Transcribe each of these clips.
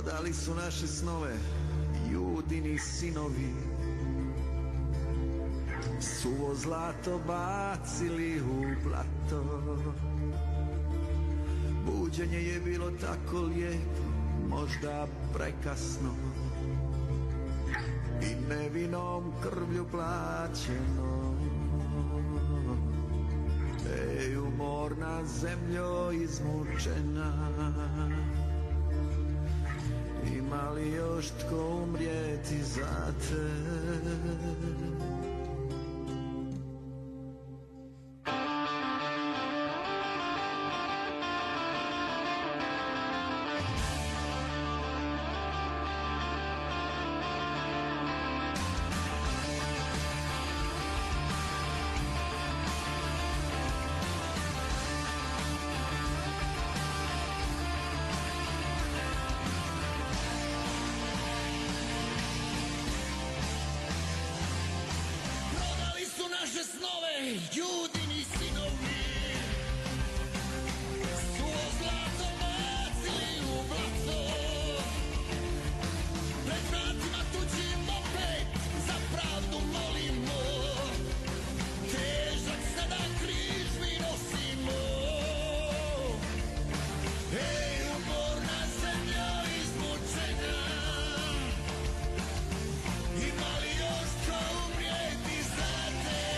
Prodali su naše snove, Judini sinovi, suvo zlato bacili u blato. Buđenje je bilo tako lijepo, možda prekasno, i nevinom krvlju plaćeno. Ej, umorna zemljo izmučena, ima li još tko umrijeti za te? Judini sinovi, suvo zlato bacili u blato. Pred vratima tuđim opet za pravdu molimo, težak sada križ mi nosimo. Ej, umorna zemlja izmučena, ima li još ko umrijeti za te?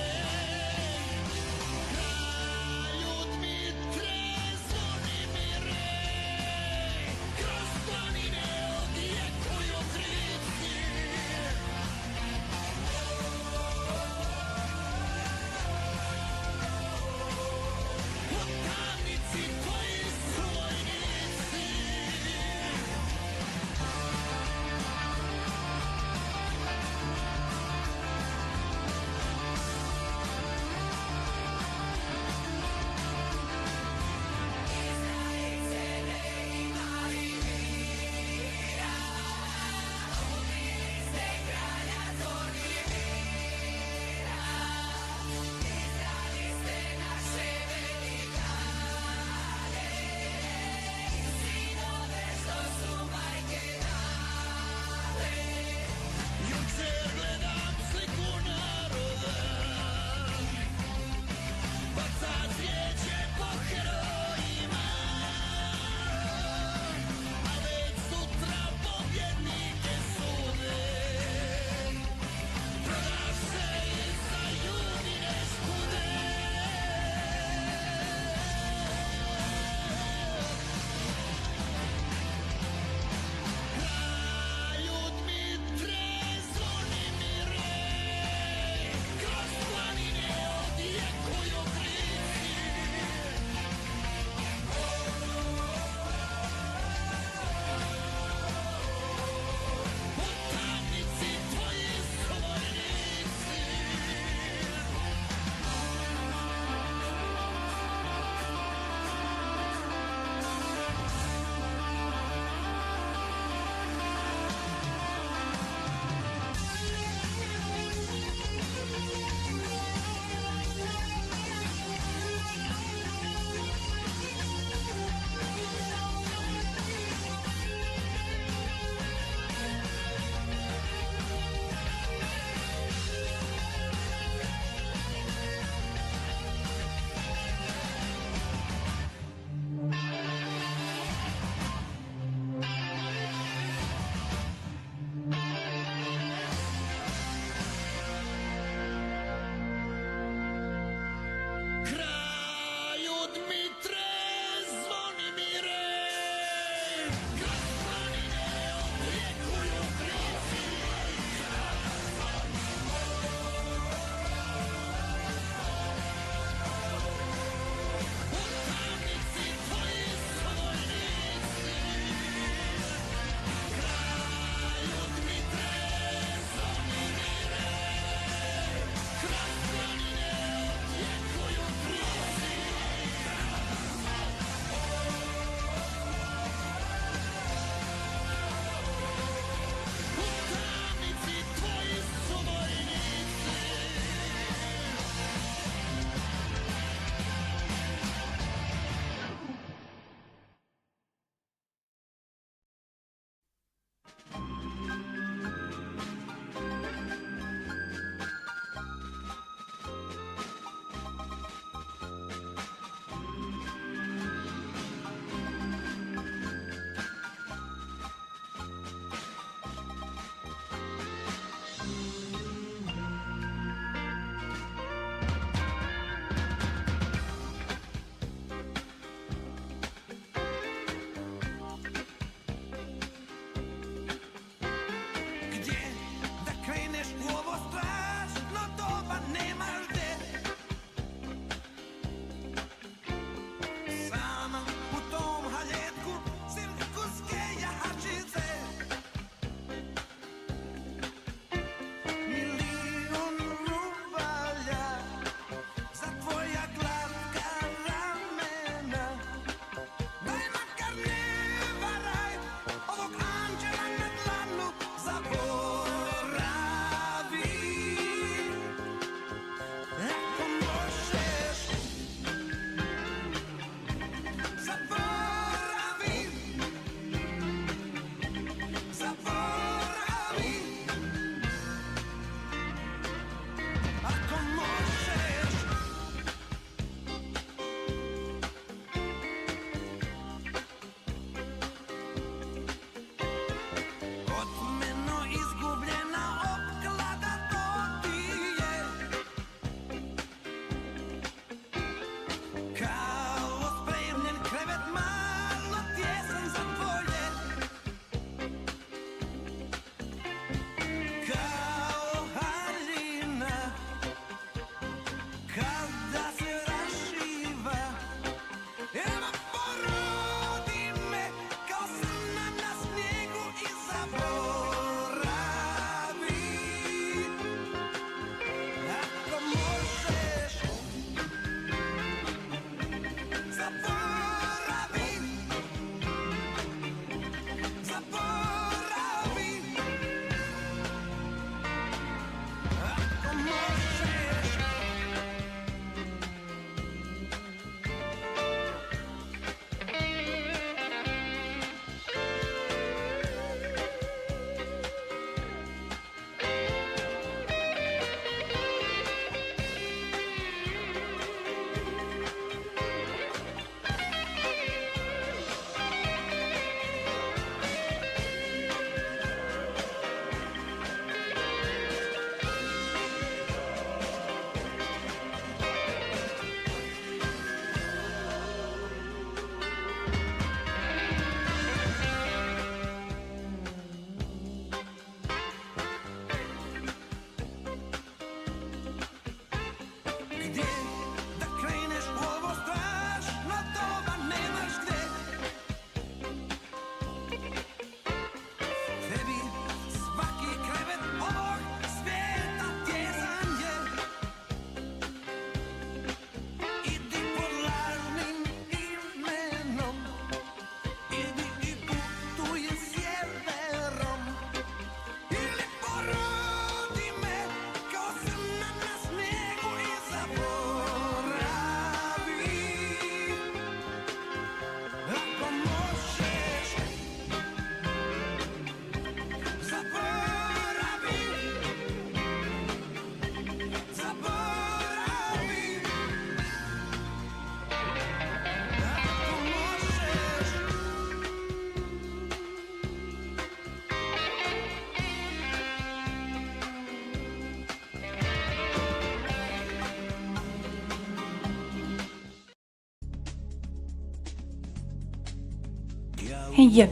Hey yo,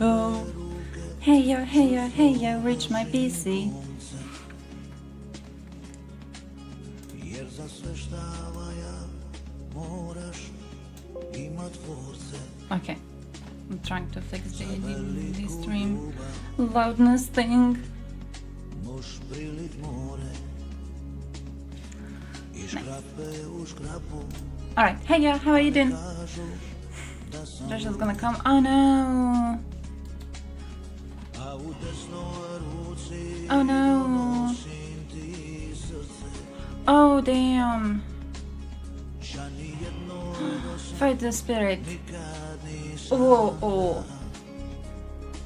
hey yo, hey yo, hey yo, reach my PC. Okay, I'm trying to fix the stream loudness thing. Nice. Alright, hey yo, how are you doing? Josh is gonna come. Oh no! Oh no! Oh damn! Fight the spirit. Oh, oh.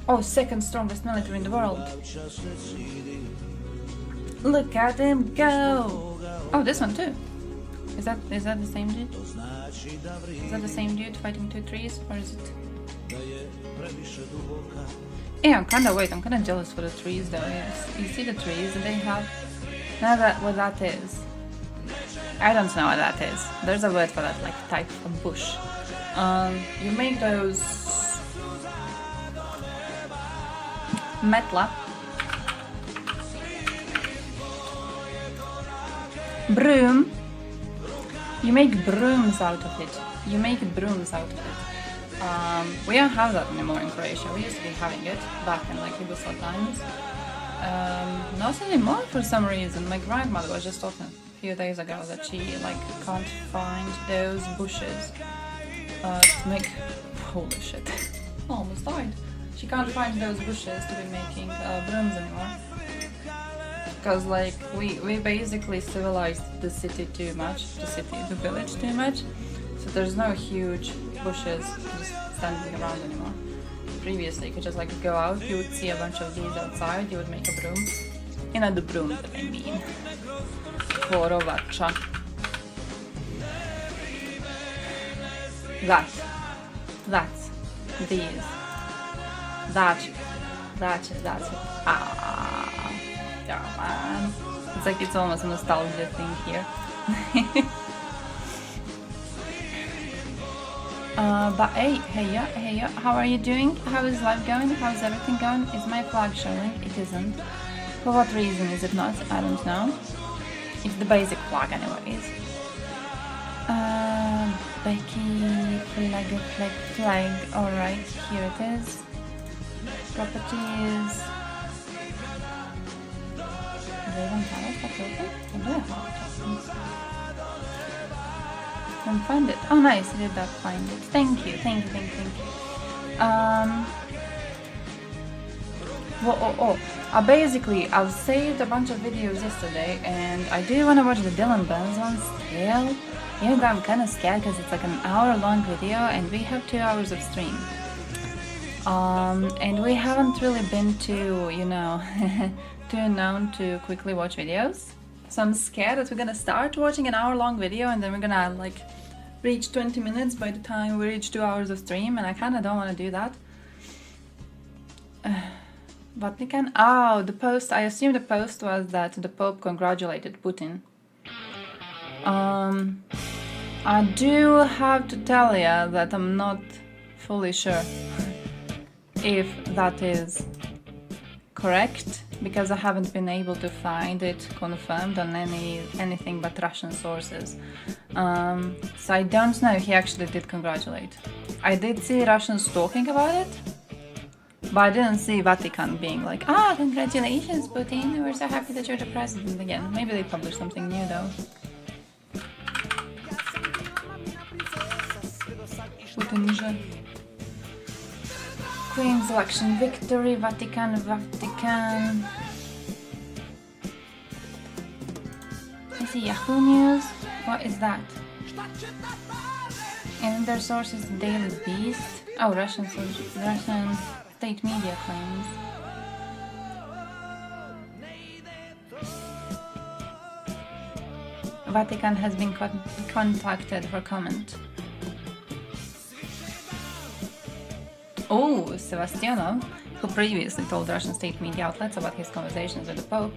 Oh, second strongest military in the world. Look at him go! Oh, this one too. Is that the same dude? Is that the same dude fighting two trees, or is it? Yeah, I'm kinda jealous for the trees though. You see the trees that they have? Now that what that is. I don't know what that is. There's a word for that, like type of bush. You make those metla. Broom. You make brooms out of it. You make brooms out of it. We don't have that anymore in Croatia. We used to be having it back in like Yugoslav times. Not anymore for some reason. My grandmother was just talking a few days ago that she like can't find those bushes to make. Holy shit! Almost died. She can't find those bushes to be making brooms anymore. Because like we basically civilized the city too much, the village too much, so there's no huge bushes just standing around anymore. Previously you could just like go out, you would see a bunch of these outside, you would make a broom. You know the broom that I mean. Korovača. That's these. That's it. Oh man. It's like it's almost a nostalgia thing here. But hey yeah, how are you doing? How is life going? How's everything going? Is my flag showing? It isn't. For what reason is it not? I don't know. It's the basic flag anyways. Becky, flag. Alright, here it is. Properties. They don't have it open? I do have it open. Can't find it. Oh nice, I did not find it. Thank you. Basically, I've saved a bunch of videos yesterday and I do want to watch the Dylan Benz one still. Even though I'm kind of scared because it's like an hour-long video and we have 2 hours of stream. And we haven't really been too, you know, too known to quickly watch videos. So I'm scared that we're gonna start watching an hour-long video and then we're gonna like reach 20 minutes by the time we reach 2 hours of stream, and I kind of don't want to do that. Vatican? Oh, the post. I assume the post was that the Pope congratulated Putin. I do have to tell you that I'm not fully sure if that is correct, because I haven't been able to find it confirmed on anything but Russian sources. So I don't know if he actually did congratulate. I did see Russians talking about it, but I didn't see Vatican being like, "Ah, congratulations, Putin, we're so happy that you're the president again." Maybe they published something new though. Putin. Queen's election victory, Vatican. Is it Yahoo News? What is that? And their source is the Daily Beast. Oh, Russian state media claims. Vatican has been contacted for comment. Oh, Sebastianov, who previously told Russian state media outlets about his conversations with the Pope,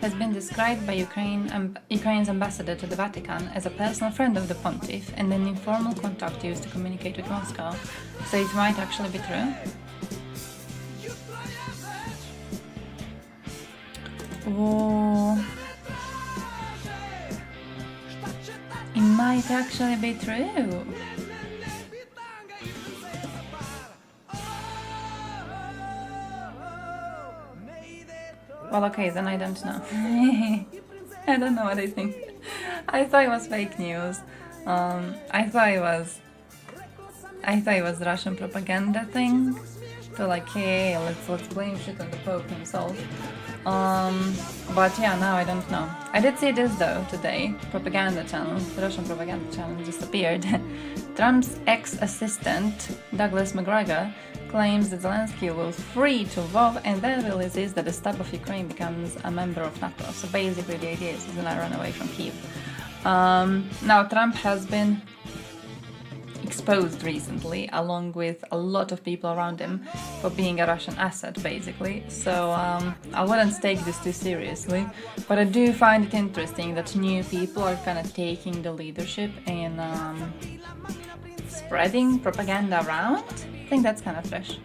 has been described by Ukraine's ambassador to the Vatican as a personal friend of the pontiff and an informal contact used to communicate with Moscow. So it might actually be true. Oh. It might actually be true. Well, okay, then I don't know. I don't know what I think. I thought it was fake news. I thought it was Russian propaganda thing. So like, hey, let's blame shit on the Pope himself. But yeah, now I don't know. I did see this though today. Propaganda channel, the Russian propaganda channel disappeared. Trump's ex-assistant Douglas McGregor claims that Zelensky will free to Lvov and then realizes that the step of Ukraine becomes a member of NATO. So basically the idea is he's gonna run away from Kyiv. Now Trump has been exposed recently, along with a lot of people around him, for being a Russian asset, basically. So I wouldn't take this too seriously, but I do find it interesting that new people are kind of taking the leadership in spreading propaganda around. I think that's kind of fresh.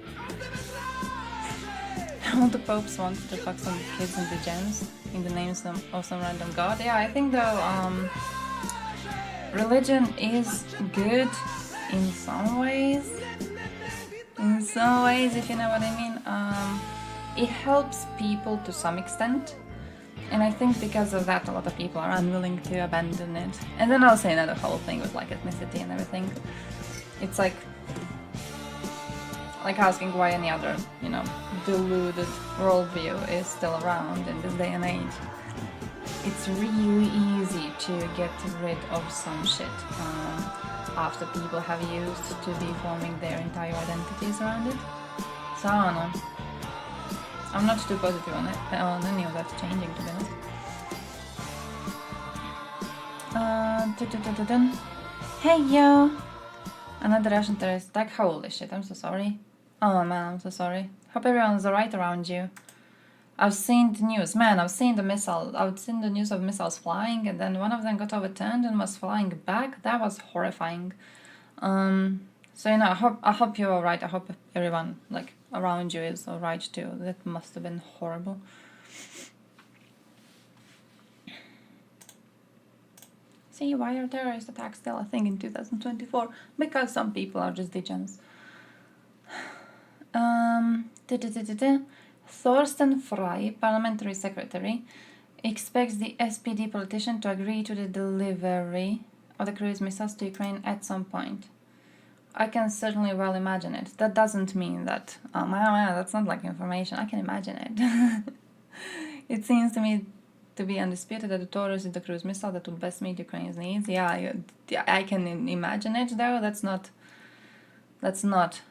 All the popes wanted to fuck some kids and the gems in the name of some random god. Yeah, I think though religion is good in some ways. In some ways, if you know what I mean. It helps people to some extent. And I think because of that, a lot of people are unwilling to abandon it. And then also another whole thing with like ethnicity and everything. It's like asking why any other, deluded worldview is still around in this day and age. It's really easy to get rid of some shit after people have used to be forming their entire identities around it. So I don't know. I'm not too positive on any of that changing, to be honest. Hey yo! Another Russian terrorist attack. Holy shit, I'm so sorry. Oh man, I'm so sorry. Hope everyone's alright around you. I've seen the news. Man, I've seen the news of missiles flying, and then one of them got overturned and was flying back. That was horrifying. So I hope you're alright. I hope everyone around you is alright too. That must have been horrible. See, why are terrorist attacks still a thing in 2024? Because some people are just degens. Thorsten Frey, parliamentary secretary, expects the SPD politician to agree to the delivery of the cruise missiles to Ukraine at some point. I can certainly well imagine it. That doesn't mean that, that's not like information. I can imagine it. It seems to me to be undisputed that the Taurus is the cruise missile that would best meet Ukraine's needs. Yeah, I can imagine it though. That's not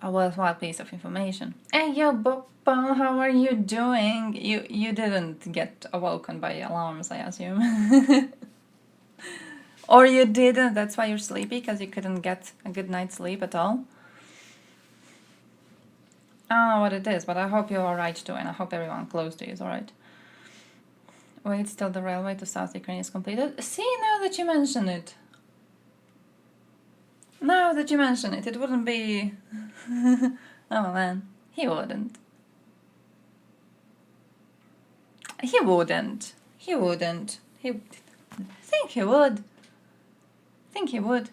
a worthwhile piece of information. Hey yo, Bob, how are you doing? You didn't get awoken by alarms, I assume. Or you didn't, that's why you're sleepy, because you couldn't get a good night's sleep at all. I don't know what it is, but I hope you're alright too, and I hope everyone close to you is alright. Wait till the railway to South Ukraine is completed. See, now that you mention it. Now that you mention it, it wouldn't be... Oh man, he wouldn't. He wouldn't. He wouldn't. I think he would.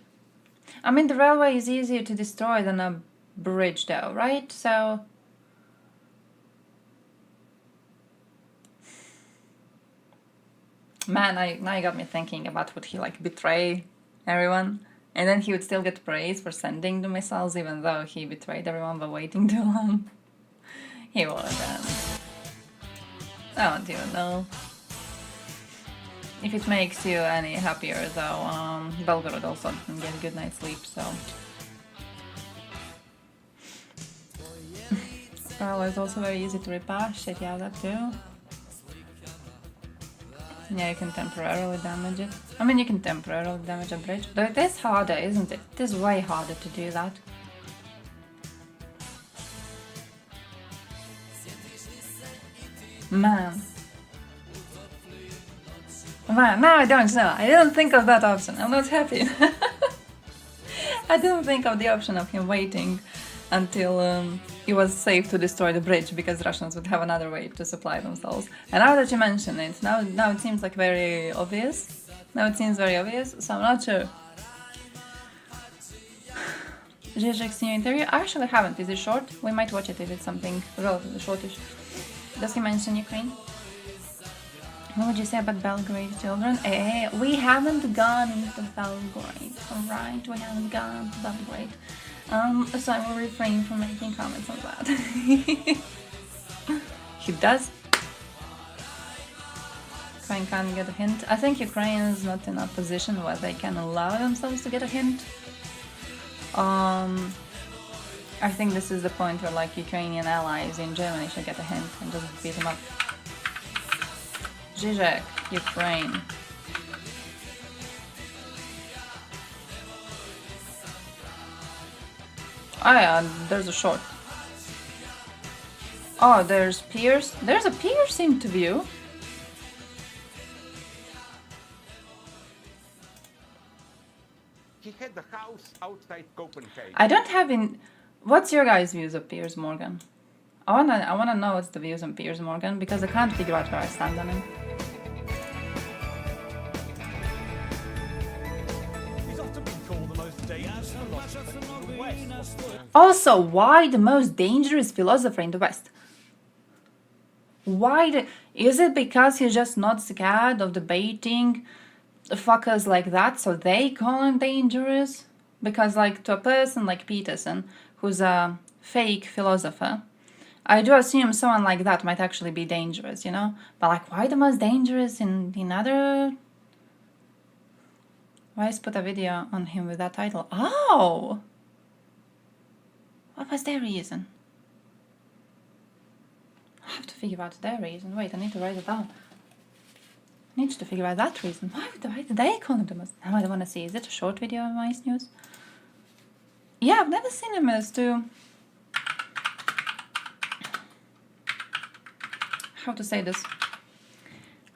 I mean, the railway is easier to destroy than a bridge though, right? So... Man, now you got me thinking about would he betray everyone? And then he would still get praise for sending the missiles even though he betrayed everyone by waiting too long. He wouldn't. I don't even know. If it makes you any happier though, Belgorod also didn't get a good night's sleep, so... Well, it's also very easy to repair. Shit, yeah, that too. Yeah, you can temporarily damage it. I mean, you can temporarily damage a bridge, but it is harder, isn't it? It is way harder to do that. Man, now I don't know. I didn't think of that option. I'm not happy. I didn't think of the option of him waiting until it was safe to destroy the bridge because Russians would have another way to supply themselves. And now that you mention it, now it seems like very obvious. Now it seems very obvious, so I'm not sure. Zizek's new interview? I actually haven't. Is it short? We might watch it if it's something relatively shortish. Does he mention Ukraine? What would you say about Belgrade children? We haven't gone into Belgrade, alright? We haven't gone to Belgrade. So I will refrain from making comments on that. He does. Ukraine can't get a hint. I think Ukraine is not in a position where they can allow themselves to get a hint. I think this is the point where like Ukrainian allies in Germany should get a hint and just beat them up. Zizek, Ukraine. Oh yeah, there's a short. Oh, there's Pierce. There's a Pierce interview. He had a house outside Copenhagen. I don't have in. What's your guys' views of Piers Morgan? I wanna know what's the views on Piers Morgan because I can't figure out where I stand on him. He's often been called the most dangerous philosopher in the West. Also, why the most dangerous philosopher in the West? Is it because he's just not scared of debating fuckers like that, so they call him dangerous? Because like to a person like Peterson, who's a fake philosopher, I do assume someone like that might actually be dangerous, you know? But like, why the most dangerous in other... Why is put a video on him with that title? Oh! What was their reason? I have to figure out their reason. Wait, I need to write it down. I need to figure out that reason. Why did they call him the most... Now I want to see. Is it a short video on Vice News? Yeah, I've never seen him as too... How to say this?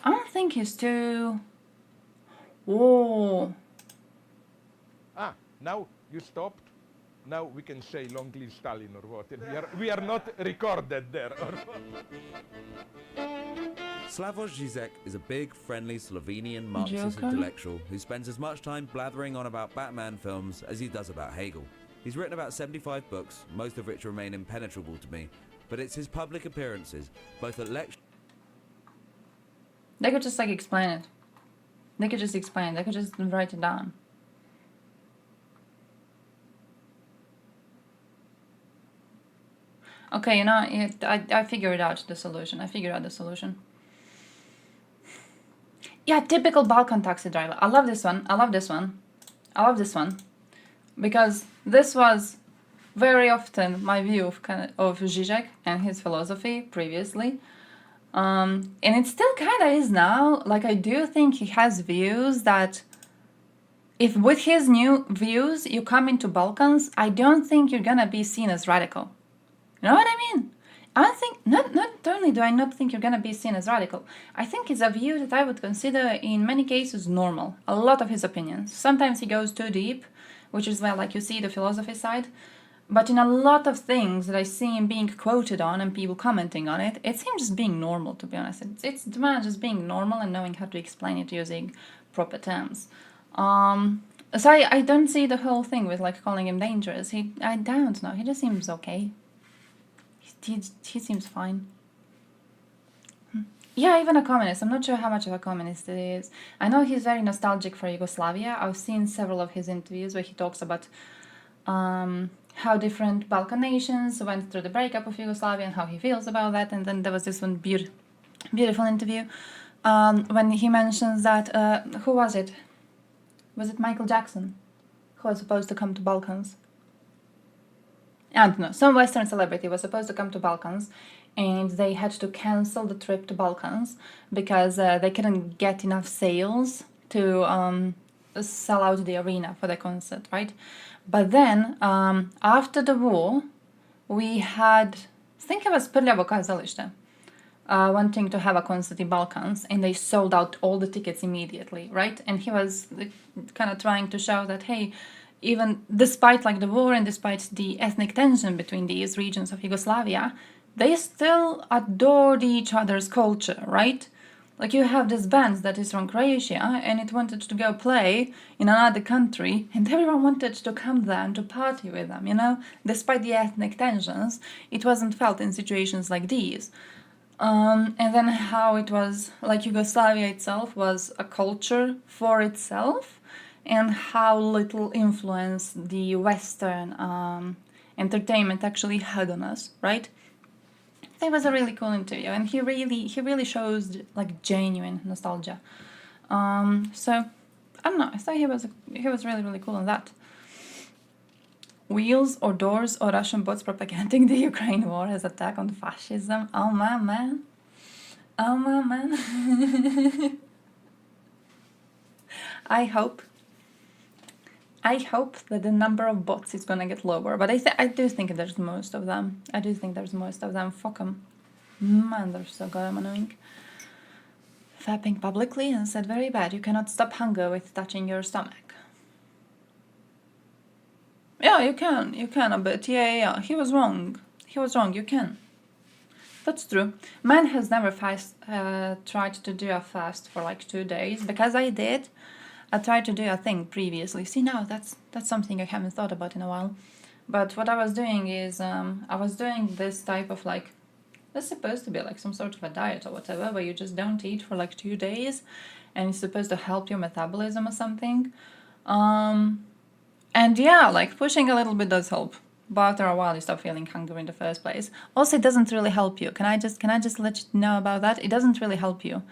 I don't think he's too... Whoa. Now you stopped. Now we can say long live Stalin or what. We are not recorded there. Slavoj Žižek is a big, friendly Slovenian Marxist Joker? intellectual who spends as much time blathering on about Batman films as he does about Hegel. He's written about 75 books, most of which remain impenetrable to me, but it's his public appearances, both at lectures... They could just like explain it. They could just explain it. They could just write it down. Okay, you know, I figured out the solution. Yeah, typical Balkan taxi driver. I love this one. Because this was very often my view of Žižek and his philosophy previously. And it still kind of is now. Like, I do think he has views that if with his new views you come into Balkans, I don't think you're gonna be seen as radical. You know what I mean? I think, not only do I not think you're gonna be seen as radical, I think it's a view that I would consider in many cases normal. A lot of his opinions. Sometimes he goes too deep, which is where like you see the philosophy side. But in a lot of things that I see him being quoted on and people commenting on it, it's him just being normal, to be honest. It's the man just being normal and knowing how to explain it using proper terms. So I don't see the whole thing with like calling him dangerous. I don't know. He just seems okay. He seems fine. Yeah, even a communist. I'm not sure how much of a communist he is. I know he's very nostalgic for Yugoslavia. I've seen several of his interviews where he talks about how different Balkan nations went through the breakup of Yugoslavia and how he feels about that. And then there was this one beautiful interview when he mentions that, who was it? Was it Michael Jackson who was supposed to come to Balkans? I don't know, some Western celebrity was supposed to come to Balkans and they had to cancel the trip to Balkans because they couldn't get enough sales to sell out the arena for the concert, right? But then, after the war, we had, I think it was Prljavo kazalište, wanting to have a concert in Balkans, and they sold out all the tickets immediately, right? And he was kind of trying to show that, hey, even despite like the war and despite the ethnic tension between these regions of Yugoslavia, they still adored each other's culture, right? Like you have this band that is from Croatia and it wanted to go play in another country and everyone wanted to come there and to party with them, you know? Despite the ethnic tensions, it wasn't felt in situations like these. And then how it was, like Yugoslavia itself was a culture for itself, and how little influence the Western entertainment actually had on us, right? That was a really cool interview, and he really shows like genuine nostalgia. So I don't know. I thought he was really cool on that. Wheels or doors or Russian bots propagating the Ukraine war as attack on fascism. Oh my man. Oh my man. I hope that the number of bots is gonna get lower, but I do think there's most of them. Fuck them. Man, they're so goddamn annoying. Fapping publicly and said very bad. You cannot stop hunger with touching your stomach. Yeah, you can a bit. Yeah. He was wrong. You can. That's true. Man has never tried to do a fast for like 2 days, because I did. I tried to do a thing previously. See, now that's something I haven't thought about in a while. But what I was doing is I was doing this type of like, it's supposed to be like some sort of a diet or whatever, where you just don't eat for like 2 days, and it's supposed to help your metabolism or something. And yeah, like pushing a little bit does help. But after a while you stop feeling hungry in the first place. Also, it doesn't really help you. Can I just let you know about that? It doesn't really help you.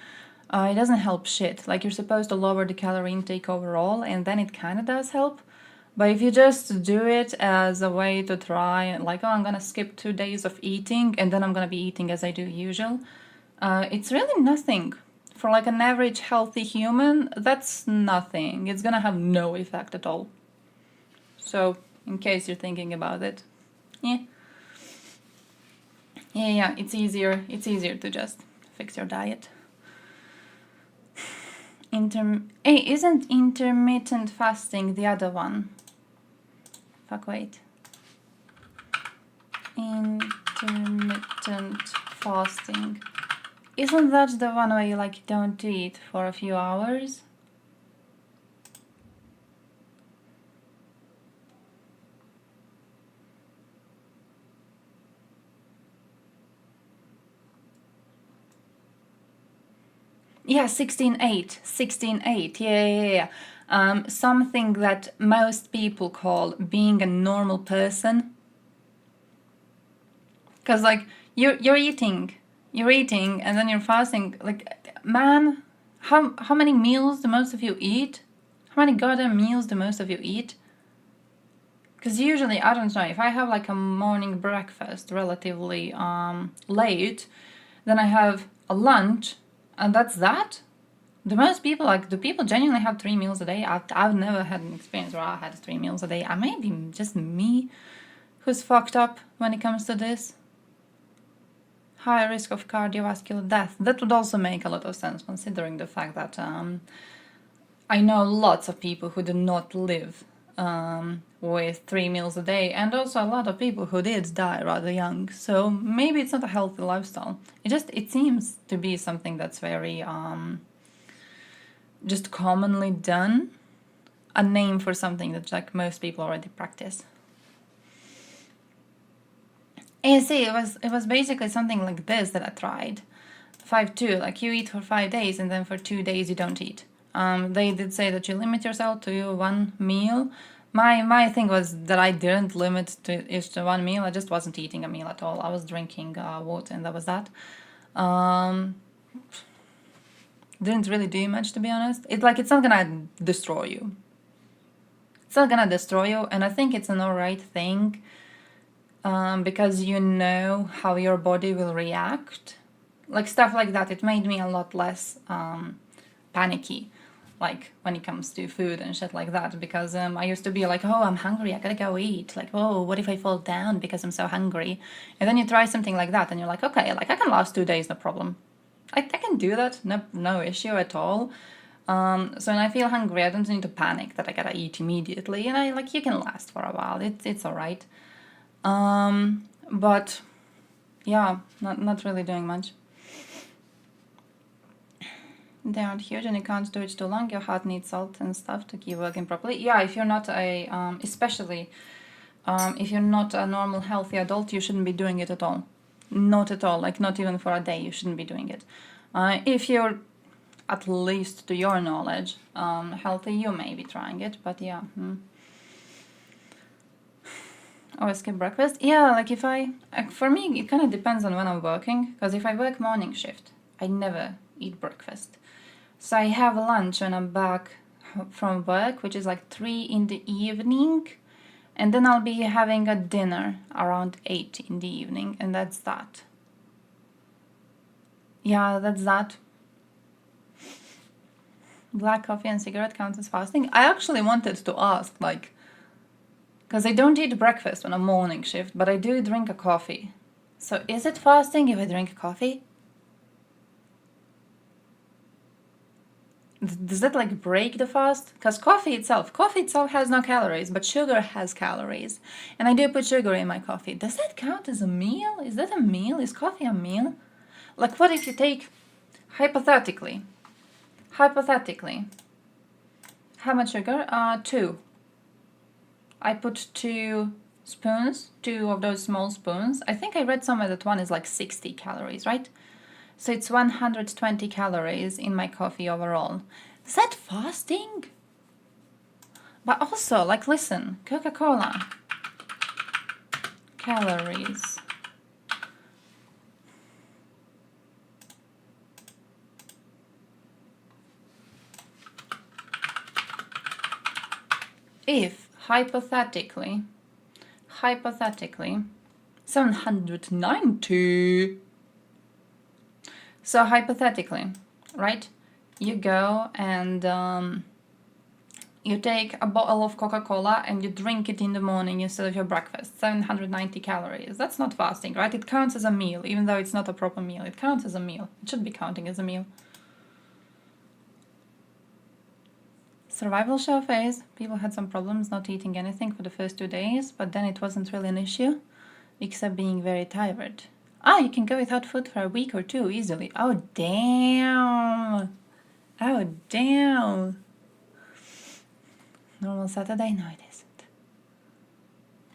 It doesn't help shit. Like, you're supposed to lower the calorie intake overall, and then it kind of does help. But if you just do it as a way to try, like, oh, I'm gonna skip 2 days of eating, and then I'm gonna be eating as I do usual, it's really nothing. For like an average healthy human, that's nothing. It's gonna have no effect at all. So, in case you're thinking about it, yeah, it's easier to just fix your diet. Hey, isn't intermittent fasting the other one? Fuck, wait. Intermittent fasting. Isn't that the one where you like don't eat for a few hours? Yeah, 16-8. 16-8. Yeah. Something that most people call being a normal person. Because, like, you're eating, and then you're fasting. Like, man, how many meals do most of you eat? How many goddamn meals do most of you eat? Because usually, I don't know, if I have, like, a morning breakfast relatively late, then I have a lunch, and that's that? Do most people, like, do people genuinely have 3 meals a day? I've never had an experience where I had 3 meals a day. I may be just me who's fucked up when it comes to this. High risk of cardiovascular death. That would also make a lot of sense, considering the fact that I know lots of people who do not live with 3 meals a day, and also a lot of people who did die rather young. So maybe it's not a healthy lifestyle. It seems to be something that's very just commonly done, a name for something that like most people already practice. And you see, it was basically something like this that I tried. 5-2, like you eat for 5 days and then for 2 days you don't eat. They did say that you limit yourself to 1 meal. My thing was that I didn't limit it to 1 meal. I just wasn't eating a meal at all. I was drinking water, and that was that. Didn't really do much, to be honest. It's not gonna destroy you. It's not gonna destroy you, and I think it's an alright thing, because you know how your body will react. Like stuff like that, it made me a lot less panicky, like when it comes to food and shit like that, because I used to be like, oh, I'm hungry, I gotta go eat. Like, oh, what if I fall down because I'm so hungry? And then you try something like that and you're like, okay, like I can last 2 days, no problem. I can do that, no issue at all. So when I feel hungry, I don't need to panic that I gotta eat immediately. And you can last for a while. It's all right. But yeah, not really doing much. They aren't huge and you can't do it too long. Your heart needs salt and stuff to keep working properly. Yeah, if you're not especially if you're not a normal healthy adult, you shouldn't be doing it at all. Not at all. Not even for a day, you shouldn't be doing it. If you're, at least to your knowledge, healthy, you may be trying it, but yeah. Or skip breakfast. Yeah, for me, it kind of depends on when I'm working, because if I work morning shift, I never eat breakfast. So I have lunch when I'm back from work, which is 3 in the evening, and then I'll be having a dinner around 8 in the evening, and that's that. Yeah, that's that. Black coffee and cigarette counts as fasting? I actually wanted to ask, because I don't eat breakfast on a morning shift, but I do drink a coffee. So is it fasting if I drink coffee? Does that break the fast? Because coffee itself has no calories, but sugar has calories. And I do put sugar in my coffee. Does that count as a meal? Is that a meal? Is coffee a meal? What if you take, hypothetically, how much sugar? 2. I put 2 spoons, 2 of those small spoons. I think I read somewhere that one is 60 calories, right? So it's 120 calories in my coffee overall. Is that fasting? But also, listen, Coca-Cola. Calories. If, hypothetically, 790. So hypothetically, right? You go and you take a bottle of Coca-Cola and you drink it in the morning instead of your breakfast. 790 calories. That's not fasting, right? It counts as a meal, even though it's not a proper meal. It counts as a meal. It should be counting as a meal. Survival show phase. People had some problems not eating anything for the first 2 days, but then it wasn't really an issue, except being very tired. You can go without food for a week or 2 easily. Oh, damn. Normal Saturday? No, it isn't.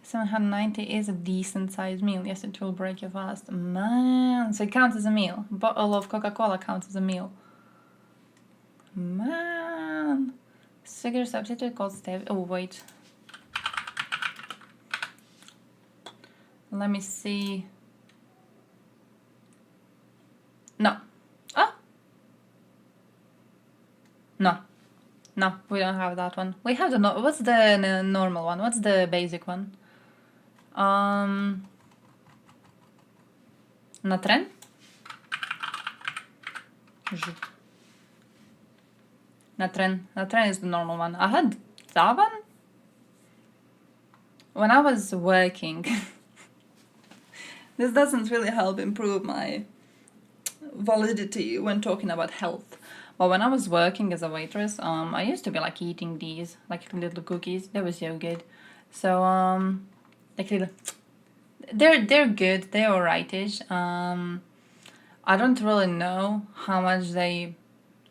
790 is a decent sized meal. Yes, it will break your fast. Man, so it counts as a meal. Bottle of Coca-Cola counts as a meal. Man. Sugar substitute called stevia. Oh, wait. Let me see. No. No, we don't have that one. We have the what's the normal one? What's the basic one? Natren? Natren is the normal one. I had that one when I was working. This doesn't really help improve my validity when talking about health. But when I was working as a waitress, I used to be eating these little cookies. They were so good. So they're good. They're alrightish. I don't really know how much they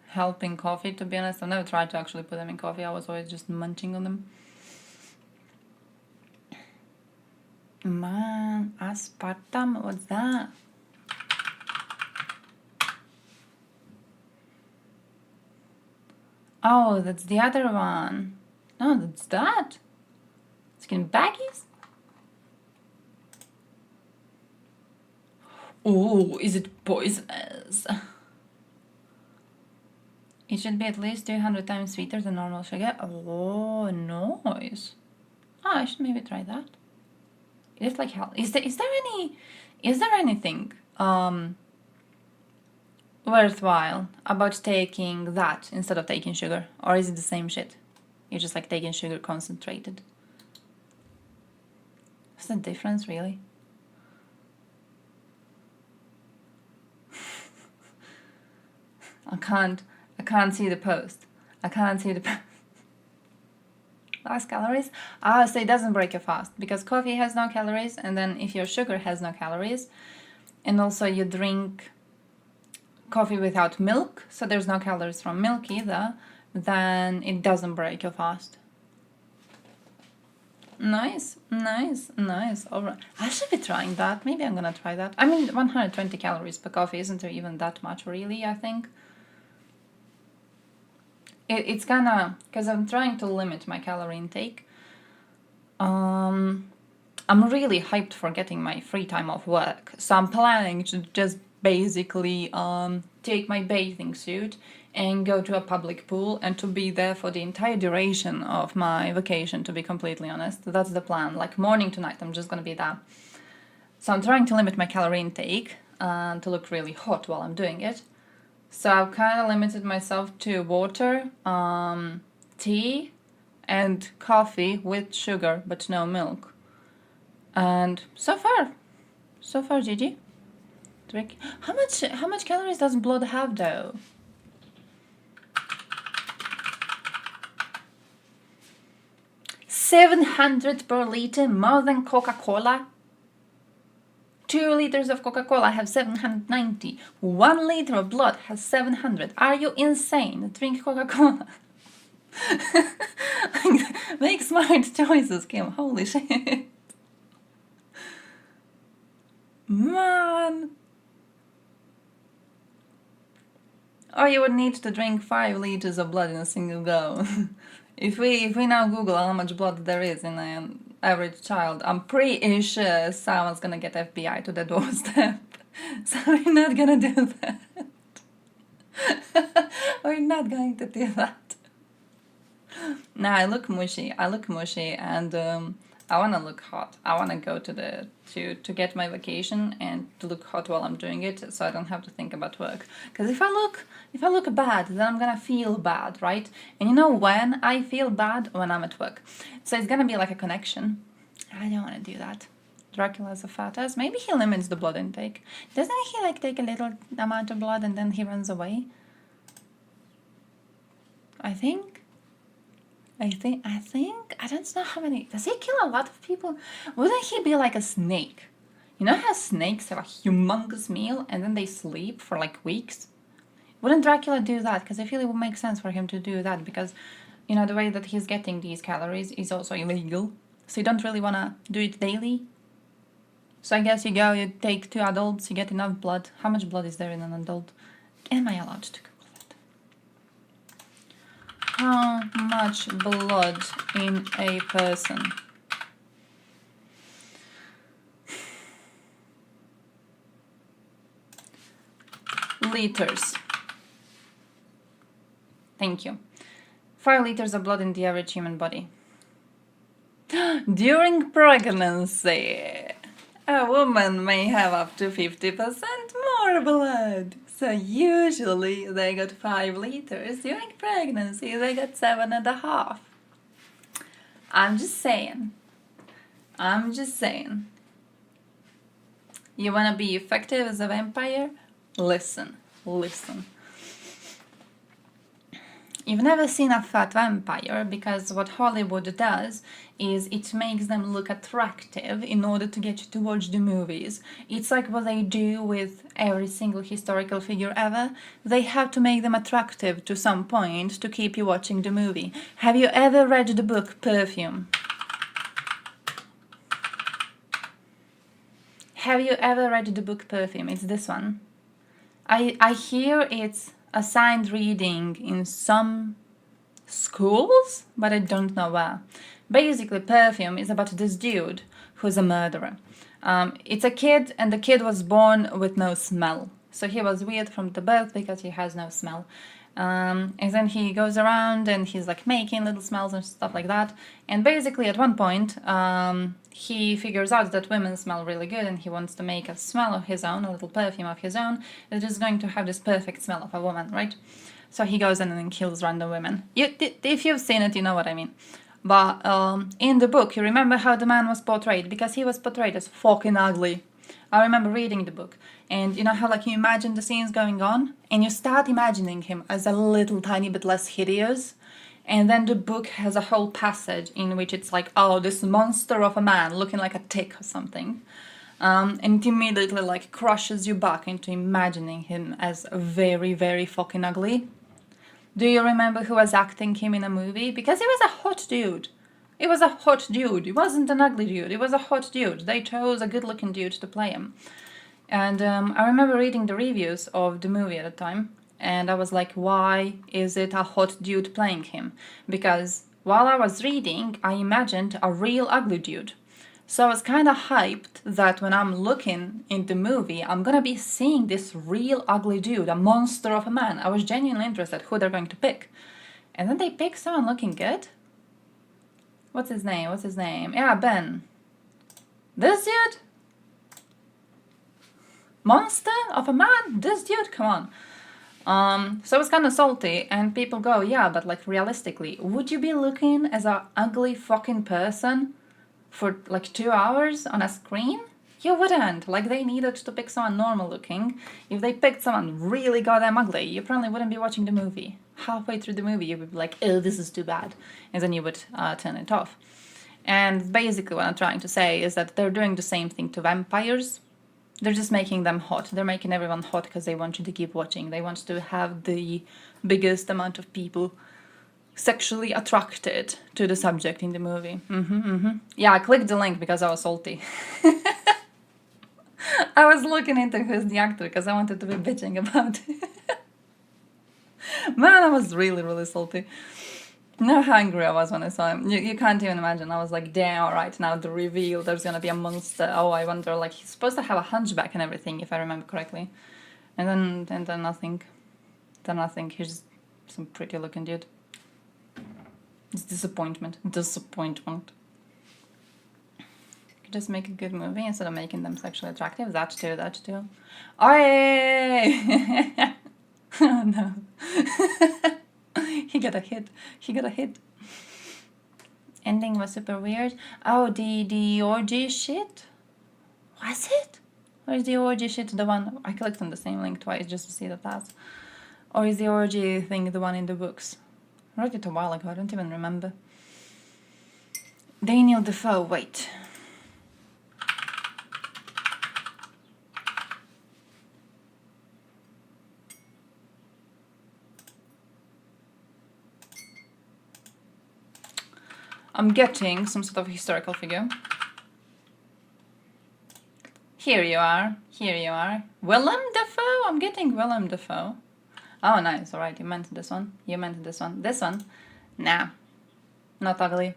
help in coffee, to be honest. I never tried to actually put them in coffee. I was always just munching on them. Man, aspartame, what's that? Oh, that's the other one. No, that's that. Skin baggies? Oh, is it poisonous? It should be at least 200 times sweeter than normal sugar. Oh, nice. I should maybe try that. It's like hell. Is there anything worthwhile about taking that instead of taking sugar? Or is it the same shit? You're just taking sugar concentrated. What's the difference, really? I can't see the post. I can't see the last calories. Ah, so it doesn't break your fast because coffee has no calories, and then if your sugar has no calories, and also you drink coffee without milk, so there's no calories from milk either, then it doesn't break your fast. Nice, nice, nice. Alright, I should be trying that. Maybe I'm gonna try that. I mean, 120 calories per coffee isn't even that much, really, I think. It's gonna, because I'm trying to limit my calorie intake. I'm really hyped for getting my free time off work, so I'm planning to just basically take my bathing suit and go to a public pool and to be there for the entire duration of my vacation, to be completely honest. That's the plan. Like morning to night, I'm just gonna be there. So I'm trying to limit my calorie intake and to look really hot while I'm doing it. So I've kind of limited myself to water, tea, and coffee with sugar, but no milk. And so far, GG. Drink. How much calories does blood have though? 700 per liter, more than Coca-Cola. 2 liters of Coca-Cola have 790. 1 liter of blood has 700. Are you insane? Drink Coca-Cola. Make smart choices, Kim. Holy shit. Man. Or you would need to drink 5 liters of blood in a single go. If we now Google how much blood there is in an average child, I'm pretty sure someone's gonna get FBI to the doorstep. So we're not gonna do that. We're not going to do that. Nah, I look mushy, and I wanna look hot. I wanna go to get my vacation and to look hot while I'm doing it, so I don't have to think about work. Because if I look bad, then I'm gonna feel bad, right? And you know when I feel bad? When I'm at work. So it's gonna be like a connection. I don't wanna do that. Dracula's a fat ass. Maybe he limits the blood intake. Doesn't he like take a little amount of blood and then he runs away? I think. I don't know how many. Does he kill a lot of people? Wouldn't he be like a snake? You know how snakes have a humongous meal and then they sleep for like weeks? Wouldn't Dracula do that? Because I feel it would make sense for him to do that because, you know, the way that he's getting these calories is also illegal. So you don't really want to do it daily. So I guess you take 2 adults, you get enough blood. How much blood is there in an adult? Am I allowed to Google it? How much blood in a person? Liters. Thank you. 5 liters of blood in the average human body. During pregnancy, a woman may have up to 50% more blood. So usually they got 5 liters. During pregnancy, they got 7.5. I'm just saying. You wanna be effective as a vampire? Listen. You've never seen a fat vampire because what Hollywood does is it makes them look attractive in order to get you to watch the movies. It's like what they do with every single historical figure ever. They have to make them attractive to some point to keep you watching the movie. Have you ever read the book Perfume? Have you ever read the book Perfume? It's this one. I hear it's assigned reading in some schools, but I don't know where. Basically, Perfume is about this dude who's a murderer. It's a kid, and the kid was born with no smell. So he was weird from the birth because he has no smell. And then he goes around and he's like making little smells and stuff like that. And basically at one point, he figures out that women smell really good and he wants to make a smell of his own, a little perfume of his own, that is going to have this perfect smell of a woman, right? So he goes in and then kills random women. If you've seen it, you know what I mean. But in the book, you remember how the man was portrayed? Because he was portrayed as fucking ugly. I remember reading the book, and you know how like you imagine the scenes going on, and you start imagining him as a little tiny bit less hideous, and then the book has a whole passage in which it's like, oh, this monster of a man looking like a tick or something. And it immediately like crushes you back into imagining him as very, very fucking ugly. Do you remember who was acting him in a movie? Because he was a hot dude. It was a hot dude. It wasn't an ugly dude. It was a hot dude. They chose a good-looking dude to play him. And I remember reading the reviews of the movie at the time, and I was like, why is it a hot dude playing him? Because while I was reading, I imagined a real ugly dude. So I was kind of hyped that when I'm looking in the movie, I'm gonna be seeing this real ugly dude, a monster of a man. I was genuinely interested who they're going to pick. And then they pick someone looking good. What's his name? What's his name? Yeah, Ben. This dude? Monster of a man? This dude? Come on. So it's kind of salty, and people go, yeah, but like realistically, would you be looking as an ugly fucking person for like 2 hours on a screen? You wouldn't. Like, they needed to pick someone normal looking. If they picked someone really goddamn ugly, you probably wouldn't be watching the movie. Halfway through the movie, you would be like, oh, this is too bad. And then you would turn it off. And basically what I'm trying to say is that they're doing the same thing to vampires. They're just making them hot. They're making everyone hot because they want you to keep watching. They want to have the biggest amount of people sexually attracted to the subject in the movie. Yeah, I clicked the link because I was salty. I was looking into who's the actor because I wanted to be bitching about it. Man, I was really, really salty. You know how angry I was when I saw him? You can't even imagine. I was like, damn, alright, now the reveal, there's gonna be a monster. Oh, I wonder, like, he's supposed to have a hunchback and everything, if I remember correctly. And then nothing. Then nothing. He's just some pretty looking dude. It's disappointment. Disappointment. Just make a good movie instead of making them sexually attractive. That too. Oi! Oh no. He got a hit. Ending was super weird. Oh, the orgy shit? Was it? Or is the orgy shit the one... I clicked on the same link twice just to see that that's... Or is the orgy thing the one in the books? I read it a while ago, I don't even remember. Daniel Defoe, wait. I'm getting some sort of historical figure. Here you are. Willem Dafoe? I'm getting Willem Dafoe. Oh, nice. Alright, you meant this one. This one? Nah. Not ugly.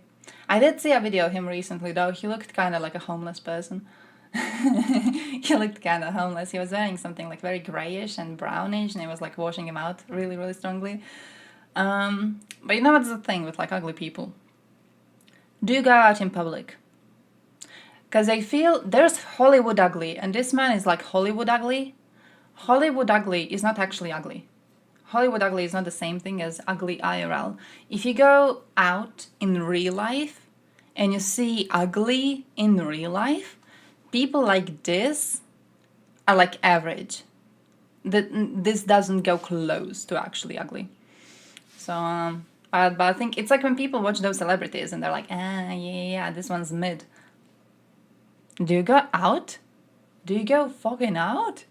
I did see a video of him recently, though. He looked kind of like a homeless person. He looked kind of homeless. He was wearing something like very grayish and brownish, and he was like washing him out really, really strongly. But you know what's the thing with like ugly people? Do go out in public. Because I feel there's Hollywood ugly, and this man is like Hollywood ugly. Hollywood ugly is not actually ugly. Hollywood ugly is not the same thing as ugly IRL. If you go out in real life and you see ugly in real life, people like this are like average. This doesn't go close to actually ugly. So, but I think it's like when people watch those celebrities and they're like, yeah, this one's mid. Do you go out? Do you go fucking out?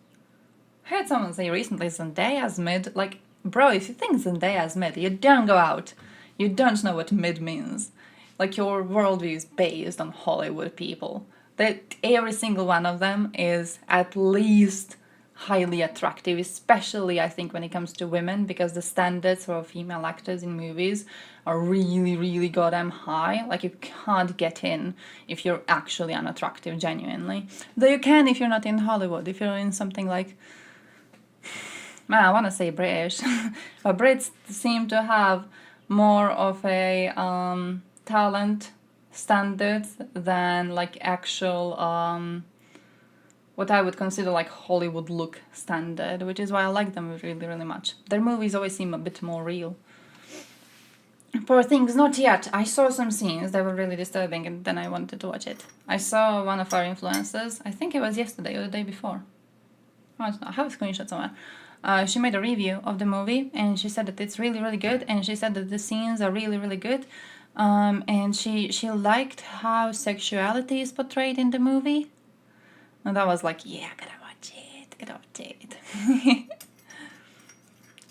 I heard someone say recently Zendaya's mid. Like, bro, if you think Zendaya's mid, you don't go out. You don't know what mid means. Like, your worldview is based on Hollywood people. That every single one of them is at least highly attractive, especially I think when it comes to women, because the standards for female actors in movies are really, really goddamn high. Like, you can't get in if you're actually unattractive, genuinely. Though you can if you're not in Hollywood, if you're in something like... Man, I want to say British. But Brits seem to have more of a talent standards than like actual... what I would consider like Hollywood look standard, which is why I like them really, really much. Their movies always seem a bit more real. Poor things, not yet. I saw some scenes that were really disturbing and then I wanted to watch it. I saw one of our influencers, I think it was yesterday or the day before. I don't know, I have a screenshot somewhere. She made a review of the movie and she said that it's really, really good, and she said that the scenes are really, really good. And she liked how sexuality is portrayed in the movie. And I was like, yeah, gotta watch it.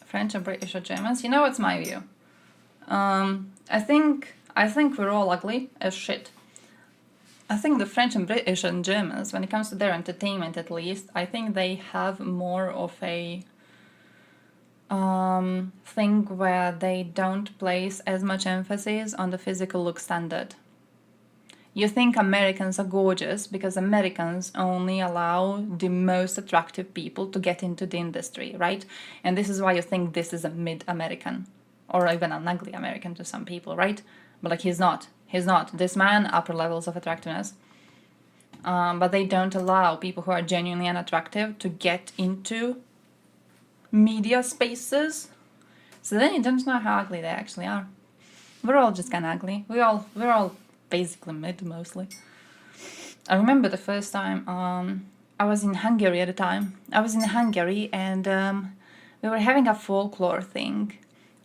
French or British or Germans? You know what's my view? I think we're all ugly as shit. I think the French and British and Germans, when it comes to their entertainment at least, I think they have more of a thing where they don't place as much emphasis on the physical look standard. You think Americans are gorgeous because Americans only allow the most attractive people to get into the industry, right? And this is why you think this is a mid-American, or even an ugly American to some people, right? But like, he's not. This man, upper levels of attractiveness. But they don't allow people who are genuinely unattractive to get into media spaces. So then you don't know how ugly they actually are. We're all just kind of ugly. We're all basically mid, mostly. I remember the first time I was in Hungary at the time. I was in Hungary and we were having a folklore thing.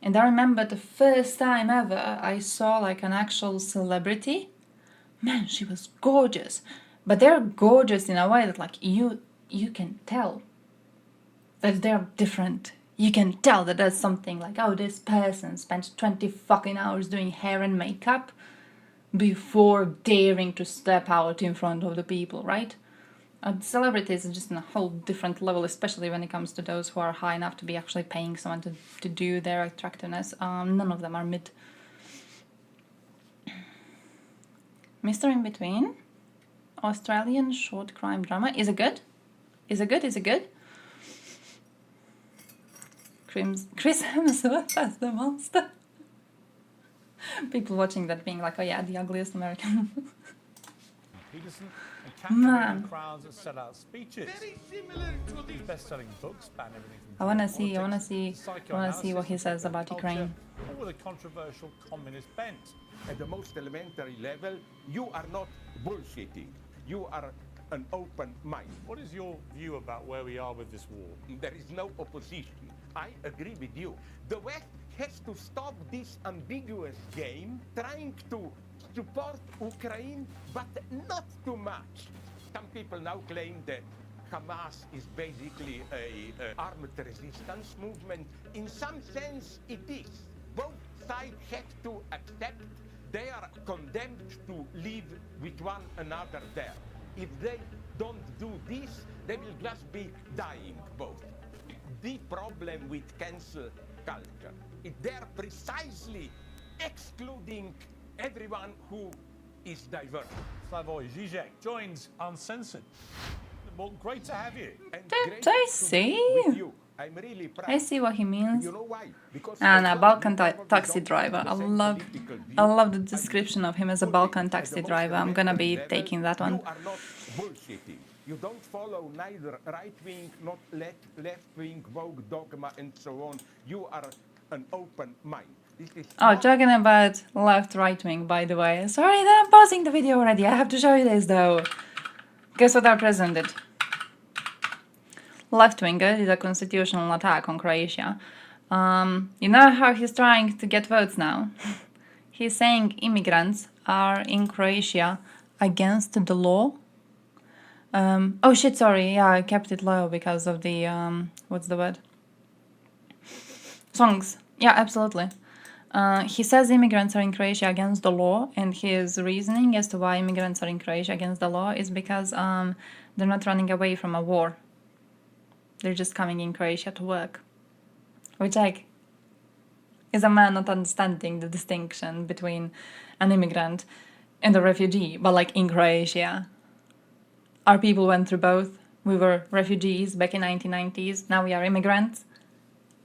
And I remember the first time ever I saw like an actual celebrity. Man, she was gorgeous. But they're gorgeous in a way that like you can tell that they're different. You can tell that there's something like, oh, this person spent 20 fucking hours doing hair and makeup before daring to step out in front of the people, right? Celebrities are just on a whole different level, especially when it comes to those who are high enough to be actually paying someone to do their attractiveness. None of them are mid. Mr. In Between, Australian short crime drama. Is it good? Is it good? Chris Hemsworth as the monster. People watching that being like, oh yeah, the ugliest American. Peterson and captivating crowds that sell out speeches. Very similar to His the best-selling books span everything from I wanna politics, see psychoanalysis, what he says about culture, Ukraine. all with a controversial communist bent. At the most elementary level, you are not bullshitting. You are an open mind. What is your view about where we are with this war? There is no opposition. I agree with you. The West has to stop this ambiguous game, trying to support Ukraine, but not too much. Some people now claim that Hamas is basically a armed resistance movement. In some sense, it is. Both sides have to accept they are condemned to live with one another there. If they don't do this, they will just be dying both. The problem with cancel culture is they're precisely excluding everyone who is diverse. Slavoj Žižek joins Uncensored. Well, great to have you. And Did great I to be see? with you. I'm really proud. I see what he means. You know why? Because And a although Balkan you probably taxi don't driver. have I the same love political view, the I description of him as a fully Balkan at the taxi most driver. I'm gonna be elementary taking level, that one. You are not bullshitting. You don't follow neither right-wing, not left-wing, woke dogma, and so on. You are an open mind. This is Oh, not talking about left, right wing, by the way. Sorry that I'm pausing the video already. I have to show you this though. Guess what our president did? Left winger did a constitutional attack on Croatia. You know how he's trying to get votes now? He's saying immigrants are in Croatia against the law. Oh shit, sorry. Yeah, I kept it low because of the, what's the word? Songs. Yeah, absolutely. He says immigrants are in Croatia against the law, and his reasoning as to why immigrants are in Croatia against the law is because they're not running away from a war. They're just coming in Croatia to work. Which, like, is a man not understanding the distinction between an immigrant and a refugee, but like in Croatia. Our people went through both. We were refugees back in 1990s. Now we are immigrants.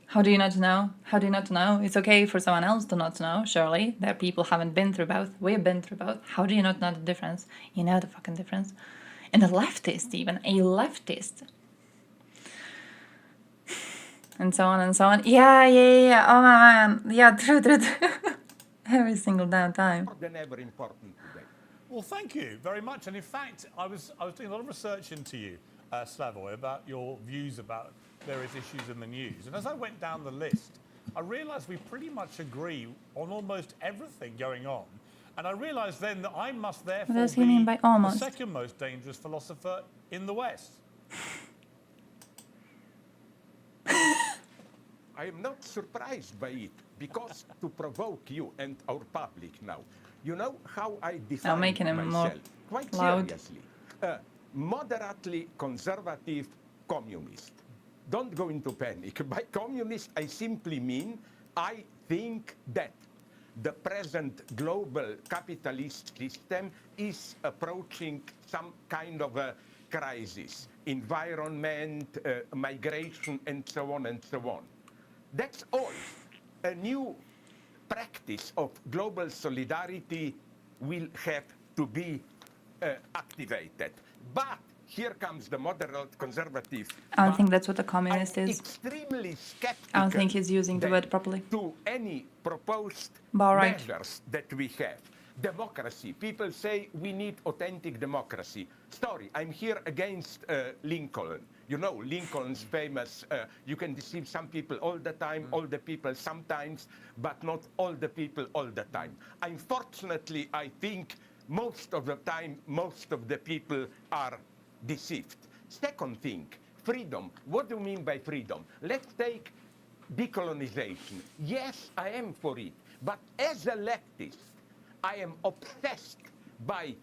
How do you not know? How do you not know? It's okay for someone else to not know, surely. Their people haven't been through both. We've been through both. How do you not know the difference? You know the fucking difference. And a leftist, even. A leftist. And so on and so on. Yeah. Oh, man. Yeah, true. Every single damn time. more than ever important today. Well, thank you very much. And in fact, I was doing a lot of research into you, Slavoj, about your views about various issues in the news. And as I went down the list, I realised we pretty much agree on almost everything going on. And I realised then that I must therefore does he mean be by the almost? second most dangerous philosopher in the West. I am not surprised by it, because to provoke you and our public now, you know how I define making him more myself? Quite loud. seriously. Moderately conservative communist. Don't go into panic. By communist, I simply mean I think that the present global capitalist system is approaching some kind of a crisis. Environment, migration, and so on and so on. That's all. A new practice of global solidarity will have to be activated. But here comes the moderate conservative. I don't think that's what a communist I'm is. extremely skeptical. I don't think he's using the word properly. To any proposed But all right. measures that we have. Democracy. People say we need authentic democracy. Sorry, I'm here against Lincoln. You know, Lincoln's famous, you can deceive some people all the time, all the people sometimes, but not all the people all the time. Unfortunately, I think most of the time, most of the people are deceived. Second thing, freedom. What do you mean by freedom? Let's take decolonization. Yes, I am for it. But as a leftist, I am obsessed by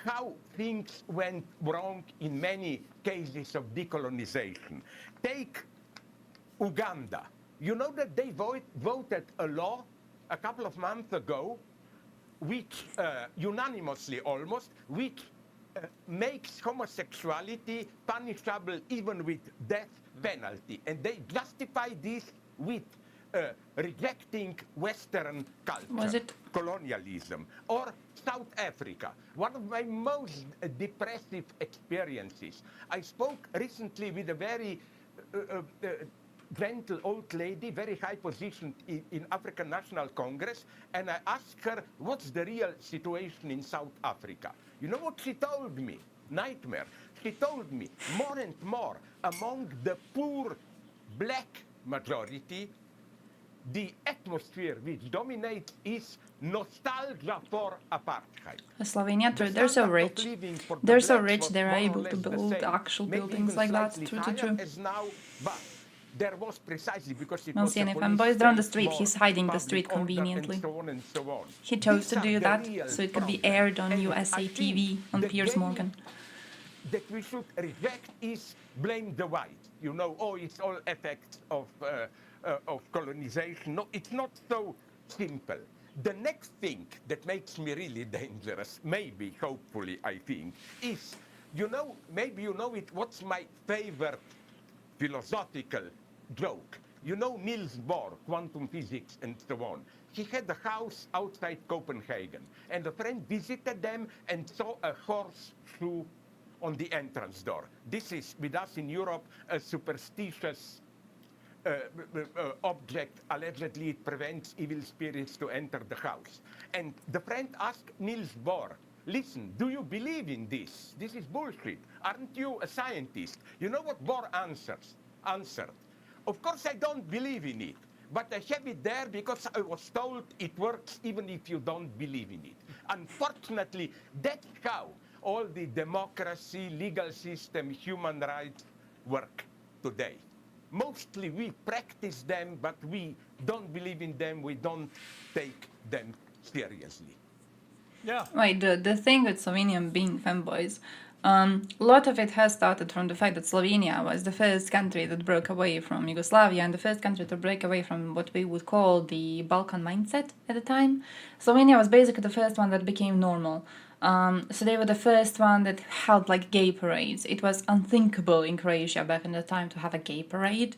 how things went wrong in many cases of decolonization. Take Uganda. You know that they voted a law a couple of months ago, which unanimously almost, which makes homosexuality punishable even with death penalty. And they justify this with rejecting Western culture, Was it? colonialism, or South Africa. One of my most depressive experiences. I spoke recently with a very gentle old lady, very high positioned in African National Congress, and I asked her, what's the real situation in South Africa? You know what she told me? Nightmare. She told me more and more among the poor black majority, the atmosphere which dominates is nostalgia for apartheid. Slovenia, true. The They're so standard of rich. living for the They're so blacks rich, was they're more or able less to the build same, actual maybe buildings even like that. slightly True, higher true. as now, but there was precisely because it Well, was see, and a if police boys are on the state, street, more he's hiding the public street order, conveniently. and so on and so on. He chose These to are do the that real so it could be problems. aired on And USA I think TV on the Piers game Morgan. that we should reject is blame the white. You know, oh, it's all effects of colonization. No, it's not so simple. The next thing that makes me really dangerous, maybe, hopefully, I think, is, you know, maybe you know it, what's my favorite philosophical joke? You know Niels Bohr, quantum physics, and so on. He had a house outside Copenhagen, and a friend visited them and saw a horseshoe on the entrance door. This is, with us in Europe, a superstitious object. Allegedly, it prevents evil spirits to enter the house. And the friend asked Niels Bohr, listen, do you believe in this? This is bullshit. Aren't you a scientist? You know what Bohr answered? Of course I don't believe in it, but I have it there because I was told it works even if you don't believe in it. Unfortunately, that's how all the democracy, legal system, human rights work today. Mostly we practice them, but we don't believe in them, we don't take them seriously. Yeah. Right, the thing with Slovenian being femboys, a lot of it has started from the fact that Slovenia was the first country that broke away from Yugoslavia and the first country to break away from what we would call the Balkan mindset at the time. Slovenia was basically the first one that became normal. So they were the first one that held like gay parades. It was unthinkable in Croatia back in the time to have a gay parade.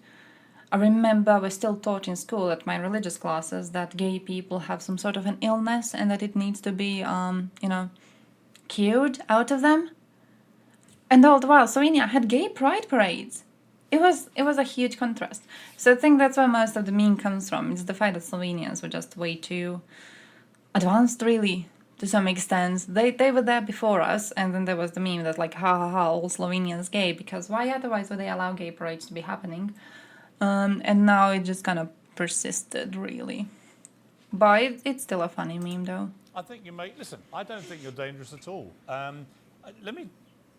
I remember I was still taught in school at my religious classes that gay people have some sort of an illness and that it needs to be, cured out of them. And all the while, Slovenia had gay pride parades. it was a huge contrast. So I think that's where most of the meme comes from. It's the fact that Slovenians were just way too advanced, really, to some extent. They were there before us, and then there was the meme that like, ha ha ha, all Slovenians gay, because why otherwise would they allow gay parades to be happening? And now it just kind of persisted, really. But it's still a funny meme, though. I think you make. Listen, I don't think you're dangerous at all. Let me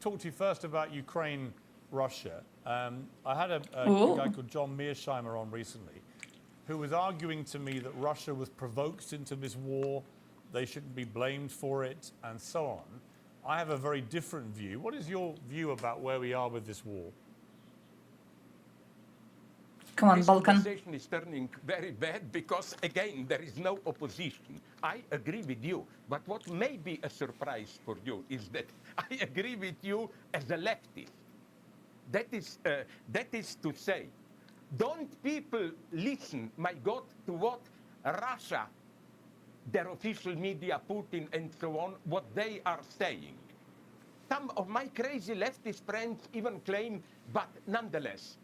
talk to you first about Ukraine, Russia. I had a guy called John Mearsheimer on recently, who was arguing to me that Russia was provoked into this war, they shouldn't be blamed for it, and so on. I have a very different view. What is your view about where we are with this war? Come on, This Balkan. conversation is turning very bad because, again, there is no opposition. I agree with you. But what may be a surprise for you is that I agree with you as a leftist. That is to say, don't people listen, my God, to what Russia, their official media, Putin, and so on, what they are saying. Some of my crazy leftist friends even claim, but nonetheless,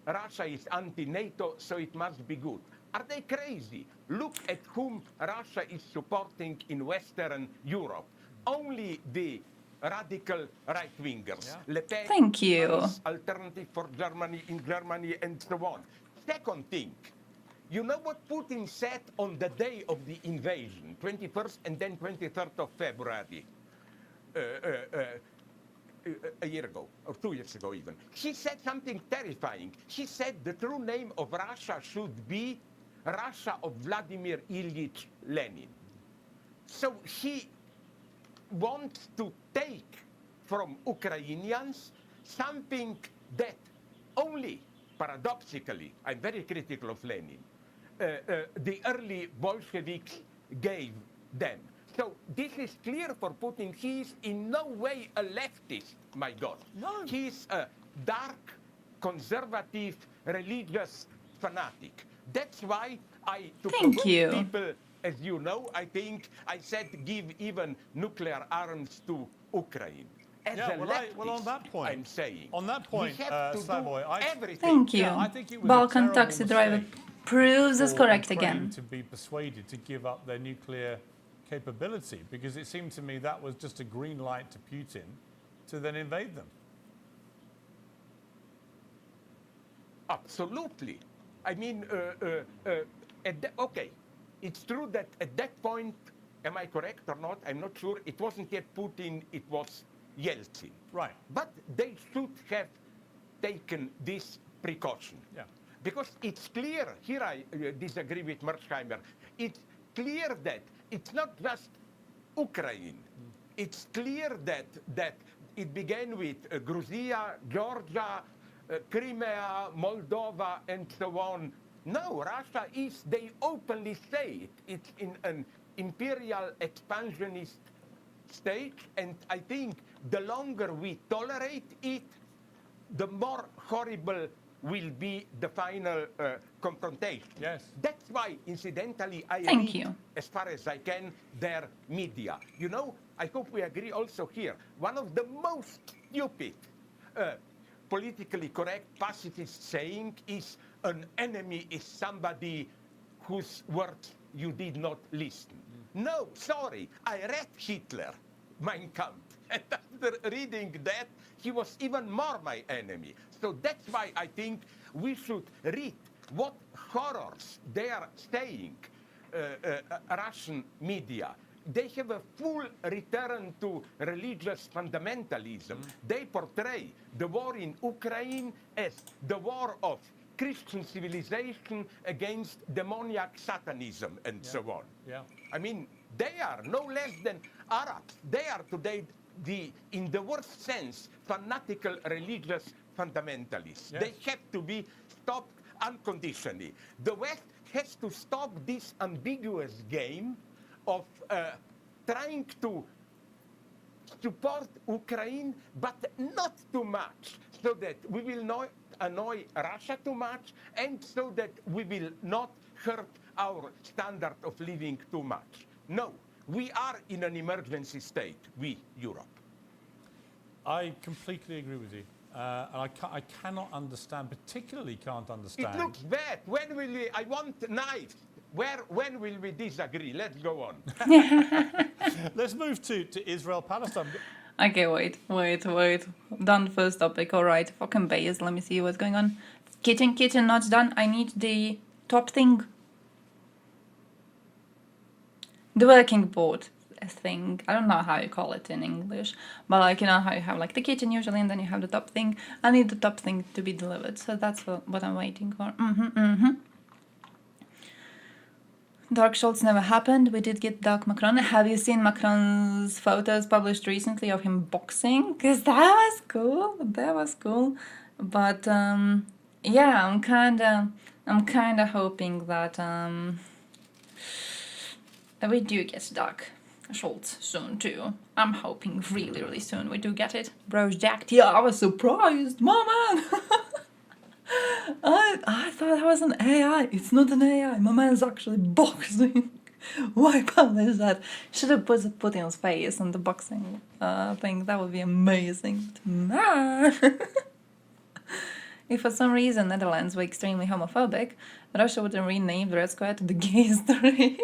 Russia is anti-NATO, so it must be good. Are they crazy? Look at whom Russia is supporting in Western Europe. Only the radical right-wingers. Yeah. Le Pen, Thank you. Alternative for Germany in Germany, and so on. Second thing, you know what Putin said on the day of the invasion, 21st and then 23rd of February? A year ago, or 2 years ago even. He said something terrifying. He said the true name of Russia should be Russia of Vladimir Ilyich Lenin. So he wants to take from Ukrainians something that only, paradoxically, I'm very critical of Lenin, the early Bolsheviks gave them. So this is clear for Putin. He is in no way a leftist, my God. No. He is a dark, conservative, religious fanatic. That's why to Thank provoke you. people, as you know, I think I said give even nuclear arms to Ukraine. As Yeah, a well, leftist, on that point, I'm saying. on that point, we have to Slavoy, do everything. Thank you. Yeah, I think it was Balkan a terrible taxi driver mistake proves us for correct Ukraine again. to be persuaded to give up their nuclear capability, because it seemed to me that was just a green light to Putin to then invade them. Absolutely. I mean, okay, it's true that at that point, am I correct or not? I'm not sure. It wasn't yet Putin, it was Yeltsin. Right. But they should have taken this precaution. Yeah. Because it's clear, here I disagree with Mearsheimer, it's clear that it's not just Ukraine. It's clear that it began with Georgia, Georgia, Crimea, Moldova, and so on. No, Russia is, they openly say it, it's in an imperial expansionist state, and I think the longer we tolerate it, the more horrible will be the final confrontation. Yes. That's why, incidentally, I Thank read, you. as far as I can, their media. You know, I hope we agree also here. One of the most stupid, politically correct pacifist saying is an enemy is somebody whose words you did not listen. No, sorry, I read Hitler, Mein Kampf, and after reading that, he was even more my enemy. So that's why I think we should read what horrors they are saying, Russian media. They have a full return to religious fundamentalism. They portray the war in Ukraine as the war of Christian civilization against demoniac satanism and so on. Yeah. I mean, they are no less than Arabs. They are today in the worst sense, fanatical religious fundamentalists. Yes. They have to be stopped unconditionally. The West has to stop this ambiguous game of trying to support Ukraine, but not too much, so that we will not annoy Russia too much, and so that we will not hurt our standard of living too much. No, we are in an emergency state, we, Europe. I completely agree with you. and I cannot understand, particularly can't understand. It looks bad. When will we? I want knives. When will we disagree? Let's go on. Let's move to Israel, Palestine. Okay, wait. Done first topic. All right, fucking base. Let me see what's going on. Kitchen, not done. I need the top thing. The working board thing. I don't know how you call it in English, but like, you know how you have like the kitchen usually, and then you have the top thing. I need the top thing to be delivered, so that's what I'm waiting for. Dark Schultz never happened. We did get Dark Macron. Have you seen Macron's photos published recently of him boxing? Because that was cool. But yeah, I'm kinda hoping that that we do get Dark Schultz soon too. I'm hoping really soon we do get it. Bro's jacked. Yeah, I was surprised, my man. I thought that was an AI. It's not an AI. My man's actually boxing. Why publish that? Should have put Putin's face on the boxing thing. That would be amazing. If for some reason Netherlands were extremely homophobic, Russia would rename the Red Square to the Gay Street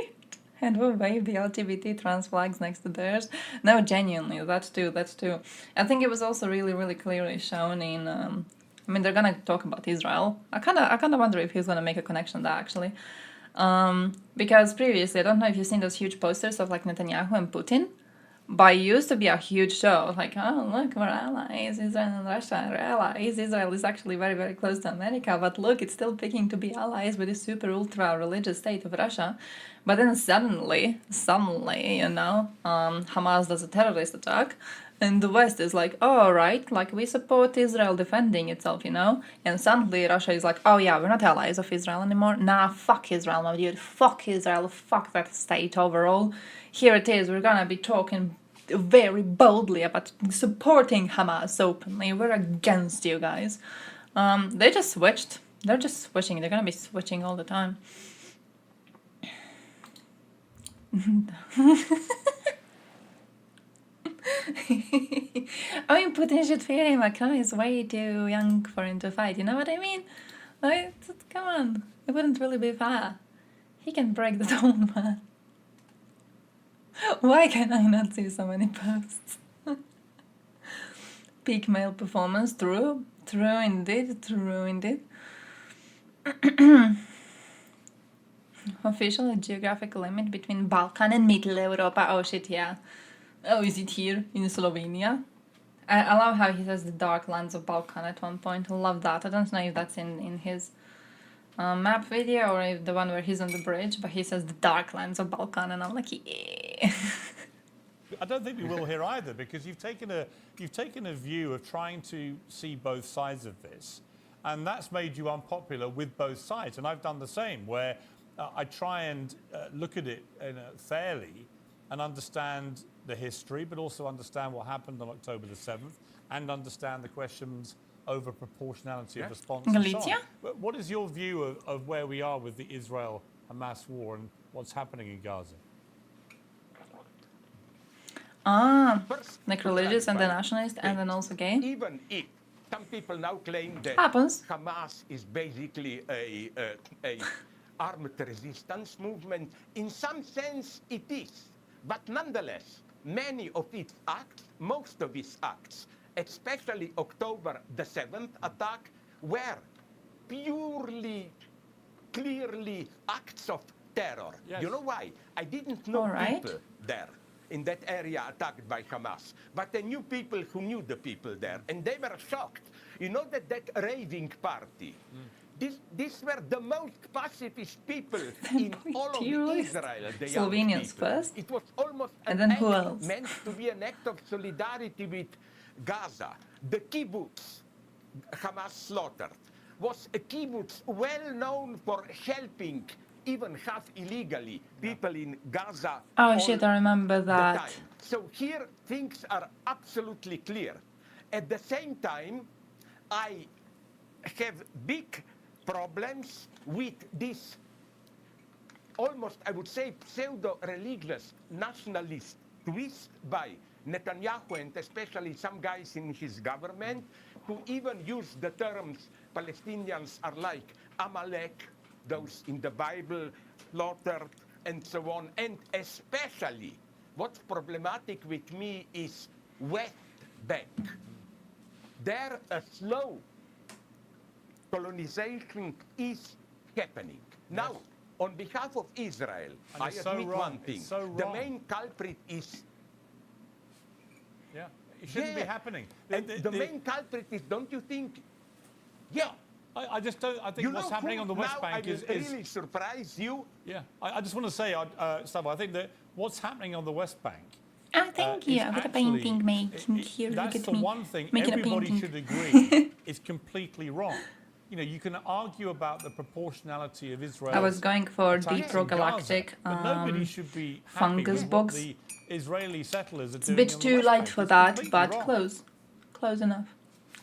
and would wave the LGBT trans flags next to theirs. No, genuinely, that's too. I think it was also really clearly shown in... I mean, they're gonna talk about Israel. I kind of wonder if he's gonna make a connection there, actually. Because previously, I don't know if you've seen those huge posters of like Netanyahu and Putin, but it used to be a huge show. Like, oh, look, we're allies. Israel and Russia are allies. Israel is actually very close to America, but look, it's still picking to be allies with the super ultra religious state of Russia. But then suddenly, you know, Hamas does a terrorist attack. And the West is like, oh, right, like we support Israel defending itself, you know? And suddenly Russia is like, oh yeah, we're not allies of Israel anymore. Nah, fuck Israel, my dude. Fuck Israel. Fuck that state overall. Here it is. We're gonna be talking very boldly about supporting Hamas openly. We're against you guys. They just switched. They're just switching. They're gonna be switching all the time. I mean, Putin should fear him. Macron is way too young for him to fight. You know what I mean? Like, come on. It wouldn't really be fair. He can break the tone, man. Why can I not see so many posts? Peak male performance. True indeed. Official geographical limit between Balkan and Middle Europa. Oh shit, yeah. Oh, is it here in Slovenia? I love how he says the dark lands of Balkan at one point. I love that. I don't know if that's in his map video or if the one where he's on the bridge, but he says the dark lands of Balkan, and I'm like, yeah. I don't think we will here either, because you've taken a view of trying to see both sides of this, and that's made you unpopular with both sides. And I've done the same, where I try and look at it fairly and understand the history, but also understand what happened on October the 7th, and understand the questions over proportionality of response. Galicia? But what is your view of where we are with the Israel-Hamas war and what's happening in Gaza? First, Like religious and the nationalist, and then also gay. Even if some people now claim that Happens. Hamas is basically a armed resistance movement, in some sense it is. But nonetheless, many of its acts, most of its acts, especially October the 7th attack, were purely, clearly acts of terror. Yes. You know why? I didn't know people there in that area attacked by Hamas, but I knew people who knew the people there, and they were shocked. You know that raving party, these were the most pacifist people in all of Israel. The Slovenians first. It was almost And then who else? meant to be an act of solidarity with Gaza. The kibbutz Hamas slaughtered was a kibbutz well known for helping, even half illegally, people in Gaza. Oh shit, I remember that. So here things are absolutely clear. At the same time, I have big problems with this almost, I would say, pseudo-religious nationalist twist by Netanyahu, and especially some guys in his government, to even use the terms Palestinians are like Amalek, those in the Bible, slaughtered, and so on. And especially, what's problematic with me is West Bank. There, a slow colonization is happening. Now, on behalf of Israel, And I it's so admit wrong. one thing. It's so The wrong. main culprit is... Yeah, it shouldn't be Yeah. happening. And the main culprit is, don't you think? Yeah. I just don't. I think You what's know happening who on the West now Bank I will is really surprise you. yeah. I just want to say, Slava, I think that what's happening on the West Bank. Oh, thank you. is I've got a actually- painting making here. That's Look the at me. one thing making a everybody painting. should agree is completely wrong. You know, you can argue about the proportionality of Israel. I was going for attacks the in pro-galactic Gaza, but nobody should be happy fungus with box. what the Israeli settlers are It's a doing bit on the too West light Bank. for It's that, completely but wrong. close. Close enough.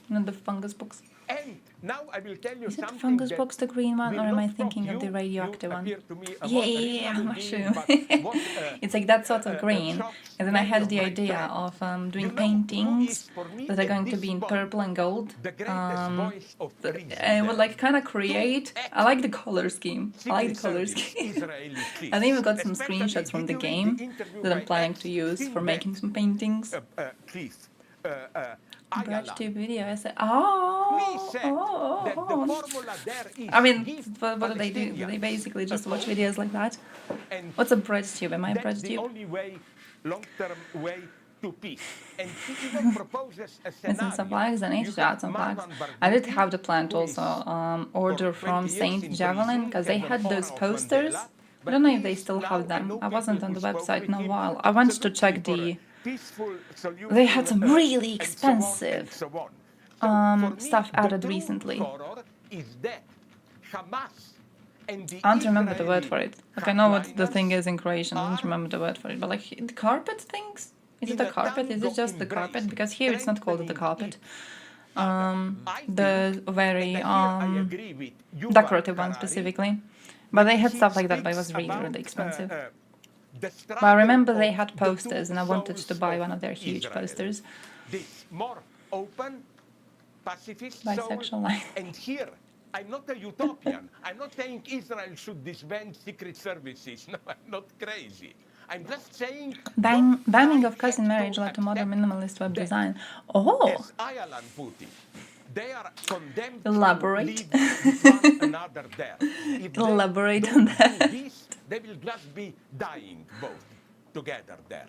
Not the fungus box. And now I will tell you Is it something fungus that box the green one, will or am I not thinking shock of the you. radioactive You one? appear to me a Yeah, more yeah, reasonable mushroom. being, but what, It's like that sort of it green. shocks And then I many had of the my idea friends. of doing You know who paintings is for me that are at going to this be in point purple and gold. the greatest voice of reason And it would there? like kind of create. I like the color scheme. I like the color Secret scheme. Service Israeli chiefs, I even got some especially, screenshots from did the you read game the interview that I'm by planning to use for ex-Sinbad, making some paintings. chief, Bridge Ayala? to video. I said, He oh, said oh, that the oh. formula there is I mean, give what do they do? Do they Palestinians basically just a watch vote, videos like that? and What's a bread tube? Am I a bread that's the tube? only way, long-term way to peace. And he even proposes a scenario. Missing some flags. I need You to add have some flags. Marwan I did Barghouti, have the plan to who is also order for from 20 years Saint in Javelin prison, because they as an had honor those of posters. Mandela, I but don't know if he they is still now, have I them. know I wasn't people on the who spoke website with in a him, while. I wanted to check absolutely for the. a peaceful solution, They had some really and so on and expensive so on. So for me, stuff the added true recently. horror is that Hamas and the I don't remember the word Israeli for it. Like I know what the hardliners thing is in Croatian. I don't are remember the word for it. But like the carpet things. Is it in the a carpet? Is it just the tango carpet? embrace, Because here it's not called the carpet. I The think, very and here I agree with Yuval decorative one Harari, specifically. But they had he stuff like that, but it was speaks really, about, really expensive. the But I remember struggle they of had the posters, two and I wanted to souls buy of one of their huge Israel. posters. This more open, pacifist Bisexual soul, line. and here I'm not a utopian. I'm not saying Israel should disband secret services. No, I'm not crazy. I'm just saying Banning both of cousin sides marriage have led to modern accept minimalist web that, design. Oh, as Ireland put it, they are condemned Elaborate. to live with one another there. If they Elaborate don't on do that. this, they will just be dying both together there.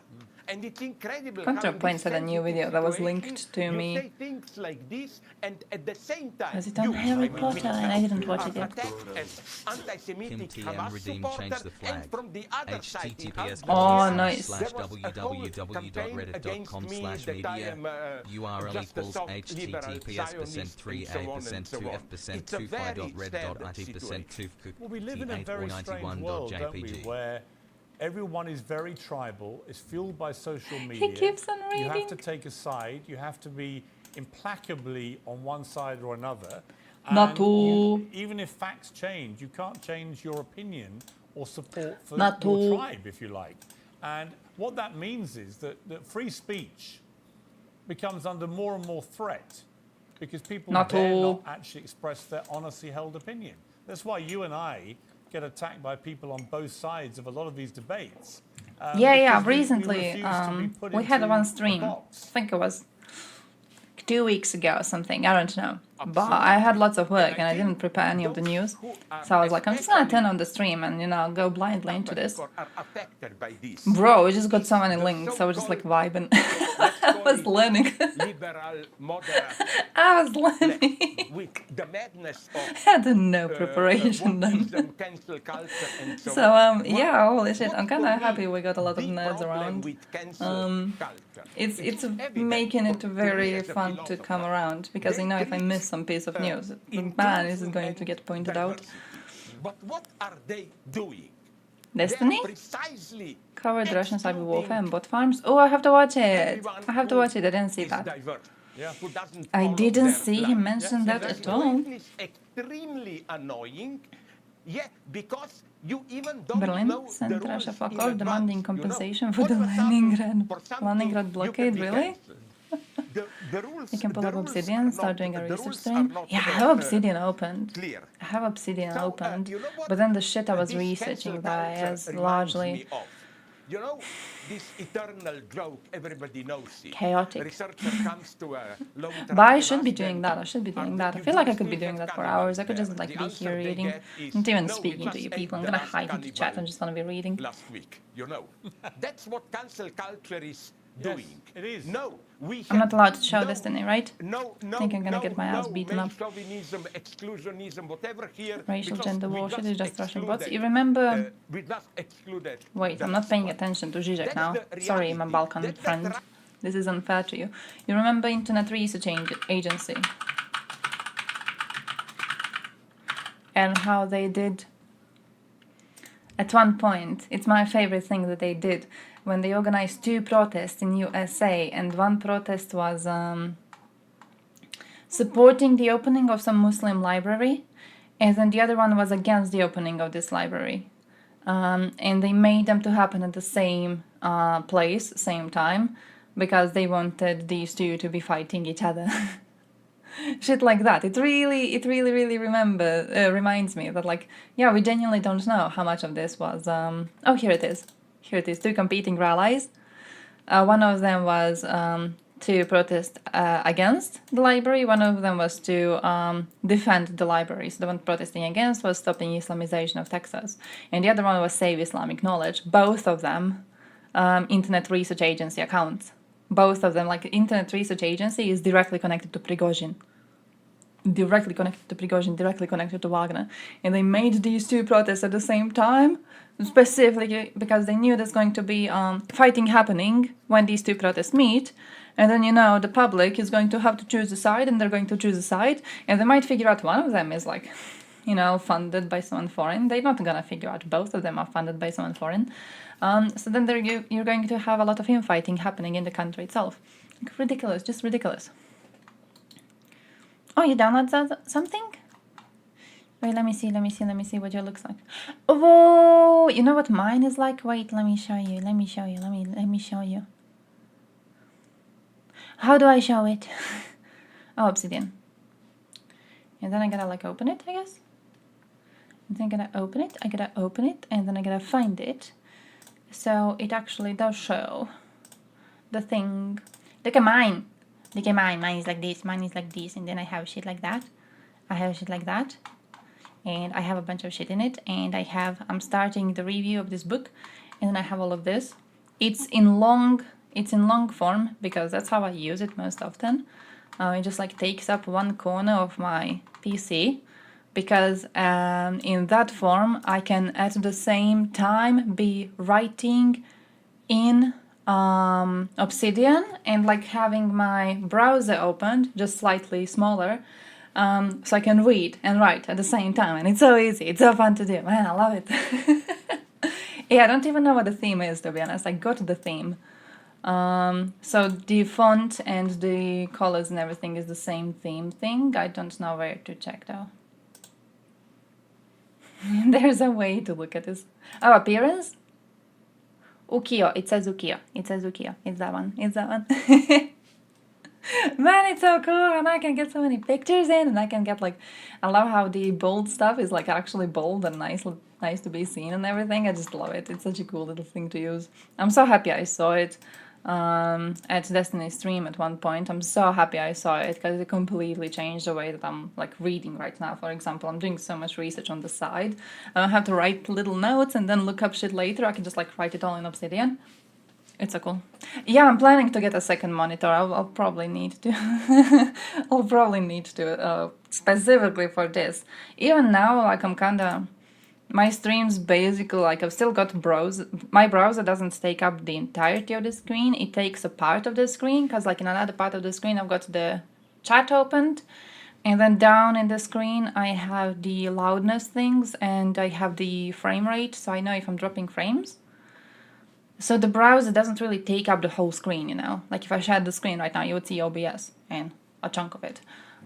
And it's incredible ContraPoints had a new video that was linked to you me. say things like this, and at the same time, Was it on you, Harry I mean, Potter? And I didn't watch are it yet. attacked as anti-Semitic Kim Hamas TM redeem supporter, change the flag. and from the other side, in https Oh, nice. there was a whole campaign against me that I www.reddit.com/media am URL just a equals soft liberal https Zionist, %3 and so on a and so on. 2f It's a very fi.red.it sad situation. Well, we live in a very strange world, don't we, where everyone is very tribal, is fueled by social media. keeps on You have to reading. take a side. You have to be implacably on one side or another. Not And to. even if facts change, you can't change your opinion or support for Not your to. tribe, if you like. And what that means is that free speech becomes under more and more threat because people Not dare to. not actually express their honestly held opinion. That's why you and I get attacked by people on both sides of a lot of these debates. Yeah. because we Recently, refuse to be put we had into one a stream. I box. think it was 2 weeks ago or something. I don't know. But I had lots of work and I didn't prepare any of the news. So I was like, I'm just gonna turn on the stream and go blindly into this. Are affected by this. Bro, we just got so many links. I was just like vibing. I was learning. Liberal, moderate, I was learning. with the madness of I had no preparation done. wokeism, cancel culture, and so So on. yeah, holy shit! I'm What kind of for me happy we got a lot of the nerds problem around. with cancel culture It's evident making it to me very as a fun to philosopher. come around because They if I treat, miss some piece of news, the ban is inclusion going to and get pointed out. diversity. But what are they doing? Destiny They are precisely covered Russian cyber excluding warfare and bot farms. Oh, I have to watch it. everyone I have to who watch it. I didn't see is that. diverse, who doesn't I follow didn't their see him plan. mention that That at all. is extremely annoying. Yeah, because you even don't Berlin know sent the Russia rules fuck in off, advance, demanding you know. compensation for All the of a sudden, Leningrad for something, Leningrad you blockade. can be Really? cancelled. The The rules. You can pull the up rules Obsidian, are start not- doing a the research rules stream. are not, Yeah, I have Obsidian opened. Clear. I have Obsidian So, opened, you know what? but then the shit I was This researching cancel that culture is reminds largely me of, you know, this eternal joke, everybody knows it. chaotic. A researcher comes to a long But I and should be asks doing them, that. I should be "Are doing the that. I feel like I Jews could be still doing have that for cannibals hours. I could there?" just like The be answer here they reading. get is, Not even "No, we speaking to just you ate people. I'm the gonna last hide into chat. I'm cannibal just gonna be reading. last week, you know. That's what cancel culture is Yes, doing. it is. No, we I'm not have allowed to show no, Destiny, right? No, no, Think I'm gonna no, get my ass no, beaten male up. chauvinism, exclusionism, whatever here. Racial because gender we warfare is just Russian bots. excluded, You remember? we just excluded. Wait, the I'm not last paying one. attention to Zizek That's now. the Sorry, my reality. Balkan That's friend. right. This is unfair to you. You remember Internet Research Agency? And how they did at one point, it's my favorite thing that they did, when they organized 2 protests in USA, and one protest was supporting the opening of some Muslim library, and then the other one was against the opening of this library. And they made them to happen at the same place, same time, because they wanted these two to be fighting each other. Shit like that. It really reminds me that, like, yeah, we genuinely don't know how much of this was. Oh, here it is. Here it is. 2 competing rallies. One of them was to protest against the library. One of them was to defend the library. So the one protesting against was stopping Islamization of Texas, and the other one was save Islamic knowledge. Both of them Internet Research Agency accounts. Both of them, like Internet Research Agency, is directly connected to Prigozhin. Directly connected to Prigozhin, directly connected to Wagner. And they made these 2 protests at the same time, specifically because they knew there's going to be fighting happening when these 2 protests meet. And then, you know, the public is going to have to choose a side, and they're going to choose a side, and they might figure out one of them is, like, you know, funded by someone foreign. They're not gonna figure out both of them are funded by someone foreign. So then you're going to have a lot of infighting happening in the country itself. Like, ridiculous, just ridiculous. Oh, you downloaded something? Wait, let me see what your looks like. Oh, you know what mine is like? Wait, let me show you. Let me show you. How do I show it? Oh, Obsidian. And then I gotta, like, open it, I guess. And then I gotta open it, and then I gotta find it. So it actually does show the thing. Look at mine. Mine is like this, and then I have shit like that. And I have a bunch of shit in it, and I'm starting the review of this book, and then I have all of this. It's in long form, because that's how I use it most often. It just, like, takes up one corner of my PC, because in that form I can at the same time be writing in Obsidian and, like, having my browser opened just slightly smaller, so I can read and write at the same time, and it's so easy, it's so fun to do, man, I love it. Yeah, I don't even know what the theme is, to be honest. I got the theme. So the font and the colors and everything is the same theme thing. I don't know where to check though. There's a way to look at this. Oh, appearance? Ukiyo. It says Ukiyo. It's that one. Man, it's so cool, and I can get so many pictures in, and I can get, like, I love how the bold stuff is, like, actually bold and nice to be seen and everything. I just love it. It's such a cool little thing to use. I'm so happy I saw it at Destiny stream at one point. I'm so happy I saw it, because it completely changed the way that I'm, like, reading right now. For example, I'm doing so much research on the side. I don't have to write little notes and then look up shit later. I can just, like, write it all in Obsidian. It's so cool. Yeah, I'm planning to get a second monitor. I'll probably need to. Specifically for this. Even now, like, I'm kinda... My streams basically, like, I've still got my browser doesn't take up the entirety of the screen. It takes a part of the screen, because, like, in another part of the screen I've got the chat opened, and then down in the screen I have the loudness things, and I have the frame rate, so I know if I'm dropping frames. So the browser doesn't really take up the whole screen, you know? Like, if I shared the screen right now, you would see OBS and a chunk of it.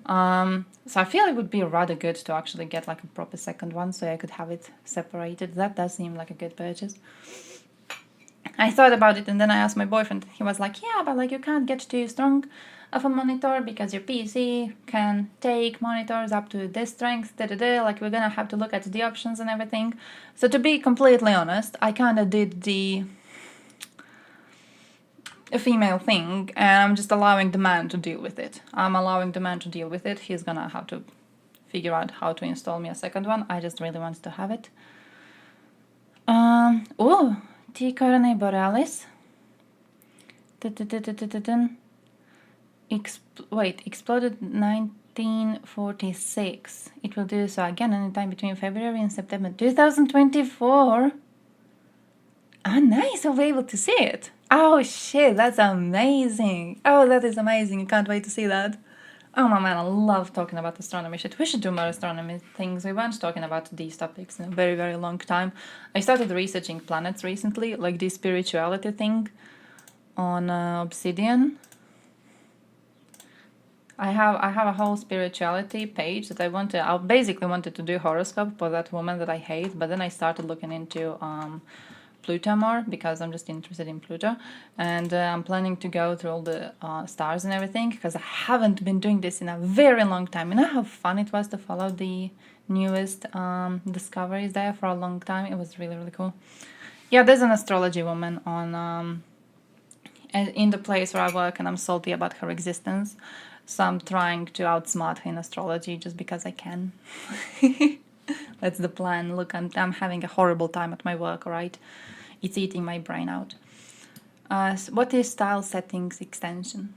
So I feel it would be rather good to actually get, like, a proper second one, so I could have it separated. That does seem like a good purchase. I thought about it, and then I asked my boyfriend. He was like, yeah, but, like, you can't get too strong of a monitor because your PC can take monitors up to this strength, like we're gonna have to look at the options and everything. So to be completely honest, I kind of did the female thing, and I'm just allowing the man to deal with it. He's gonna have to figure out how to install me a second one. I just really wanted to have it. Oh, T. Coronae Borealis. Exploded 1946. It will do so again anytime between February and September 2024. Oh, nice, I'll be able to see it. Oh shit, that's amazing. Oh, that is amazing. I can't wait to see that. Oh my man, I love talking about astronomy shit. We should do more astronomy things. We weren't talking about these topics in a very, very long time. I started researching planets recently, like this spirituality thing on Obsidian. I have a whole spirituality page that I basically wanted to do horoscope for that woman that I hate, but then I started looking into Pluto more because I'm just interested in Pluto, and I'm planning to go through all the stars and everything because I haven't been doing this in a very long time. You know how fun it was to follow the newest discoveries there for a long time? It was really, really cool. Yeah, there's an astrology woman on in the place where I work, and I'm salty about her existence, so I'm trying to outsmart her in astrology just because I can. That's the plan. Look, I'm having a horrible time at my work, alright? It's eating my brain out. So what is style settings extension?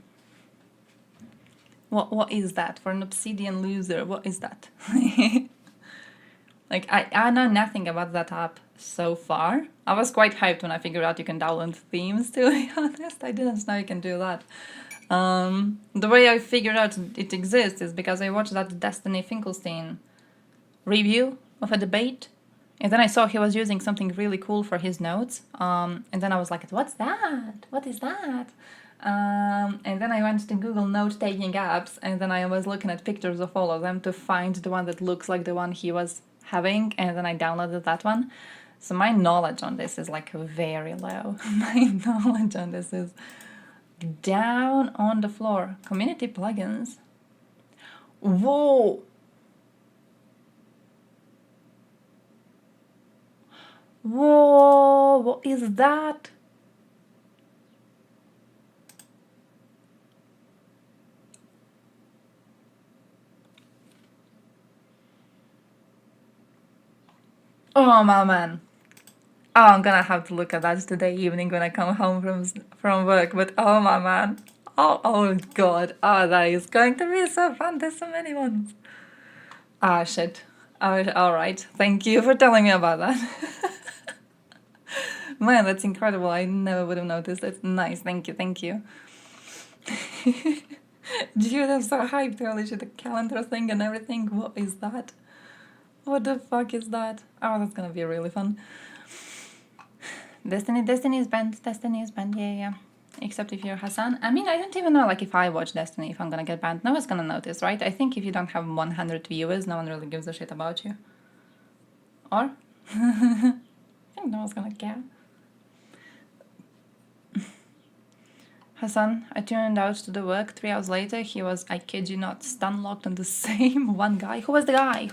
What is that? For an Obsidian loser, what is that? Like, I know nothing about that app so far. I was quite hyped when I figured out you can download themes, to be honest. I didn't know you can do that. The way I figured out it exists is because I watched that Destiny Finkelstein review of a debate, and then I saw he was using something really cool for his notes, and then I was like, what's that? What is that? And then I went to Google note-taking apps, and then I was looking at pictures of all of them to find the one that looks like the one he was having, and then I downloaded that one. So my knowledge on this is like very low. My knowledge on this is down on the floor. Community plugins. Whoa! Whoa, what is that? Oh my man. Oh, I'm gonna have to look at that today evening when I come home from work, but oh my man. Oh god. Oh, that is going to be so fun. There's so many ones. Ah, shit. Oh, alright. Thank you for telling me about that. Man, that's incredible. I never would have noticed. That's nice. Thank you. Dude, I'm so hyped. Holy shit, the calendar thing and everything. What is that? What the fuck is that? Oh, that's gonna be really fun. Destiny is banned. Yeah. Except if you're Hassan. I mean, I don't even know, like, if I watch Destiny, if I'm gonna get banned. No one's gonna notice, right? I think if you don't have 100 viewers, no one really gives a shit about you. Or? I think no one's gonna care. Hassan, I tuned out to the work. 3 hours later, he was, I kid you not, stun locked on the same one guy. Who was the guy?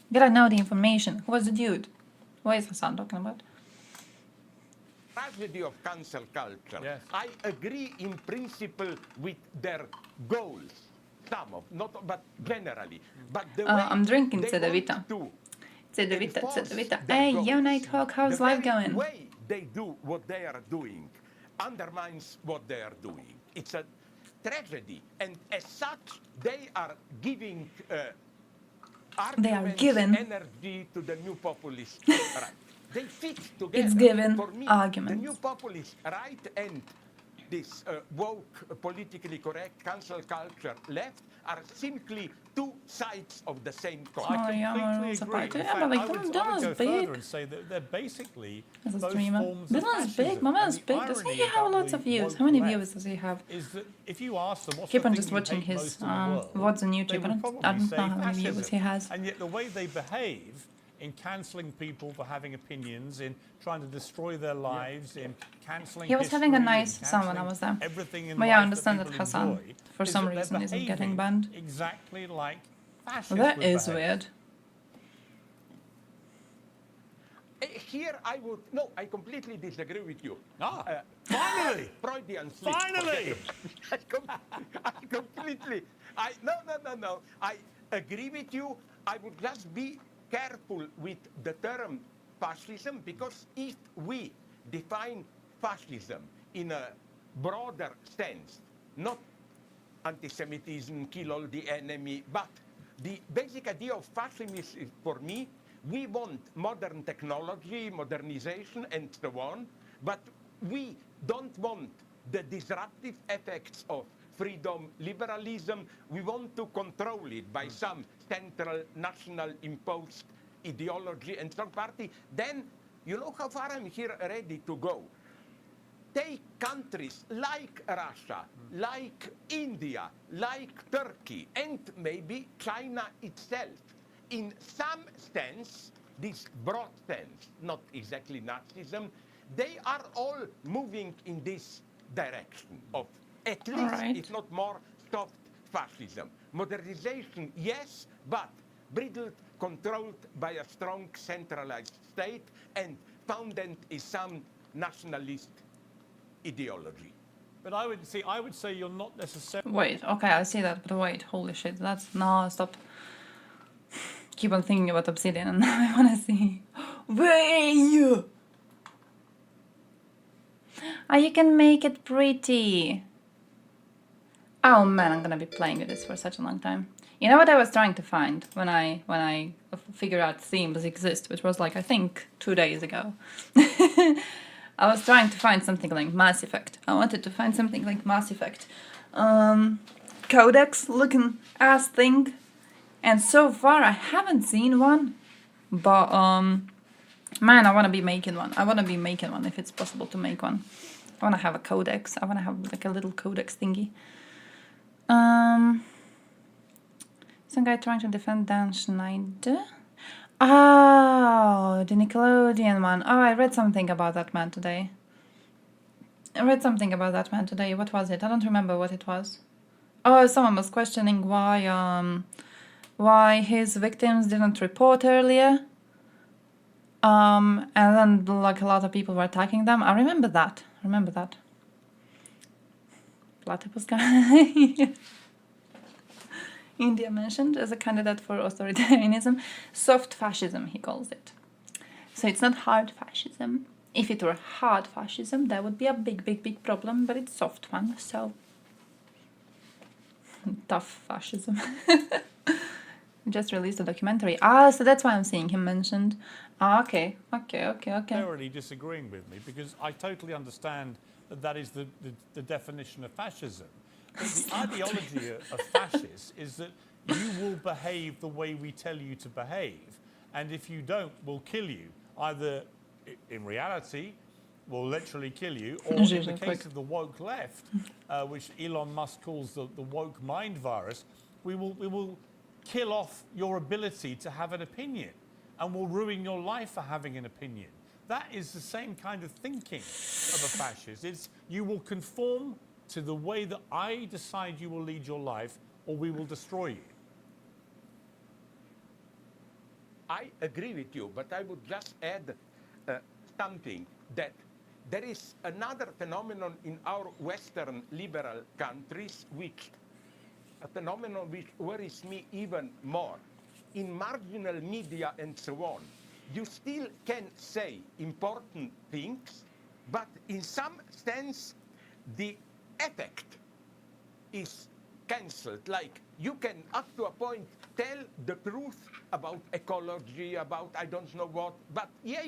We gotta know the information. Who was the dude? What is Hassan talking about? Tragedy of cancel culture. Yes. I agree in principle with their goals. Some of, not, but generally. But the way I'm drinking they Cedevita. want to enforce Cedevita. their Hey, goals. yo, Nighthawk, how's The life very going? way they do what they are doing undermines what they are doing. It's a tragedy, and as such, they are giving arguments, energy to the new populist right. They fit together. It's given For me, arguments. the new populist right and this woke, politically correct, cancel culture left are simply two sides of the same coin. I completely agree. In fact, I would go further and say that they're basically As a both streamer. forms of Dylan's big. fascism. My man's And the big. Doesn't irony he have about lots the of views? woke How many left viewers does he have? is that if you ask them what's Keep the on thing just you watching hate his most in the world, VODs on they YouTube. would I probably don't say know how many fascism. viewers he has. And yet the way they behave in cancelling people for having opinions, in trying to destroy their lives, in cancelling. He was having a history, nice in sun when I cancelling was there. everything in But yeah, I life understand that people Hassan, enjoy, for is some that they're reason, isn't getting behaving banned. exactly like fascists That would is behave. weird. Here I would, no, I completely disagree with you. Finally! Freudian slip. Finally! No. I agree with you. I would just be careful with the term fascism, because if we define fascism in a broader sense, not anti-Semitism, kill all the enemy, but the basic idea of fascism is, for me, we want modern technology, modernization, and so on, but we don't want the disruptive effects of freedom, liberalism. We want to control it by some central, national imposed ideology and strong party. Then, you know how far I'm here ready to go. Take countries like Russia, like India, like Turkey, and maybe China itself. In some sense, this broad sense, not exactly Nazism, they are all moving in this direction of at least, if not more, soft fascism. Modernization, yes, but bridled, controlled by a strong centralized state and founded in some nationalist ideology. But I would say you're not necessarily. Wait, okay, I see that, but wait, holy shit, that's... No, stop. Keep on thinking about Obsidian and now I wanna see... Way! Oh, you can make it pretty. Oh man, I'm gonna be playing with this for such a long time. You know what I was trying to find when I figured out themes exist, which was like, I think 2 days ago. I was trying to find something like Mass Effect. I wanted to find something like Mass Effect. Codex looking ass thing. And so far I haven't seen one. But man, I wanna be making one. I wanna be making one if it's possible to make one. I wanna have a codex. I wanna have like a little codex thingy. Some guy trying to defend Dan Schneider. Oh, the Nickelodeon one. Oh, I read something about that man today. What was it? I don't remember what it was. Oh, someone was questioning why his victims didn't report earlier. And then like a lot of people were attacking them. I remember that. Platypus guy. India mentioned as a candidate for authoritarianism. Soft fascism, he calls it. So it's not hard fascism. If it were hard fascism, that would be a big problem, but it's soft one, so... Tough fascism. Just released a documentary. Ah, so that's why I'm seeing him mentioned. Ah, okay. Necessarily disagreeing with me, because I totally understand that is the definition of fascism. But the ideology of fascists is that you will behave the way we tell you to behave, and if you don't, we'll kill you. Either in reality, we'll literally kill you, or in the case of the woke left, which Elon Musk calls the woke mind virus, we will kill off your ability to have an opinion, and will ruin your life for having an opinion. That is the same kind of thinking of a fascist. It's you will conform to the way that I decide you will lead your life, or we will destroy you. I agree with you, but I would just add something, that there is another phenomenon in our Western liberal countries, a phenomenon which worries me even more. In marginal media and so on, you still can say important things, but in some sense, the effect is cancelled. Like, you can, up to a point, tell the truth about ecology, about I don't know what, but yeah,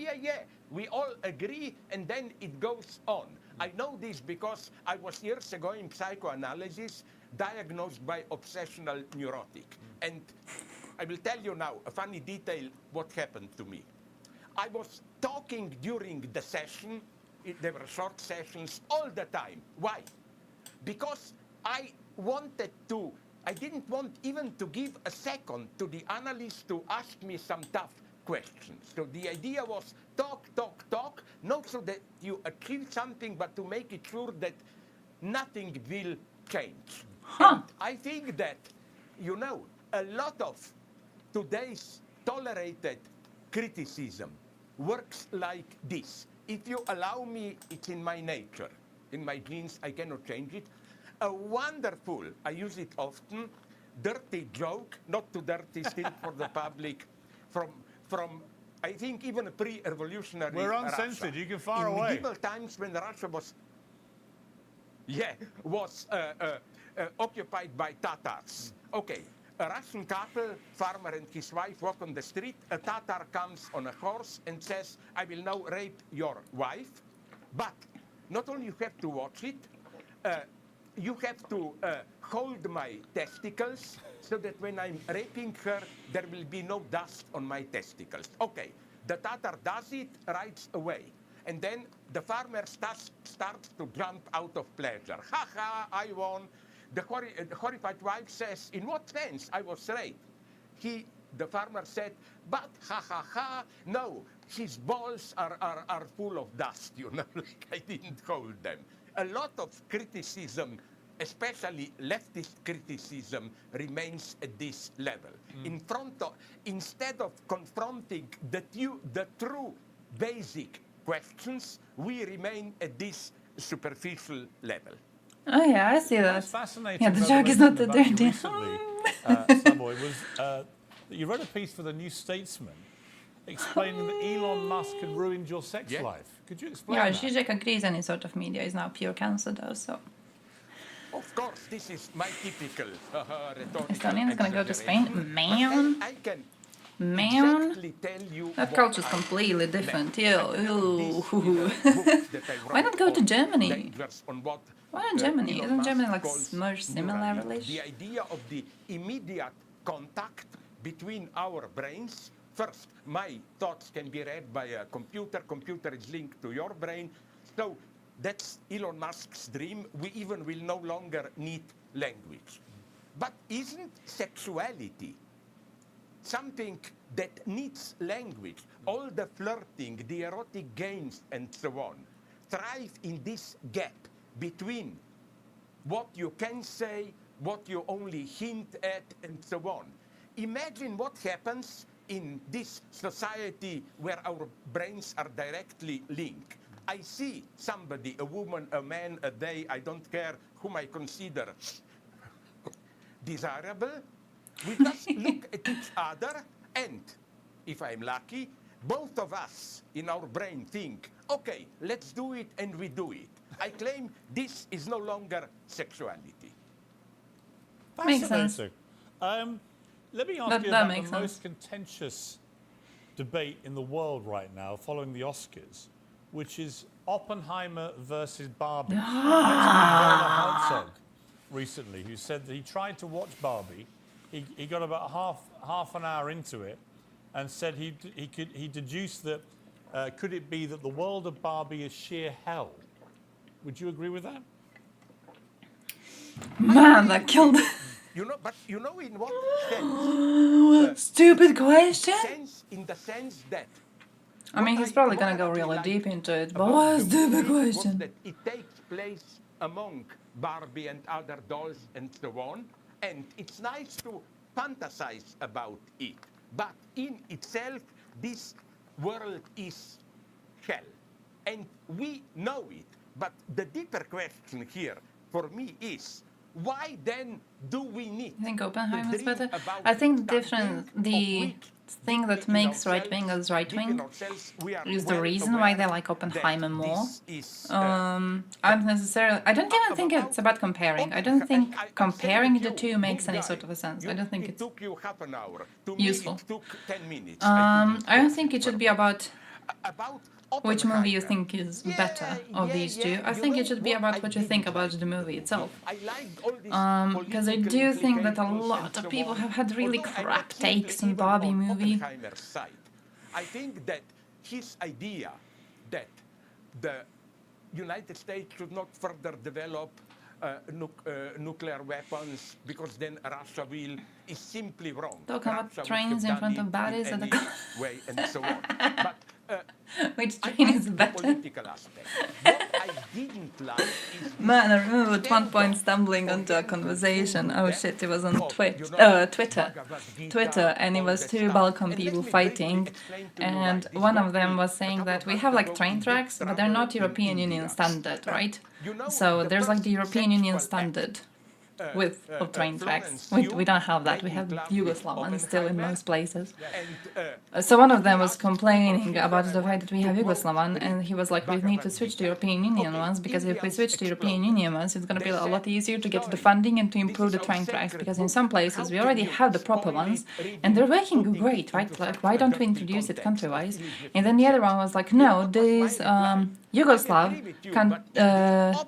we all agree, and then it goes on. I know this because I was years ago in psychoanalysis, diagnosed by obsessional neurotic. And I will tell you now a funny detail what happened to me. I was talking during the session. There were short sessions all the time. Why? Because I didn't want even to give a second to the analyst to ask me some tough questions. So the idea was talk, talk, talk, not so that you achieve something, but to make it sure that nothing will change. And I think that, you know, a lot of today's tolerated criticism works like this. If you allow me, it's in my nature, in my genes, I cannot change it. A wonderful, I use it often, dirty joke, not too dirty still for the public, from I think even a pre-revolutionary We're uncensored. Russia. You can fire in away. medieval times when Russia was occupied by Tatars. Okay, a Russian couple, farmer and his wife, walk on the street. A Tatar comes on a horse and says, I will now rape your wife. But not only you have to watch it, you have to hold my testicles so that when I'm raping her, there will be no dust on my testicles. Okay, the Tatar does it, rides away. And then the farmer starts to jump out of pleasure. Ha ha, I won. The horrified wife says, in what sense? I was raped. The farmer said, but ha ha ha, no, his balls are full of dust, you know, like I didn't hold them. A lot of criticism, especially leftist criticism, remains at this level. Instead of confronting the true basic questions, we remain at this superficial level. Oh yeah, I see that. What's fascinating Yeah, the about joke is not that about you dirty. recently, Slavoy, was that you wrote a piece for the New Statesman explaining that Elon Musk had ruined your sex life. Could you explain Yeah, that? Zizek agrees any sort of media is now pure cancer though, so. Of course, this is my typical rhetorical Estonians gonna go to exaggeration. Spain? Man. I can Man. exactly tell you That what culture's I completely meant. different. I Ew. have this Ew. in a book that I Why not wrote go to on Germany? dangers on what, Why not Germany? Elon Isn't Musk Germany like calls more similar Neuralink. relation? The idea of the immediate contact between our brains. First, my thoughts can be read by a computer. Computer is linked to your brain. So that's Elon Musk's dream. We even will no longer need language. But isn't sexuality something that needs language? All the flirting, the erotic games, and so on, thrive in this gap between what you can say, what you only hint at, and so on. Imagine what happens in this society where our brains are directly linked. I see somebody, a woman, a man, a they, I don't care whom I consider desirable. We just look at each other and, if I'm lucky, both of us in our brain think, okay, let's do it, and we do it. I claim this is no longer sexuality. Makes sense. Fascinating. Let me ask That you about the makes sense. most contentious debate in the world right now following the Oscars, which is Oppenheimer versus Barbie. Werner Herzog recently, who said that he tried to watch Barbie. He got about half an hour into it and said he deduced that could it be that the world of Barbie is sheer hell? Would you agree with that? Man, that killed. But you know in what sense? Stupid question. In the sense that. I mean, he's probably gonna go really deep into it, but what a stupid question. That it takes place among Barbie and other dolls and so on, and it's nice to fantasize about it. But in itself, this world is hell, and we know it. But the deeper question here for me is, why then do we need? I think Oppenheimer is to dream better. about I think the something difference, the of which thing that we makes right ourselves- wing as right we in wing ourselves, we are is the well reason why aware they like Oppenheimer that more. this is, Aren't necessarily. I don't even think it's about comparing. I don't think comparing the two makes any sort of a sense. I don't think it it's took you half an hour. To useful. Me, it took 10 minutes. I don't think it should be about About which movie you Oppenheimer. think is better of these two. I think it should be about what you think about the movie itself. I liked all these Because I political do think that a implications lot and of so people on. have had really Although I'm crap not simply takes on even Barbie on movie. Oppenheimer's side. I think that his idea that the United States should not further develop nuclear weapons, because then Russia will, is simply wrong. Talking about Russia would trains have in front done of it bodies in at the any way, and so on. But which I train like is the better? political aspect. What I didn't like is Man, I remember at one point stumbling onto a conversation. Oh shit, it was on Twitter. Twitter, and it was two Balkan people fighting, and one of them was saying that we have like train tracks, but they're not European Union standard, right? So there's like the European Union standard width of train tracks. We don't have that. We have Yugoslavan still in most places. So one of them was complaining about the fact that we have Yugoslavan, and he was like, we need to switch to European Union ones, because if we switch to European Union ones, it's going to be a lot easier to get the funding and to improve the train tracks, because in some places we already have the proper ones, and they're working great, right? Like, why don't we introduce it country-wise? And then the other one was like, no, these Yugoslav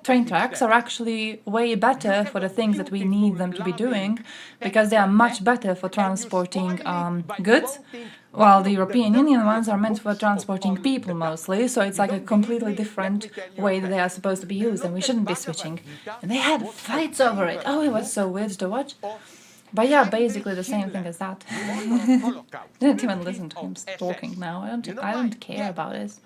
train tracks are actually way better for the things that we need them to be doing, because they are much better for transporting goods, while the European Union ones are meant for transporting people mostly, so it's like a completely different way that they are supposed to be used, and we shouldn't be switching. And they had fights over it. Oh, it was so weird to watch. But yeah, basically the same thing as that. Didn't even listen to him talking now. I don't care about this.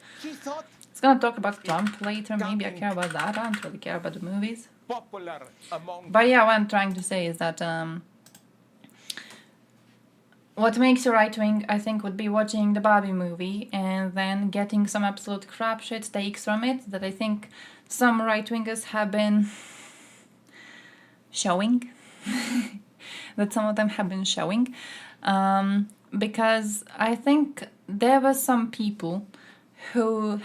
It's gonna talk about Trump later, maybe I care about that. I don't really care about the movies. But yeah, what I'm trying to say is that what makes you right-wing, I think, would be watching the Barbie movie and then getting some absolute crap shit takes from it that I think some right-wingers have been showing. That some of them have been showing. Because I think there were some people whose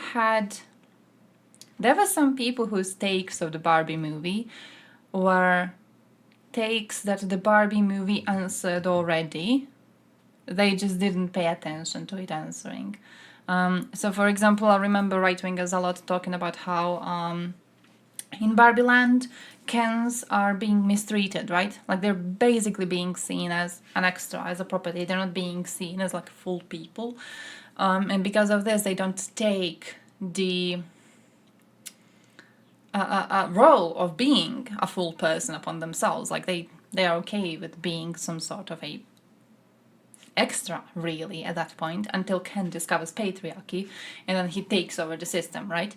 takes of the Barbie movie were takes that the Barbie movie answered already. They just didn't pay attention to it answering. So for example, I remember right-wingers a lot talking about how in Barbie Land, Kens are being mistreated, right? Like they're basically being seen as an extra, as a property. They're not being seen as like full people. And because of this, they don't take the role of being a full person upon themselves. Like they are okay with being some sort of a extra, really, at that point, until Ken discovers patriarchy, and then he takes over the system, right?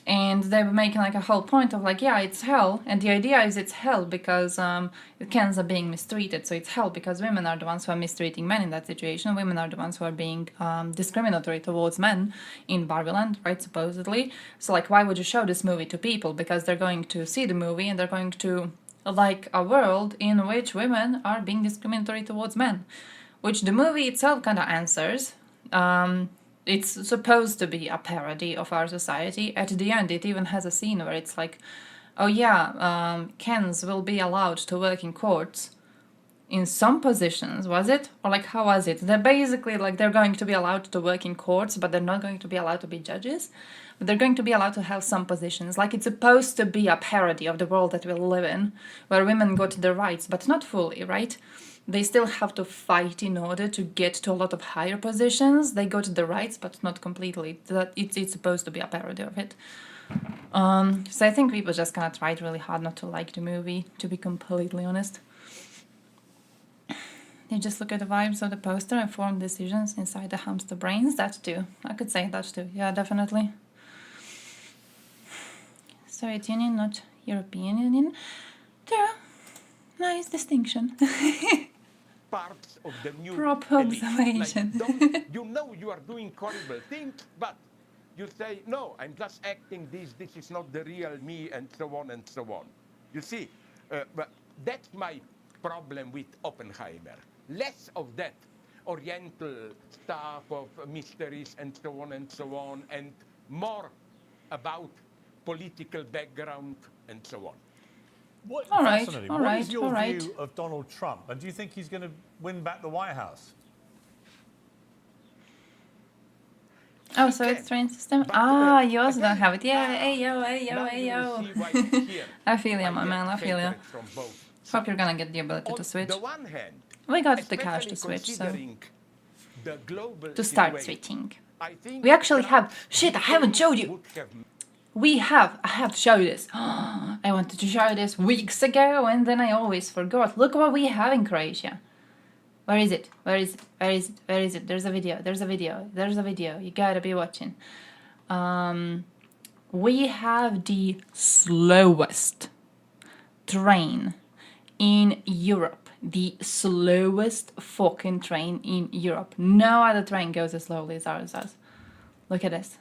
And they were making like a whole point of like, yeah, it's hell, and the idea is it's hell because Kens are being mistreated, so it's hell because women are the ones who are mistreating men in that situation. Women are the ones who are being discriminatory towards men in Barbie Land, right, supposedly. So like, why would you show this movie to people? Because they're going to see the movie and they're going to like a world in which women are being discriminatory towards men, which the movie itself kind of answers. It's supposed to be a parody of our society. At the end, it even has a scene where it's like, oh yeah, Kens will be allowed to work in courts in some positions, was it? Or like, how was it? They're basically like, they're going to be allowed to work in courts, but they're not going to be allowed to be judges. But they're going to be allowed to have some positions. Like, it's supposed to be a parody of the world that we live in, where women got their rights, but not fully, right? They still have to fight in order to get to a lot of higher positions. They got the rights, but not completely. It's supposed to be a parody of it. So I think people just kind of tried really hard not to like the movie, to be completely honest. They just look at the vibes of the poster and form decisions inside the hamster brains. That too. I could say that too. Yeah, definitely. Soviet Union, not European Union. True. Nice distinction. Parts of the new Proper elite. observation. Like, you know you are doing horrible things, but you say, no, I'm just acting this is not the real me, and so on and so on. You see, but that's my problem with Oppenheimer. Less of that oriental stuff of mysteries and so on, and more about political background and so on. All right, Fascinating. all What right, is your all right. view of Donald Trump? And do you think he's going to win back the White House? Oh, so it's train system? Ah, you also don't have it. Yeah, hey yo. I feel you, my man, I feel you. Hope you're gonna get the ability to switch. We got the cash to switch, so... To start switching. We actually have... Shit, I haven't showed you! I have to show this. I wanted to show this weeks ago and then I always forgot. Look what we have in Croatia. Where is it? Where is it? Where is it? Where is it? There's a video. There's a video. There's a video. You gotta be watching. We have the slowest train in Europe. The slowest fucking train in Europe. No other train goes as slowly as ours does. Look at this.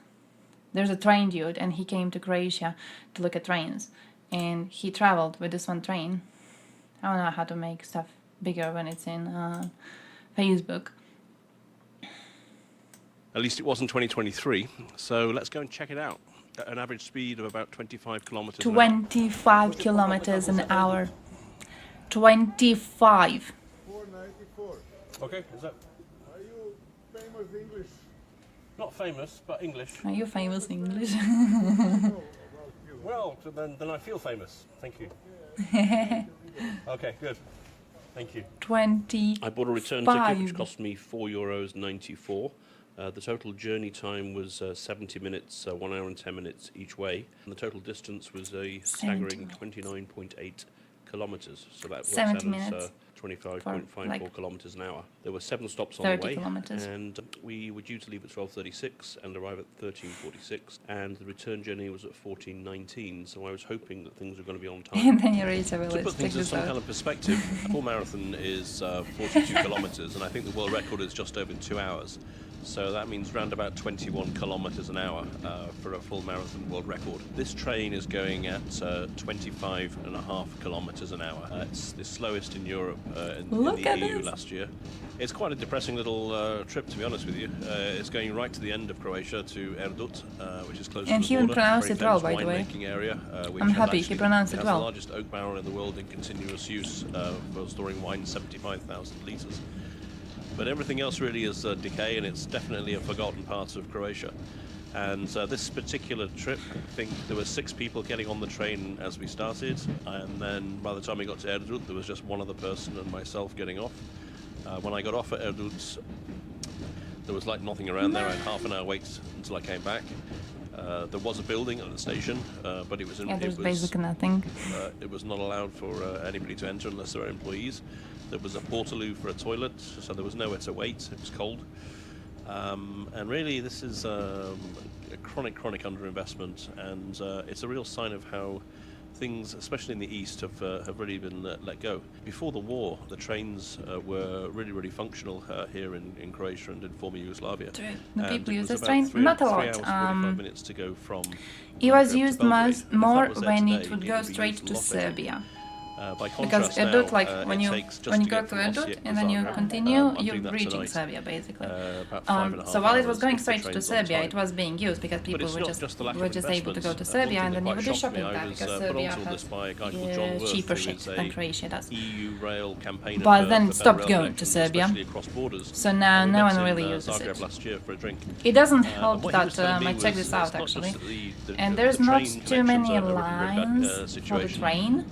There's a train dude and he came to Croatia to look at trains. And he traveled with this one train. I don't know how to make stuff bigger when it's in Facebook. At least it was in 2023. So let's go and check it out. At an average speed of about 25 kilometers an hour. 25 kilometers an hour. 25. 494. Okay, is that? Are you famous English? Not famous, but English. Are you famous English? Well, then I feel famous. Thank you. Okay, good. Thank you. 25. I bought a return ticket which cost me €4.94. The total journey time was 70 minutes, 1 hour and 10 minutes each way. And the total distance was a staggering 29.8 kilometers. So that works out as 25.54 kilometers an hour. There were 7 stops on the way, kilometers. and we were due to leave at 12:36 and arrive at 13:46, and the return journey was at 14:19. So I was hoping that things were going to be on time. And then you reach a To village. put things in some kind of perspective, a full marathon is 42 kilometers, and I think the world record is just over 2 hours. So that means round about 21 kilometers an hour for a full marathon world record. This train is going at 25.5 kilometers an hour. It's the slowest in Europe in the EU last year. It's quite a depressing little trip, to be honest with you. It's going right to the end of Croatia to Erdut, which is close to the border. And he even pronounced it well, by the way. Area, I'm happy he pronounced it well. It's the largest oak barrel in the world in continuous use for storing wine, 75,000 litres. But everything else really is decay, and it's definitely a forgotten part of Croatia. And this particular trip, I think there were 6 people getting on the train as we started, and then by the time we got to Erdut, there was just one other person and myself getting off. When I got off at Erdut, there was like nothing around there. I had half an hour wait until I came back. There was a building at the station, but it was basically nothing. It was not allowed for anybody to enter unless they were employees. There was a portaloo for a toilet, so there was nowhere to wait. It was cold. And really, this is a chronic underinvestment, and it's a real sign of how things, especially in the east, have really been let go. Before the war, the trains were really functional here in Croatia and in former Yugoslavia. True. The people use this train train not a 3 lot. hours, 45 minutes to go from It was Zagreb to used Belgrade. more If that was there when today, it would it go would be straight used a to lot better. Serbia. By Because contrast Erdut, now, like when you go to from Erdut Osijek and to then you Zagreb, continue, I'm you're doing that reaching tonight. Serbia basically. About 5.5 So while it was hours going if the straight to train's on Serbia, time. it was being used because But people it's were not just the lack were of just able to go to investment. Serbia, One and thing then you that would do quite shocked me, shopping I there was because put Serbia onto this has by a guy called John Worth, cheaper who shit is a than Croatia does. EU rail campaigner But for- then for stopped better rail going to connections, Serbia. especially across borders. So now And we no met one in, really uses Zagreb it. last year for a drink. It doesn't And help what he was that telling me I checked was this out it's not actually, just that the and there's train not too connections many are in a really bad, lines for the situation. train.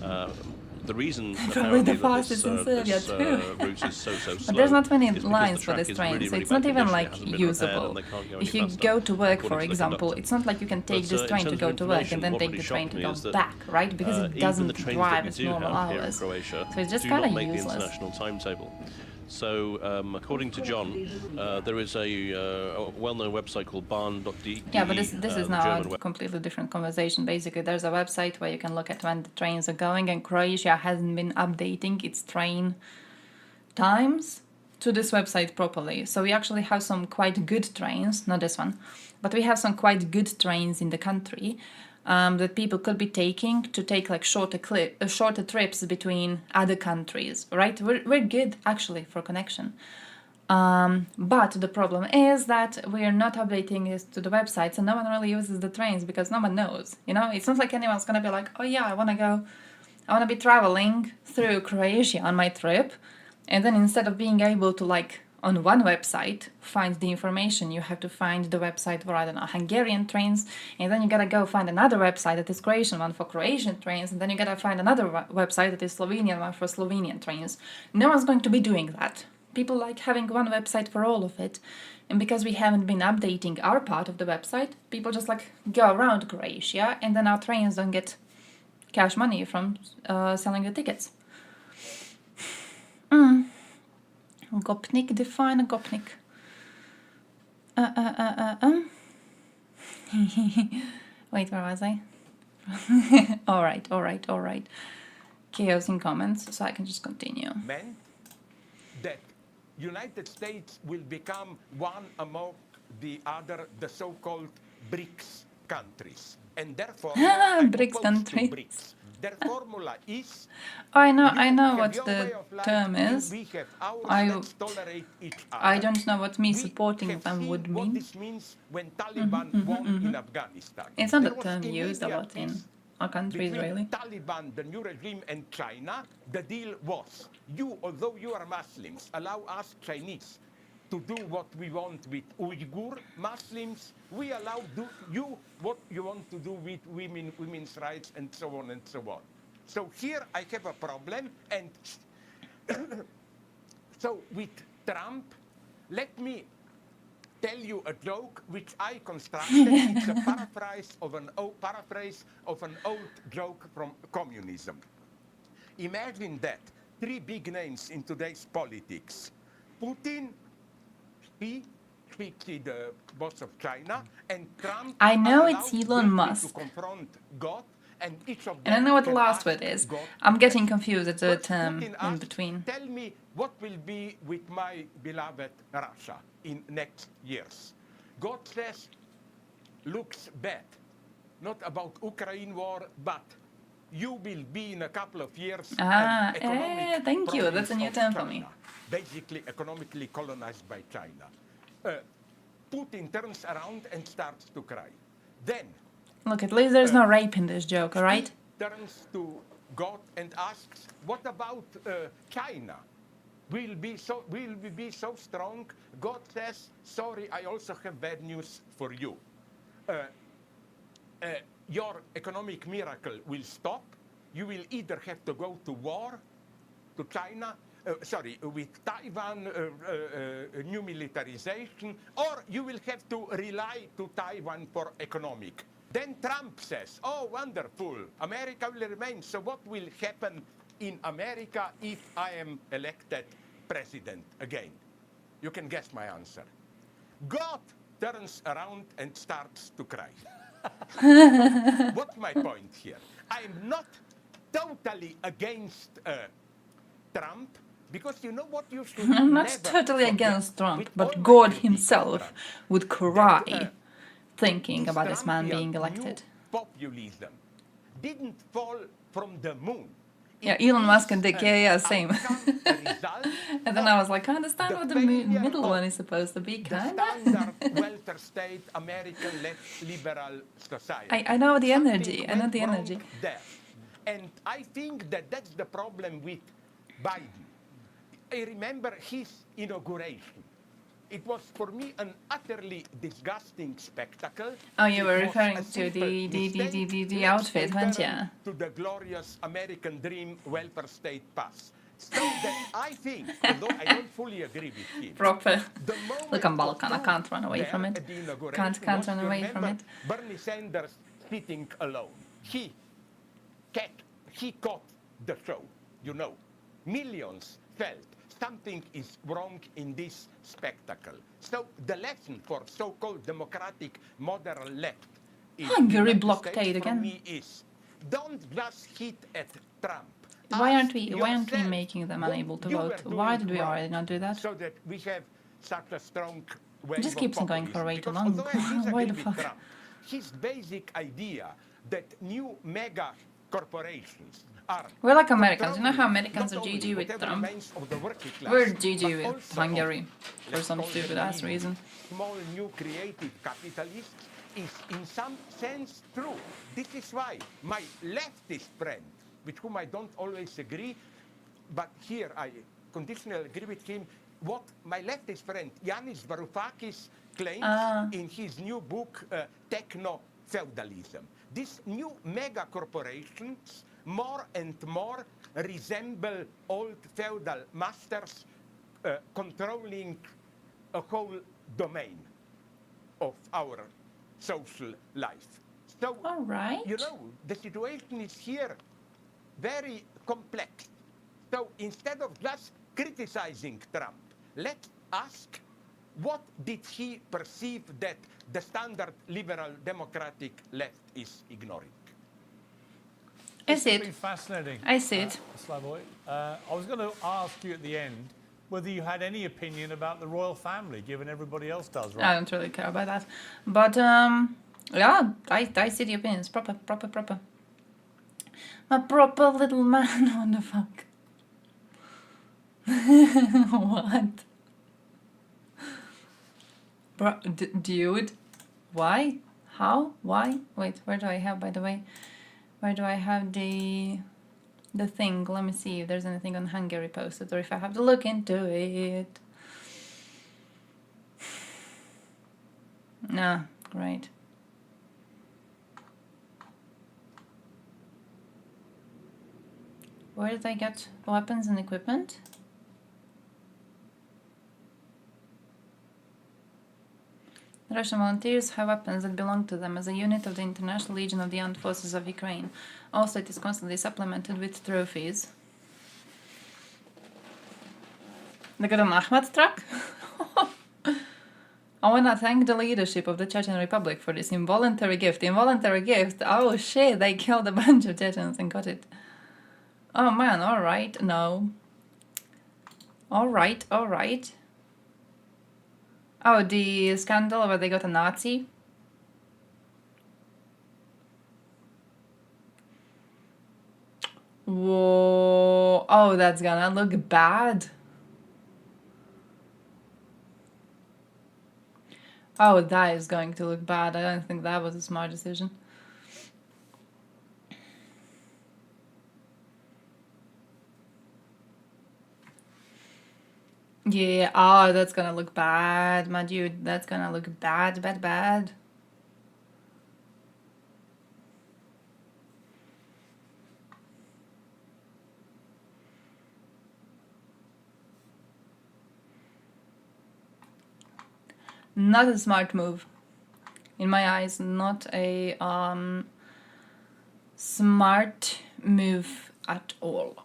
The reason Probably the apparently that fastest in Serbia this too. route is so slow But there's not many is because lines the for track this is train, really, so really it's not bad even condition. like It hasn't been repaired usable. and they can't go any If you faster, go to work, for according to the example, conductor. it's not like you can take But, this in train to terms go of to work information, and then what take really the train shocked to me go is that, back, right? Because it even doesn't the trains drive that as we do normal have here in hours. Croatia So it's just do kind not of make the useless. international timetable. So, according to John, there is a well-known website called barn.de. Yeah, but this is now German a web. completely different conversation. Basically, there's a website where you can look at when the trains are going, and Croatia hasn't been updating its train times to this website properly. So we actually have some quite good trains, not this one, but we have some quite good trains in the country that people could be taking to take like shorter trips between other countries, right? We're good actually for connection. But the problem is that we are not updating this to the website, so no one really uses the trains because no one knows. You know, it's not like anyone's gonna be like, oh yeah, I wanna be traveling through Croatia on my trip, and then instead of being able to like on one website find the information, you have to find the website for, I don't know, Hungarian trains, and then you gotta go find another website that is Croatian one for Croatian trains, and then you gotta find another website that is Slovenian one for Slovenian trains. No one's going to be doing that. People like having one website for all of it And because we haven't been updating our part of the website, people just like go around Croatia, and then our trains don't get cash money from selling the tickets. Gopnik, define a Gopnik. Wait, where was I? Alright. Chaos in comments, so I can just continue. Meant that United States will become one among the so-called BRICS countries. And therefore, BRICS countries. BRICS. Their formula is... I know what the term is. We have ours, I let's tolerate each other. I don't know what me We supporting have them seen would what mean. this means when Taliban won in Afghanistan. It's not There a was term used a immediate lot in peace our countries, between really. Taliban, the new regime, and China. The deal was, although you are Muslims, allow us Chinese to do what we want with Uyghur Muslims. We allow you what you want to do with women's rights, and so on and so on. So here I have a problem, and so with Trump, let me tell you a joke which I constructed. It's a paraphrase of an old joke from communism. Imagine that three big names in today's politics: Putin, Xi, the boss of China, and Trump. I know are it's allowed Elon briefly Musk. to confront God, and each of them And I know what the can last ask word is. God I'm getting question. confused at the First, term Putin in asks, between. Tell me what will be with my beloved Russia in next years. God says, looks bad. Not about Ukraine war, but you will be in a couple of years an economic Thank you. province That's a new of term for China, me. basically economically colonized by China. Putin turns around and starts to cry. Then Look, at least there's no rape in this joke, alright? he turns to God and asks, what about China? Will we be so strong? God says, sorry, I also have bad news for you. Your economic miracle will stop. You will either have to go to war to China, with Taiwan, new militarization, or you will have to rely to Taiwan for economic. Then Trump says, oh, wonderful, America will remain. So what will happen in America if I am elected president again? You can guess my answer. God turns around and starts to cry. What's my point here? I'm not totally against Trump, because you know what you should I'm not never totally forget, against Trump, with but all my God critique of himself Trump, would cry that, thinking about this man Trumpian being elected. new populism didn't fall from the moon. Yeah, It Elon Musk and is Dick, an yeah, same. outcome, a result And then I was like, I understand the what the failure middle of one is supposed to be, the kinda. standard welfare state American left liberal society. I know the Something energy, I know went the wrong energy. there. And I think that that's the problem with Biden. I remember his inauguration. It was for me an utterly disgusting spectacle. Oh, you were It was referring a to simple the mistake. Let's outfit, weren't return ya? to the glorious American dream welfare state pass. So that I think, although I don't fully agree with him, Proper. the moment Look, I'm of Balkan, I truth can't run away there from it. at the inauguration Can't was, run you away from remember, it. Bernie Sanders sitting alone. He caught the show, you know. Millions felt something is wrong in this spectacle. So the lesson for so-called democratic modern left in Hungary United blockade States for again. me is, don't just hit at Trump. Why aren't Ask we yourself making them what unable to you were vote? Why doing did we wrong, already not do that? so that we have such a strong wave It just of keeps on going for populism. way too Because long. although I disagree Why the with fuck? Trump, his basic idea that new mega corporations are We're like Americans. You know how Americans are controlling GG with whatever Trump? remains of the working class, We're but GG with also Hungary of, for let's some call them stupid ass mini, reason. small new creative capitalists is in some sense true. This is why my leftist friend, with whom I don't always agree, but here I conditionally agree with him, what my leftist friend Yanis Varoufakis claims in his new book, Techno-Feudalism. These new mega corporations more and more resemble old feudal masters controlling a whole domain of our social life. So, All right. you know, the situation is here very complex. So instead of just criticizing Trump, let's ask, what did he perceive that the standard liberal democratic left is ignoring? I It's see going to it. be fascinating. I see it. Slavoj. I was going to ask you at the end whether you had any opinion about the royal family, given everybody else does, I right? don't really care about that. But, yeah, I see the opinions. Proper. A proper little man. What the fuck? What? Bro, dude? Why? How? Why? Wait, where do I have, by the way? Where do I have the thing? Let me see if there's anything on Hungary posted, or if I have to look into it. Nah, great. Where did I get weapons and equipment? Russian volunteers have weapons that belong to them as a unit of the International Legion of the Armed Forces of Ukraine. Also, it is constantly supplemented with trophies. They got an Ahmed truck? I want to thank the leadership of the Chechen Republic for this involuntary gift. Involuntary gift? Oh shit, they killed a bunch of Chechens and got it. Oh man, alright, no. Alright. Oh, the scandal where they got a Nazi? Whoa. Oh, that's gonna look bad. Oh, that is going to look bad. I don't think that was a smart decision. Yeah, oh, that's gonna look bad, my dude. That's gonna look bad. Not a smart move. In my eyes, not a smart move at all.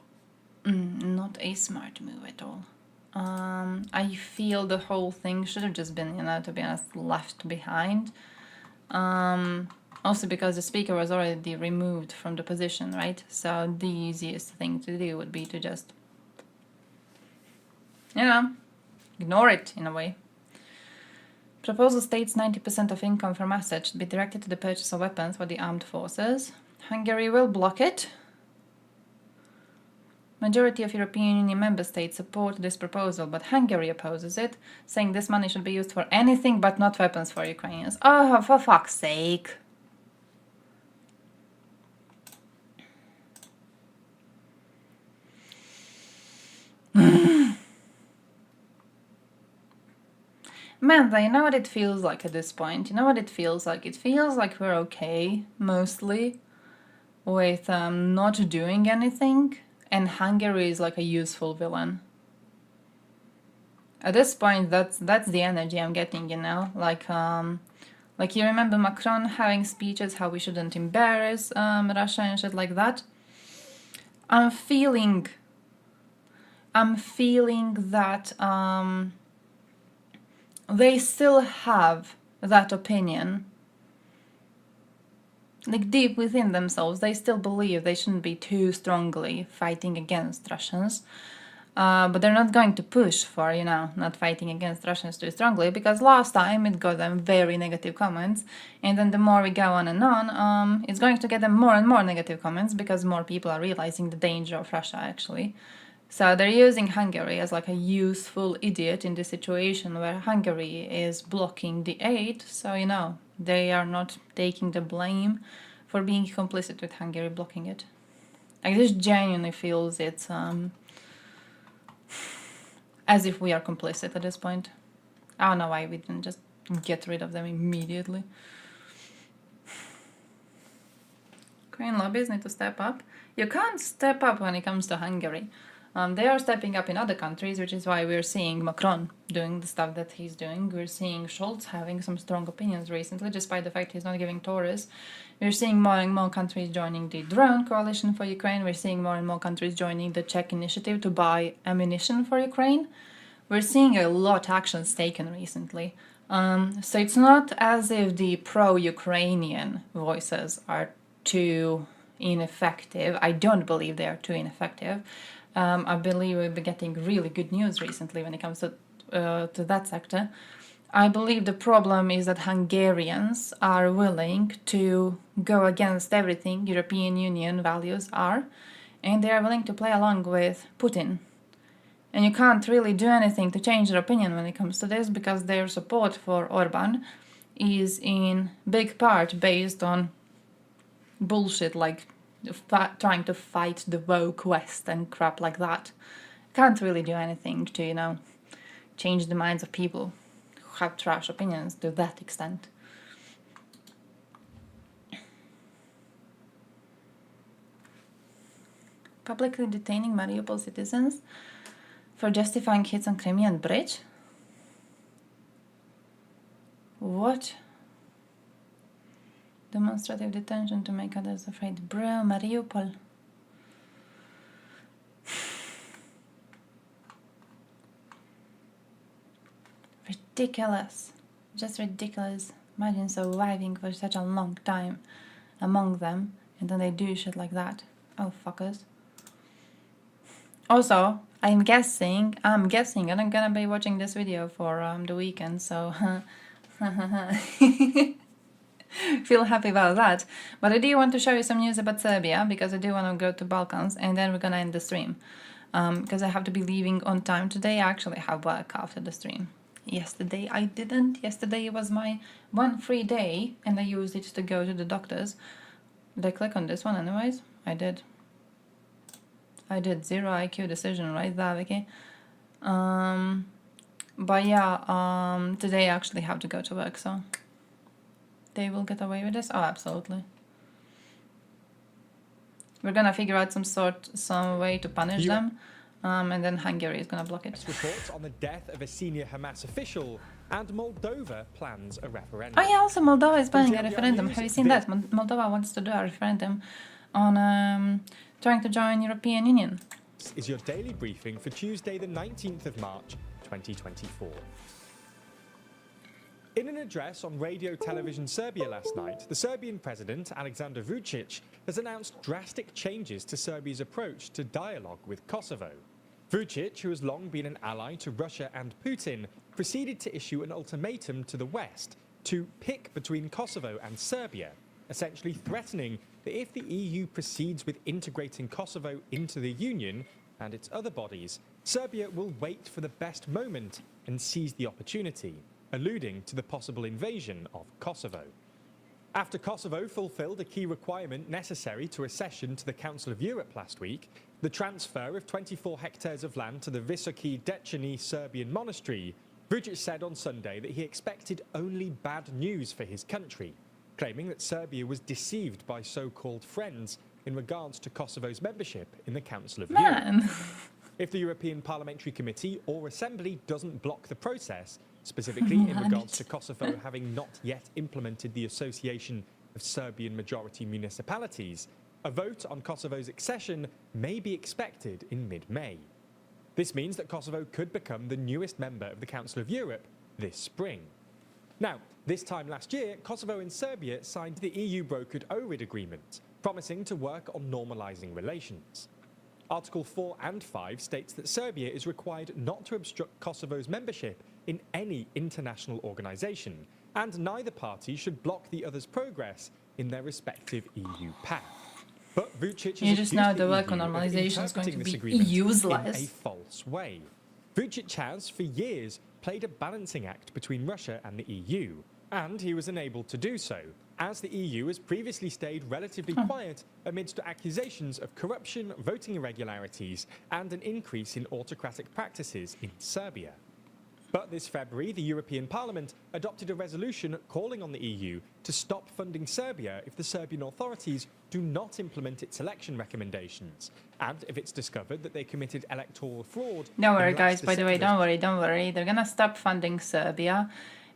Not a smart move at all. I feel the whole thing should have just been, to be honest, left behind. Also because the speaker was already removed from the position, right? So the easiest thing to do would be to just, ignore it in a way. Proposal states 90% of income from assets should be directed to the purchase of weapons for the armed forces. Hungary will block it. Majority of European Union member states support this proposal, but Hungary opposes it, saying this money should be used for anything but not weapons for Ukrainians. Oh, for fuck's sake. Mantha, you know what it feels like at this point? You know what it feels like? It feels like we're okay, mostly, with not doing anything. And Hungary is like a useful villain. At this point, that's the energy I'm getting, Like you remember Macron having speeches how we shouldn't embarrass Russia and shit like that. I'm feeling that they still have that opinion. Like deep within themselves, they still believe they shouldn't be too strongly fighting against Russians. But they're not going to push for, not fighting against Russians too strongly, because last time it got them very negative comments, and then the more we go on and on, it's going to get them more and more negative comments, because more people are realizing the danger of Russia, actually. So they're using Hungary as like a useful idiot in this situation where Hungary is blocking the aid, so, they are not taking the blame for being complicit with Hungary blocking it. I just genuinely feels it's as if we are complicit at this point. I don't know why we didn't just get rid of them immediately. Ukraine lobbies need to step up. You can't step up when it comes to Hungary. They are stepping up in other countries, which is why we're seeing Macron doing the stuff that he's doing. We're seeing Scholz having some strong opinions recently, despite the fact he's not giving tours. We're seeing more and more countries joining the drone coalition for Ukraine. We're seeing more and more countries joining the Czech initiative to buy ammunition for Ukraine. We're seeing a lot of actions taken recently. So it's not as if the pro-Ukrainian voices are too ineffective. I don't believe they are too ineffective. I believe we've been getting really good news recently when it comes to that sector. I believe the problem is that Hungarians are willing to go against everything European Union values are, and they are willing to play along with Putin. And you can't really do anything to change their opinion when it comes to this, because their support for Orban is in big part based on bullshit like trying to fight the woke West and crap like that. Can't really do anything to, you know, change the minds of people who have trash opinions to that extent. Publicly detaining Mariupol citizens for justifying hits on Crimean bridge? What? Demonstrative detention to make others afraid. Bro, Mariupol. Ridiculous. Just ridiculous. Imagine surviving for such a long time among them, and then they do shit like that. Oh, fuckers. Also, I'm guessing, and I'm gonna be watching this video for the weekend, so feel happy about that. But I do want to show you some news about Serbia, because I do want to go to Balkans, and then we're gonna end the stream. Because I have to be leaving on time today. I actually have work after the stream. Yesterday I didn't. Yesterday was my one free day, and I used it to go to the doctors. Did I click on this one anyways? I did. I did 0 IQ decision right there, Vicky. But yeah, today I actually have to go to work, so they will get away with this. Oh, absolutely. We're gonna figure out some way to punish them, and then Hungary is gonna block it. Reports on the death of a senior Hamas official, and Moldova plans a referendum. Oh yeah, also Moldova is planning a referendum. Have you seen that? Moldova wants to do a referendum on trying to join European Union. This is your daily briefing for Tuesday the 19th of March 2024. In an address on Radio Television Serbia last night, the Serbian president, Aleksandar Vučić, has announced drastic changes to Serbia's approach to dialogue with Kosovo. Vučić, who has long been an ally to Russia and Putin, proceeded to issue an ultimatum to the West to pick between Kosovo and Serbia, essentially threatening that if the EU proceeds with integrating Kosovo into the Union and its other bodies, Serbia will wait for the best moment and seize the opportunity, alluding to the possible invasion of Kosovo. After Kosovo fulfilled a key requirement necessary to accession to the Council of Europe last week, the transfer of 24 hectares of land to the Visoki Dečani Serbian monastery, Vučić said on Sunday that he expected only bad news for his country, claiming that Serbia was deceived by so-called friends in regards to Kosovo's membership in the Council of Europe. If the European Parliamentary Committee or Assembly doesn't block the process, specifically in regards to Kosovo having not yet implemented the Association of Serbian Majority Municipalities, a vote on Kosovo's accession may be expected in mid-May. This means that Kosovo could become the newest member of the Council of Europe this spring. Now, this time last year, Kosovo and Serbia signed the EU-brokered Ohrid agreement, promising to work on normalising relations. Article 4 and 5 states that Serbia is required not to obstruct Kosovo's membership in any international organisation, and neither party should block the other's progress in their respective EU path. But Vučić you just know the work on normalisation is going to be useless in a false way. Vučić has, for years, played a balancing act between Russia and the EU, and he was unable to do so, as the EU has previously stayed relatively quiet amidst accusations of corruption, voting irregularities, and an increase in autocratic practices in Serbia. But this February, the European Parliament adopted a resolution calling on the EU to stop funding Serbia if the Serbian authorities do not implement its election recommendations, and if it's discovered that they committed electoral fraud. Don't worry, and guys, lapsed the by the way, settlement. don't worry. They're gonna stop funding Serbia.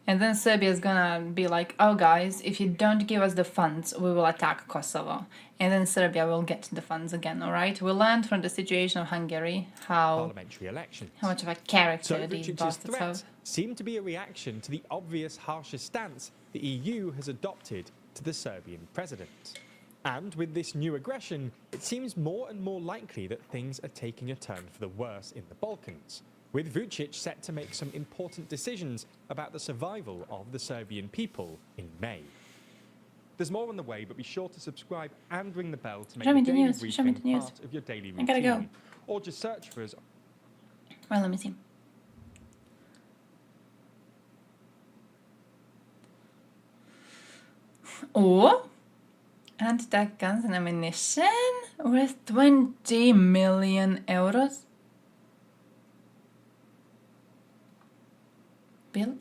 And then Serbia is gonna be like, oh guys, if you don't give us the funds, we will attack Kosovo. And then Serbia will get the funds again, alright? We learned from the situation of Hungary how Parliamentary elections. much of a character So these Vucic's bastards have. threat seemed to be a reaction to the obvious harsher stance the EU has adopted to the Serbian president. And with this new aggression, it seems more and more likely that things are taking a turn for the worse in the Balkans, with Vucic set to make some important decisions about the survival of the Serbian people in May. There's more on the way, but be sure to subscribe and ring the bell to make Show me the the daily news, show me briefing the news. part of your daily I routine. gotta go. Or just search for us. Well, let me see. Oh, anti-tank guns and ammunition worth 20 million euros. Bill?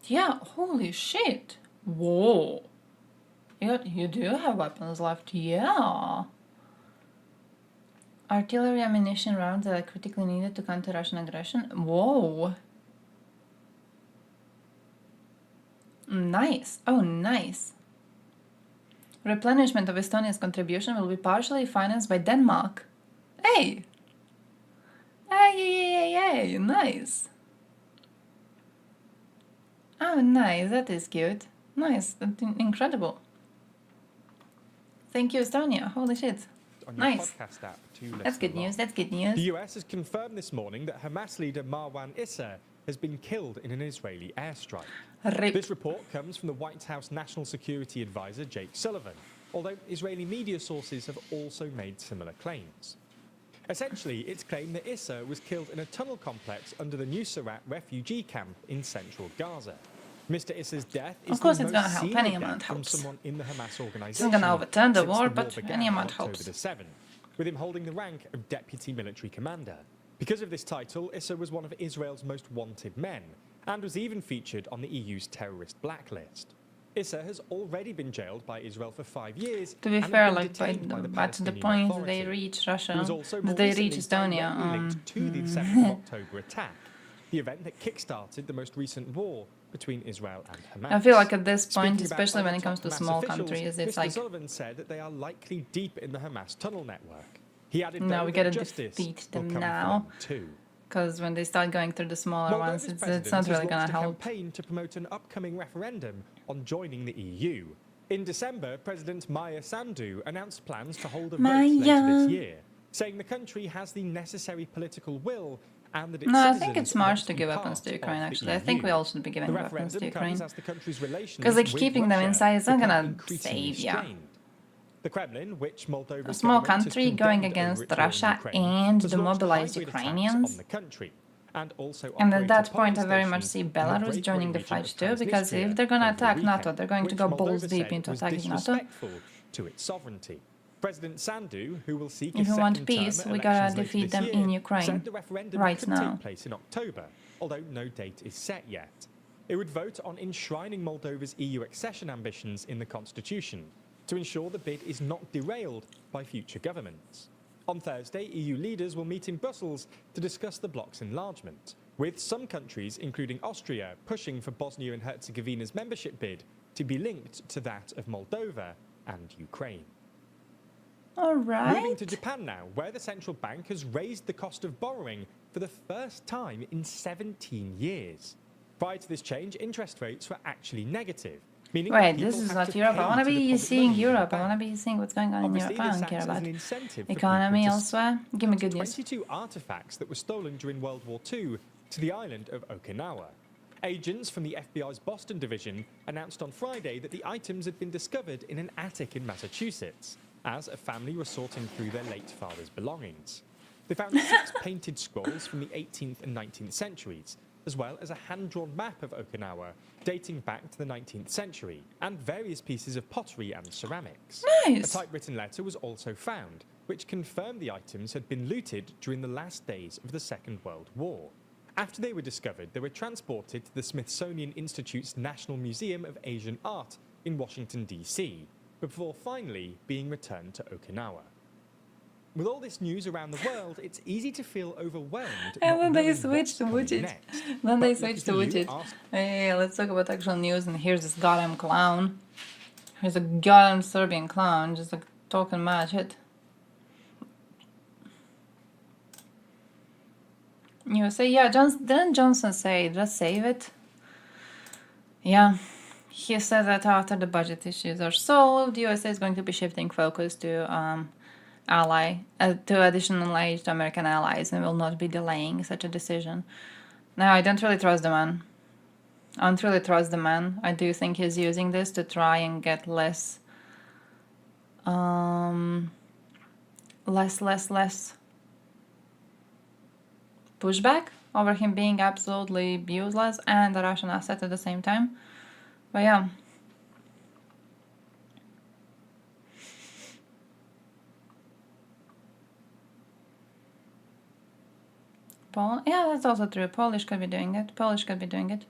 Yeah, holy shit. Whoa. You do have weapons left, yeah. Artillery ammunition rounds that are critically needed to counter Russian aggression. Whoa. Nice. Oh, nice. Replenishment of Estonia's contribution will be partially financed by Denmark. Hey! Hey, nice. Oh, nice. That is cute. Nice. That's incredible. Thank you, Estonia. Holy shit. On your Nice. podcast app to That's listen good along. news. That's good The news. US has confirmed this morning that Hamas leader Marwan Issa has been killed in an Israeli airstrike. Rip. This report comes from the White House National Security Advisor Jake Sullivan, although Israeli media sources have also made similar claims. Essentially, it's claimed that Issa was killed in a tunnel complex under the Nusayrat refugee camp in central Gaza. Mr. Issa's death is Of course the it's most gonna help. senior Any death amount from helps. someone in the Hamas organization. Isn't gonna overturn the since war, but began any amount on October helps. the 7th, with him holding the rank of deputy military commander. Because of this title, Issa was one of Israel's most wanted men, and was even featured on the EU's terrorist blacklist. Issa has already been jailed by Israel for 5 years. To be and fair, has been like detained by the at the Palestinian point Authority. they reach He Russia, was also more they reach recently Estonia. directly linked to the 7th of October attack, the event that kick-started the most recent war between Israel and Hamas. I feel like at this point, Speaking about especially when other it comes top to Hamas small officials, countries, it's Mr. like, Sullivan said that they are likely deep in the Hamas tunnel network. He added, no, though, we that gotta justice defeat will them come now. for them too. Because when they start going through the smaller ones, Moldova's it's president not has really gonna launched a help. campaign to promote an upcoming referendum on joining the EU. In December, President Maya Sandu announced plans to hold a vote later this year, saying the country has the necessary political will and that its No, I citizens think it's smart want to be give part weapons to of Ukraine, the actually. I think we EU. all should be giving The weapons to referendum Ukraine. comes as the country's relations Because, like, with keeping them Russia inside is not become gonna increasingly save ya. strained. The Kremlin, which Moldova's A small government has country going condemned over against its war in Russia Ukraine, and has launched demobilized hybrid attacks Ukrainians. on the country, and also And at operated that point, I polling very much stations see in the Belarus breakaway joining the region fight of too, because Transnistria if they're gonna over the attack NATO, weekend, they're going to which go balls Moldova deep said into was attacking NATO. disrespectful to its sovereignty. President Sandu, who will seek If a we want second term peace, at we gotta elections later defeat this them year, in Ukraine said the referendum right could now. take place in October, although no date is set yet. It would vote on enshrining Moldova's EU accession ambitions in the constitution to ensure the bid is not derailed by future governments. On Thursday, EU leaders will meet in Brussels to discuss the bloc's enlargement, with some countries, including Austria, pushing for Bosnia and Herzegovina's membership bid to be linked to that of Moldova and Ukraine. All Moving right. to Japan now, where the central bank has raised the cost of borrowing for the first time in 17 years. Prior to this change, interest rates were actually negative, meaning that Wait, people this is have not to Europe. pay I want to to be deposit seeing money in the Europe. I bank. want to be seeing what's going on in Obviously, Europe. I this don't care acts as about an incentive for economy people to elsewhere. Give me good news. 22 artifacts that were stolen during World War II to the island of Okinawa. Agents from the FBI's Boston division announced on Friday that the items had been discovered in an attic in Massachusetts, as a family was sorting through their late father's belongings. They found 6 painted scrolls from the 18th and 19th centuries, as well as a hand-drawn map of Okinawa dating back to the 19th century, and various pieces of pottery and ceramics. Nice. A typewritten letter was also found, which confirmed the items had been looted during the last days of the Second World War. After they were discovered, they were transported to the Smithsonian Institute's National Museum of Asian Art in Washington, D.C., before finally being returned to Okinawa. With all this news around the world, it's easy to feel overwhelmed. And then they knowing switched to what's coming Wuchit. next. Then they But switched lucky to for you, Wuchit. ask- Hey, let's talk about actual news, and here's this goddamn clown. Here's a goddamn Serbian clown, just like talking mad shit. You say, yeah, didn't Johnson say, let's save it? Yeah. He said that after the budget issues are solved, USA is going to be shifting focus to additional aid to American allies and will not be delaying such a decision. Now, I don't really trust the man. I don't really trust the man. I do think he's using this to try and get less pushback over him being absolutely useless and a Russian asset at the same time. But yeah. Yeah, that's also true. Polish could be doing it. Polish could be doing it.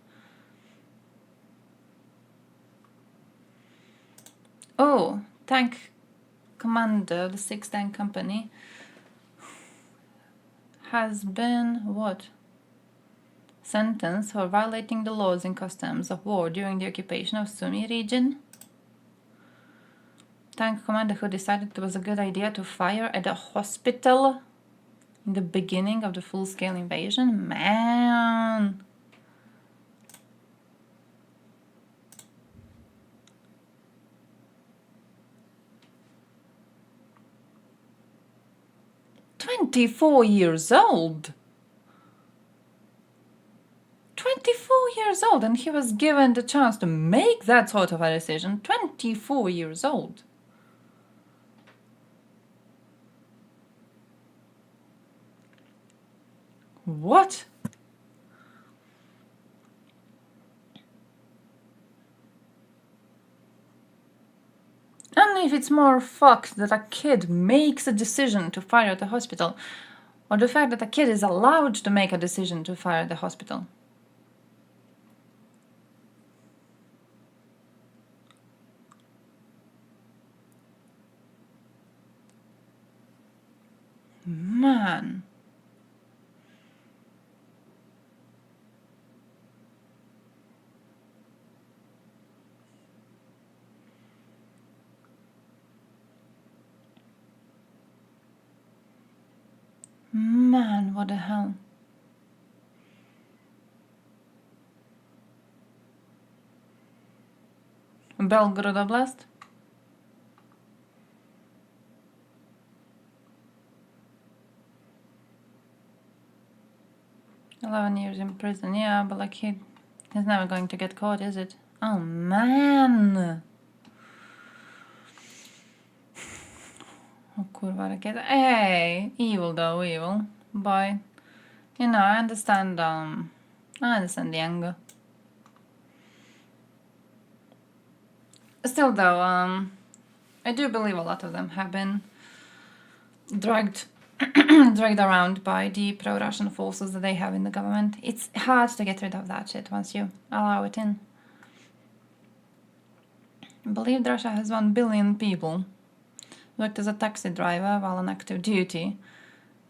Oh, tank commander of the 6th Tank Company has been, what? Sentenced for violating the laws and customs of war during the occupation of Sumy region. Tank commander who decided it was a good idea to fire at a hospital in the beginning of the full-scale invasion. Man! "24 years old! 24 years old, and he was given the chance to make that sort of a decision. 24 years old. What? And if it's more fucked that a kid makes a decision to fire at the hospital, or the fact that a kid is allowed to make a decision to fire at the hospital. Man. Man, what the hell? Belgorod Oblast? "11 years in prison, yeah, but like he's never going to get caught, is it? Oh man! Oh kurwa rakieta. Hey, evil though, evil. But, you know, I understand the anger. Still though, I do believe a lot of them have been dragged around by the pro-Russian forces that they have in the government. It's hard to get rid of that shit once you allow it in. I believe Russia has 1 billion people. Worked as a taxi driver while on active duty.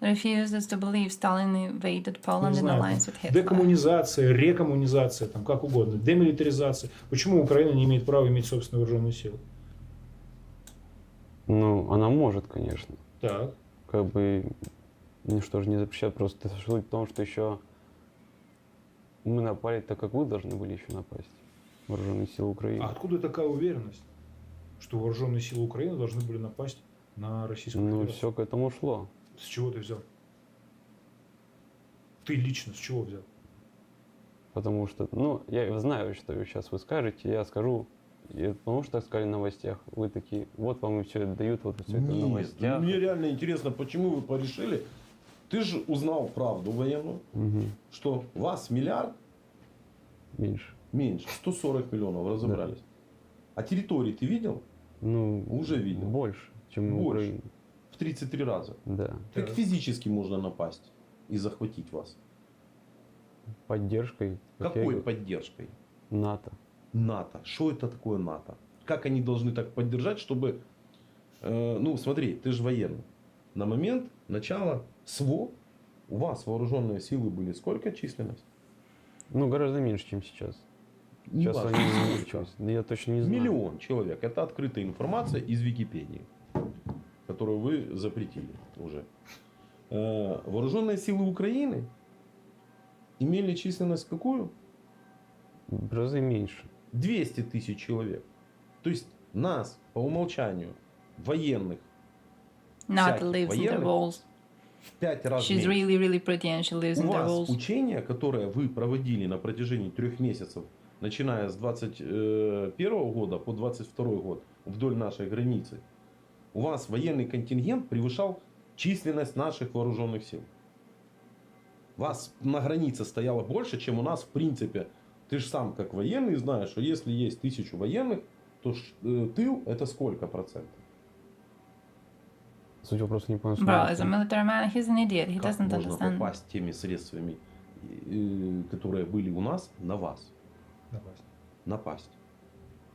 Refuses to believe Stalin invaded Poland in alliance with Hitler. Декоммунизация, рекоммунизация, там как угодно, демилитаризация. Почему Украина не имеет права иметь собственную вооруженную силу? Ну, она может, конечно. Так. Как бы ничто же не запрещает. Просто суть в том, что еще мы напали так, как вы должны были еще напасть. Вооруженные силы Украины. А откуда такая уверенность, что вооруженные силы Украины должны были напасть на Российскую Федерацию? Ну, все к этому шло. С чего ты взял? Ты лично с чего взял? Потому что, ну, я знаю, что сейчас вы скажете, я скажу, потому что так сказали в новостях. Вы такие, вот вам и все это дают, вот все это в новостях. Мне реально интересно, почему вы порешили. Ты же узнал правду военную, что вас миллиард меньше. 140 миллионов разобрались. Да. А территории ты видел? Ну, уже видел. Больше, чем в Украине. В 33 раза. Да. Как физически можно напасть и захватить вас? Поддержкой. как я Какой говорю, поддержкой? НАТО. НАТО. Что это такое НАТО? Как они должны так поддержать, чтобы... ну, смотри, ты же военный. На момент начала СВО у вас вооруженные силы были сколько численность? Ну, гораздо меньше, чем сейчас. Не Сейчас важно, они сколько. увеличились. Я точно не знаю. 1 миллион человек. Это открытая информация из Википедии, которую вы запретили уже. Вооруженные силы Украины имели численность какую? В разы меньше. 200 тысяч человек. То есть нас по умолчанию военных Not всяких lives in the военных walls. в 5 раз She's меньше. really, really pretty and she lives У in the вас walls. учения, которые вы проводили на протяжении 3 месяцев, начиная с 21 года по 22 год вдоль нашей границы, у вас военный контингент превышал численность наших вооруженных сил. Вас на границе стояло больше, чем у нас в принципе. Ты же сам как военный знаешь, что если есть 1000 военных, то тыл это сколько процентов? Суть вопроса не понял. Bro, as a military man, he's an idiot. He Как doesn't можно understand. попасть теми средствами, которые были у нас, на вас? Напасть.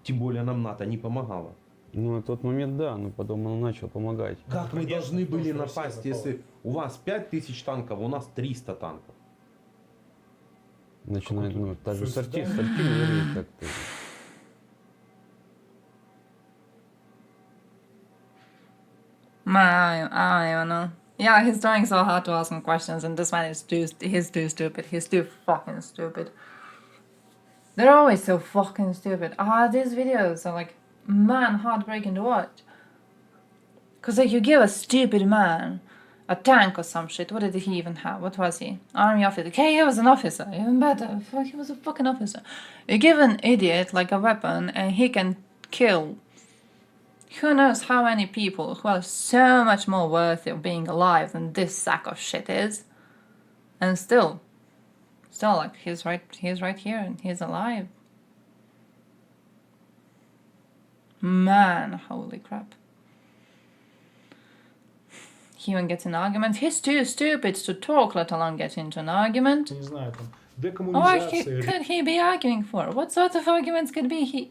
Тем более нам НАТО не помогало. Ну, на тот момент да, но потом он начал помогать. Как мы должны были напасть, если у вас 5000 танков, у нас 300 танков? Начинает, ну, так же с артиллерией как-то. Man, I don't know. Yeah, he's trying so hard to ask him questions, and this man is he's too stupid. He's too fucking stupid. They're always so fucking stupid. These videos are like, man, heartbreaking to watch. Cause like you give a stupid man a tank or some shit. What did he even have? What was he? Army officer. Okay, he was an officer. Even better. Fuck, he was a fucking officer. You give an idiot like a weapon, and he can kill who knows how many people who are so much more worthy of being alive than this sack of shit is. And still like he's right here and he's alive. Man, holy crap. He even gets an argument. He's too stupid to talk, let alone get into an argument. Не знаю, там, What декоммунизация. could he be arguing for? What sort of arguments could be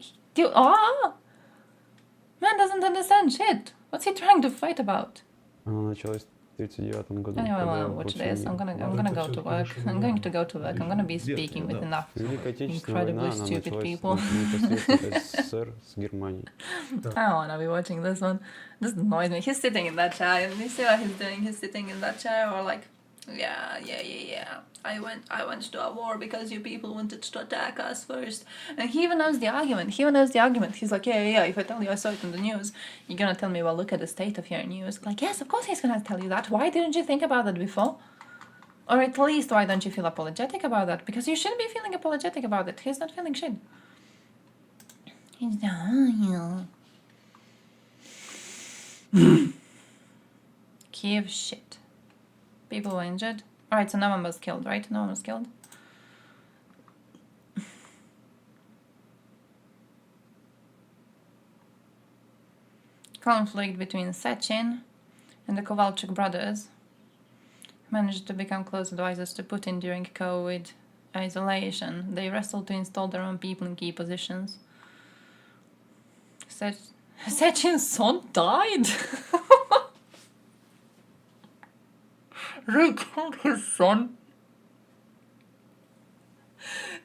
Man doesn't understand shit. What's he trying to fight about? Она началась в 1939 году. Anyway, когда well, watch получили this. I'm gonna go to work. I'm going to go to work. I'm gonna be speaking with enough Великая Отечественная война, incredibly она stupid началась people. непосредственно СССР с Германией. I don't wanna be watching this one. This annoys me. He's sitting in that chair. You see what he's doing? He's sitting in that chair, or like, yeah. I went to a war because you people wanted to attack us first. And he even knows the argument. He's like, yeah. If I tell you I saw it in the news, you're gonna tell me, well, look at the state of your news. Like, yes, of course he's gonna tell you that. Why didn't you think about that before? Or at least, why don't you feel apologetic about that? Because you shouldn't be feeling apologetic about it. He's not feeling shit. He's Kiev shit. People were injured. Alright, so no one was killed, right? No one was killed. Conflict between Sechin and the Kovalchuk brothers managed to become close advisors to Putin during COVID isolation. They wrestled to install their own people in key positions. Sechin's son died? They killed his son.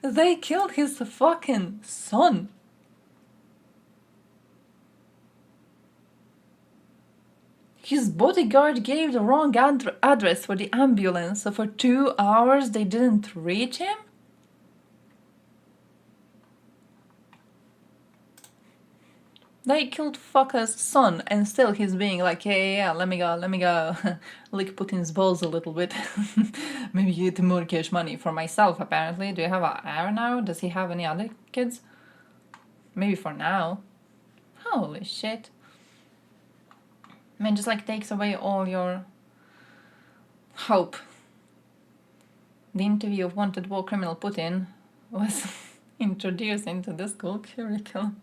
They killed his fucking son. His bodyguard gave the wrong address for the ambulance, so for 2 hours they didn't reach him? They killed fucker's son, and still he's being like, yeah, let me go. Lick Putin's balls a little bit. Maybe get more cash money for myself, apparently. Do you have an heir now? Does he have any other kids? Maybe for now. Holy shit. I mean, just like takes away all your hope. The interview of wanted war criminal Putin was introduced into the school curriculum.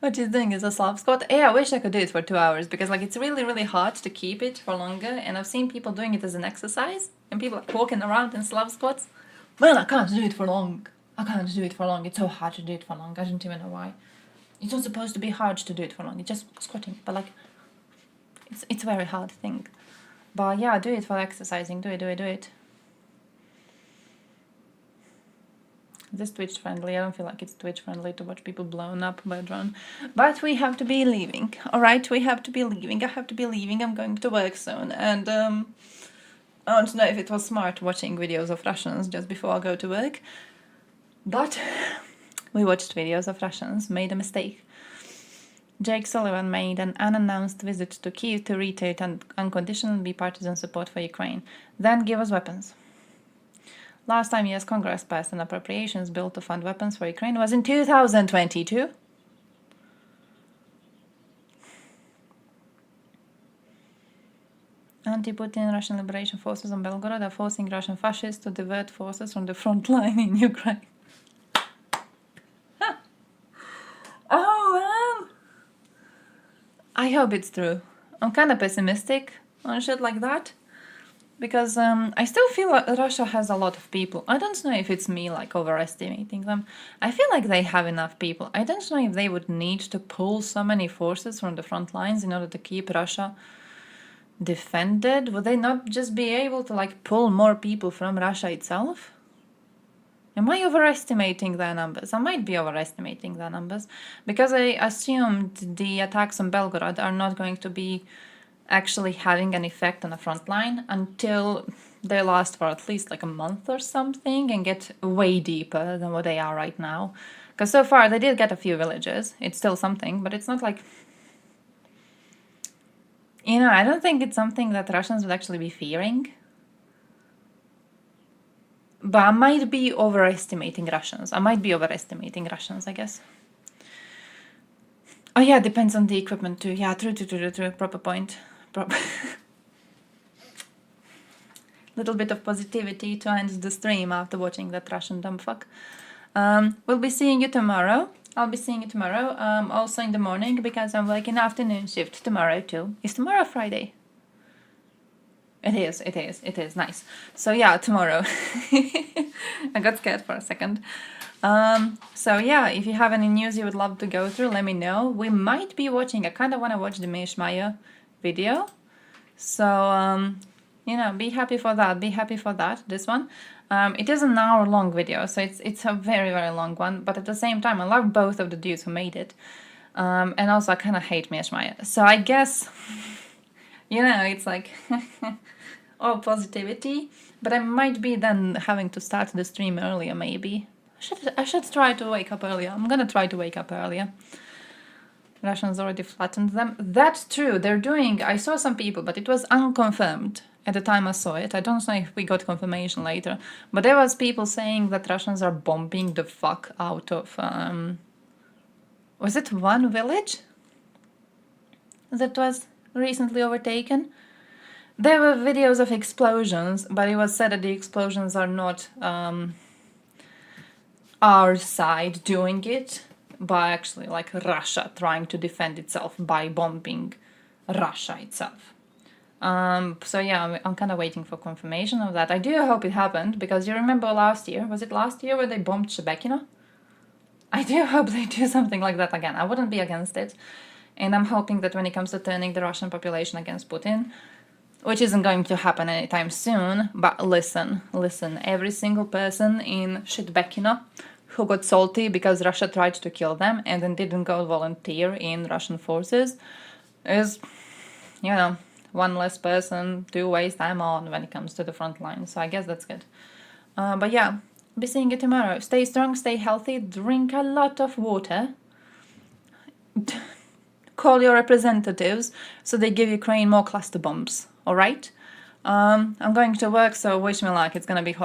What she's doing is a Slav squat. Yeah, I wish I could do it for 2 hours because like it's really, really hard to keep it for longer. And I've seen people doing it as an exercise and people like walking around in Slav squats. Man, I can't do it for long. I can't do it for long. It's so hard to do it for long. I don't even know why. It's not supposed to be hard to do it for long. It's just squatting. But like, it's a very hard thing. But yeah, do it for exercising. Do it. Is this Twitch friendly? I don't feel like it's Twitch friendly to watch people blown up by a drone. But we have to be leaving. Alright, we have to be leaving. I have to be leaving. I'm going to work soon. And I don't know if it was smart watching videos of Russians just before I go to work. But we watched videos of Russians, made a mistake. Jake Sullivan made an unannounced visit to Kyiv to reiterate unconditional bipartisan support for Ukraine. Then give us weapons. Last time US Congress passed an appropriations bill to fund weapons for Ukraine was in 2022. Anti-Putin Russian Liberation Forces on Belgorod are forcing Russian fascists to divert forces from the front line in Ukraine. Oh man! I hope it's true. I'm kind of pessimistic on shit like that. Because I still feel like Russia has a lot of people. I don't know if it's me like overestimating them. I feel like they have enough people. I don't know if they would need to pull so many forces from the front lines in order to keep Russia defended. Would they not just be able to like pull more people from Russia itself? Am I overestimating their numbers? I might be overestimating their numbers. Because I assumed the attacks on Belgorod are not going to be actually having an effect on the front line until they last for at least like a month or something and get way deeper than what they are right now. Because so far they did get a few villages. It's still something, but it's not like... You know, I don't think it's something that Russians would actually be fearing. But I might be overestimating Russians. I guess. Oh yeah, depends on the equipment too. Yeah, true. Proper point. Little bit of positivity to end the stream after watching that Russian dumbfuck. We'll be seeing you tomorrow. I'll be seeing you tomorrow. Also in the morning because I'm working afternoon shift tomorrow too. Is tomorrow Friday? It is. Nice. So yeah, tomorrow. I got scared for a second. So yeah, if you have any news you would love to go through, let me know. We might be watching, I kind of want to watch the Mishmaya video. So, you know, be happy for that, this one. It is an hour-long video, so it's a very, very long one. But at the same time, I love both of the dudes who made it. And also, I kind of hate Mishmaya. So I guess, you know, it's like, all positivity. But I might be then having to start the stream earlier, maybe. I should try to wake up earlier. I'm gonna try to wake up earlier. Russians already flattened them. That's true. They're doing... I saw some people, but it was unconfirmed at the time I saw it. I don't know if we got confirmation later. But there was people saying that Russians are bombing the fuck out of... was it one village that was recently overtaken? There were videos of explosions, but it was said that the explosions are not... our side doing it, but actually like Russia trying to defend itself by bombing Russia itself. So yeah, I'm kind of waiting for confirmation of that. I do hope it happened, because you remember last year, was it last year where they bombed Shebekino? I do hope they do something like that again. I wouldn't be against it. And I'm hoping that when it comes to turning the Russian population against Putin, which isn't going to happen anytime soon, but listen, every single person in Shebekino who got salty because Russia tried to kill them and then didn't go volunteer in Russian forces is, you know, one less person to waste time on when it comes to the front line. So I guess that's good. But yeah, be seeing you tomorrow. Stay strong, stay healthy, drink a lot of water. Call your representatives so they give Ukraine more cluster bombs, alright? I'm going to work, so wish me luck. It's gonna be hard.